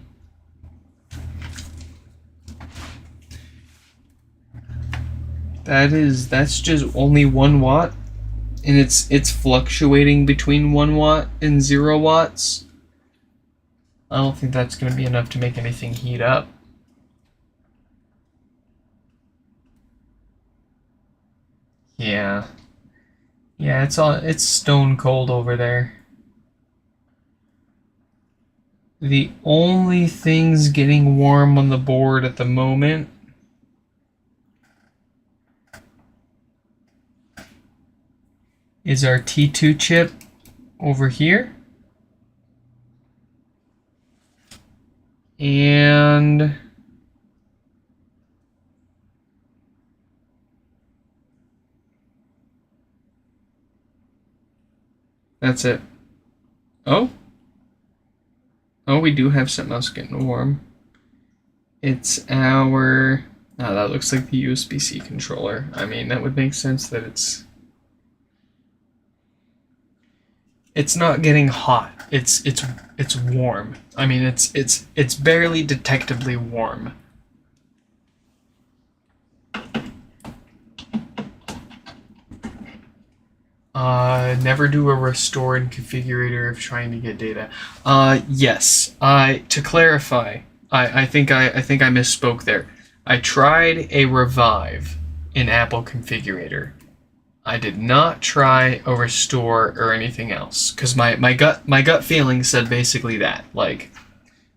That's just only 1 watt, and it's fluctuating between 1 watt and 0 watts. I don't think that's going to be enough to make anything heat up. Yeah. Yeah, it's stone cold over there. The only things getting warm on the board at the moment is our T2 chip over here. And that's it. Oh, we do have something else getting warm. It's our... Oh, that looks like the USB-C controller. I mean, that would make sense that it's not getting hot. It's warm. I mean, it's barely detectably warm. Never do a restore in configurator if trying to get data. Yes. To clarify, I think I misspoke there. I tried a revive in Apple configurator. I did not try a restore or anything else because my gut feeling said basically that, like,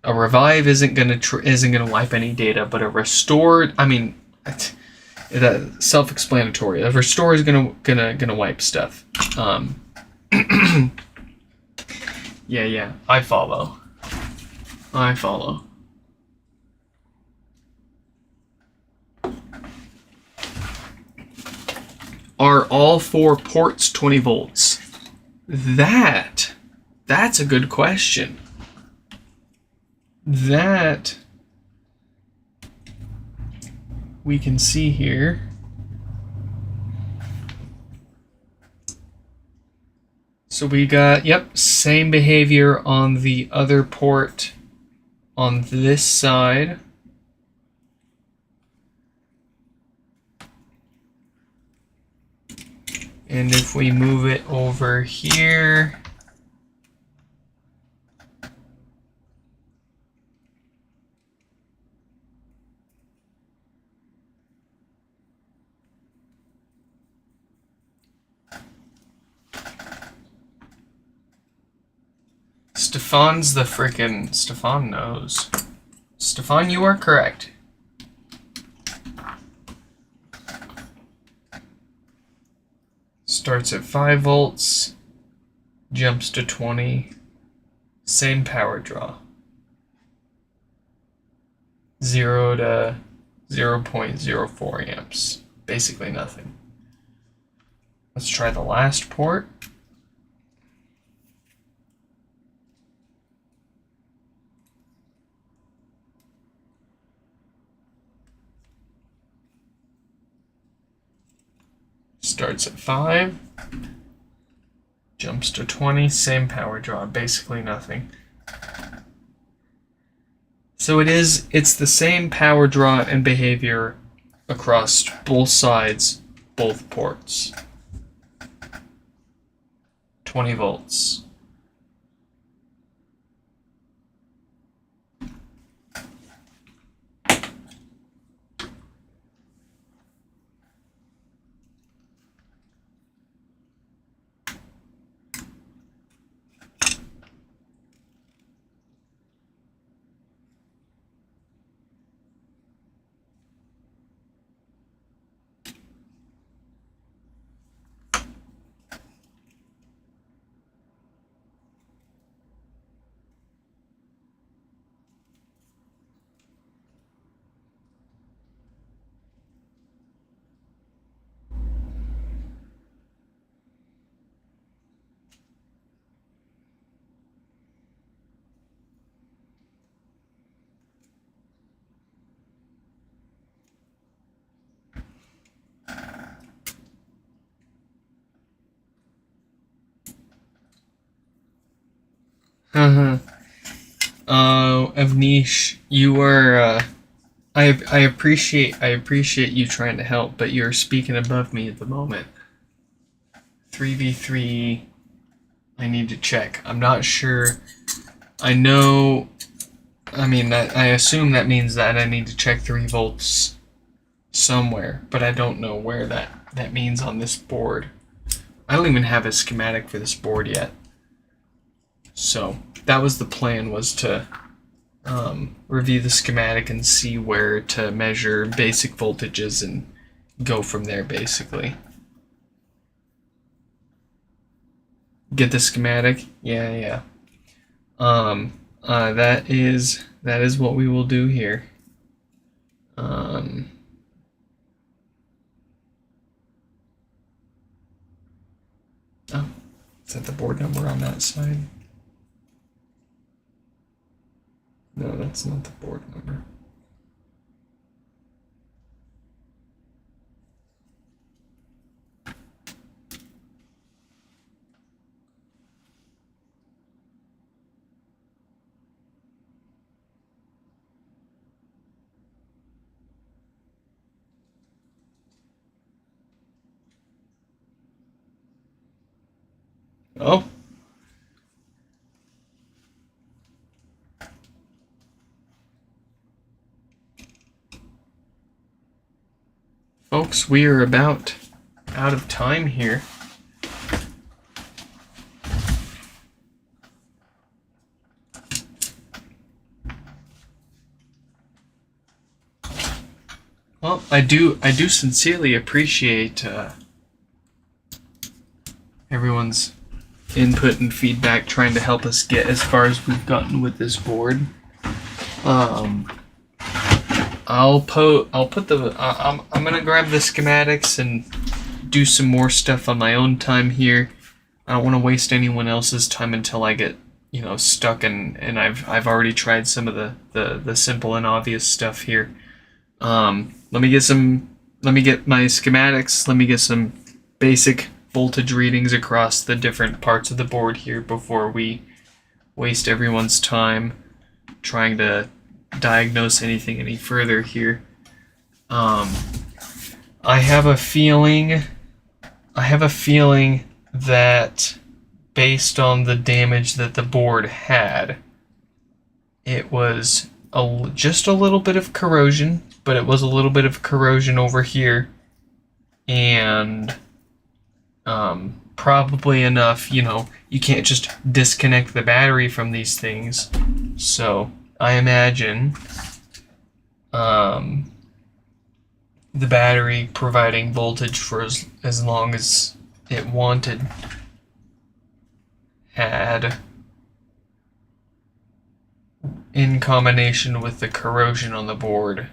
a revive isn't gonna wipe any data, but a restore, I mean, that's self-explanatory. A restore is gonna wipe stuff. Yeah, I follow. Are all 4 ports 20 volts? That's a good question. That we can see here. So we got, yep, same behavior on the other port on this side. And if we move it over here, Stefan knows. Stefan, you are correct. Starts at 5 volts, jumps to 20, same power draw. 0 to 0.04 amps, basically nothing. Let's try the last port. Starts at 5, jumps to 20, same power draw, basically nothing. So it's the same power draw and behavior across both sides, both ports. 20 volts. Avnish, you are I appreciate you trying to help, but you're speaking above me at the moment. 3v3, I need to check. I'm not sure. I know, I mean, I assume that means that I need to check 3 volts somewhere, but I don't know where that means on this board. I don't even have a schematic for this board yet. So that was the plan, was to review the schematic and see where to measure basic voltages and go from there, basically. Get the schematic? Yeah. That is what we will do here. Oh, is that the board number on that side? No, that's not the board number. Oh. Folks, we are about out of time here. Well, I do sincerely appreciate everyone's input and feedback, trying to help us get as far as we've gotten with this board. I'm gonna grab the schematics and do some more stuff on my own time here. I don't want to waste anyone else's time until I get, stuck, and I've already tried some of the simple and obvious stuff here. Let me get my schematics, let me get some basic voltage readings across the different parts of the board here before we waste everyone's time trying to diagnose anything any further here. I have a feeling that based on the damage that the board had, it was just a little bit of corrosion, but it was a little bit of corrosion over here, and probably enough, you can't just disconnect the battery from these things, so I imagine the battery providing voltage for as long as it wanted had, in combination with the corrosion on the board,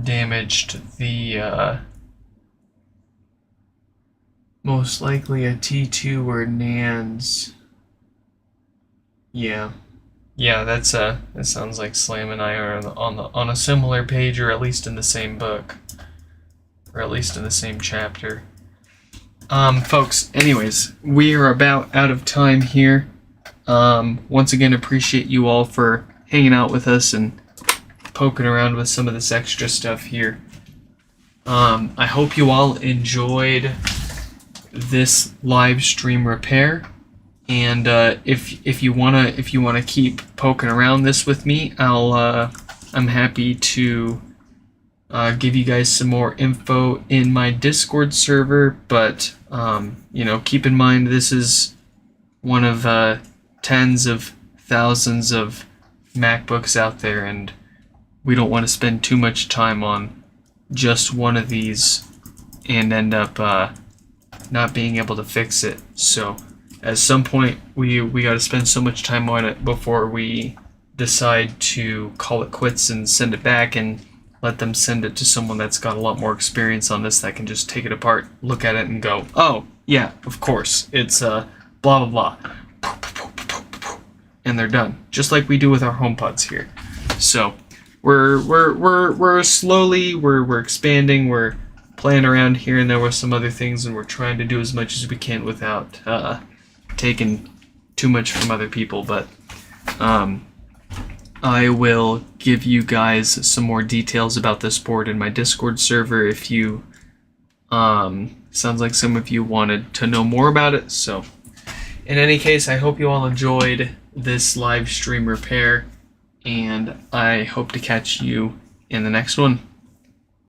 damaged the most likely a T2 or NAND's. Yeah, that sounds like Slam and I are on a similar page, or at least in the same book, or at least in the same chapter. Folks, anyways, we are about out of time here. Once again, appreciate you all for hanging out with us and poking around with some of this extra stuff here. I hope you all enjoyed this live stream repair, and if you wanna keep poking around this with me, I'm happy to give you guys some more info in my Discord server, but keep in mind this is one of tens of thousands of MacBooks out there, and we don't want to spend too much time on just one of these and end up not being able to fix it. So at some point we got to spend so much time on it before we decide to call it quits and send it back, and let them send it to someone that's got a lot more experience on this that can just take it apart, look at it, and go, oh yeah, of course, it's blah blah blah, and they're done, just like we do with our HomePods here. So we're slowly expanding, we're playing around here and there with some other things, and we're trying to do as much as we can without taking too much from other people. But I will give you guys some more details about this board in my Discord server if you sounds like some of you wanted to know more about it. So in any case, I hope you all enjoyed this live stream repair, and I hope to catch you in the next one.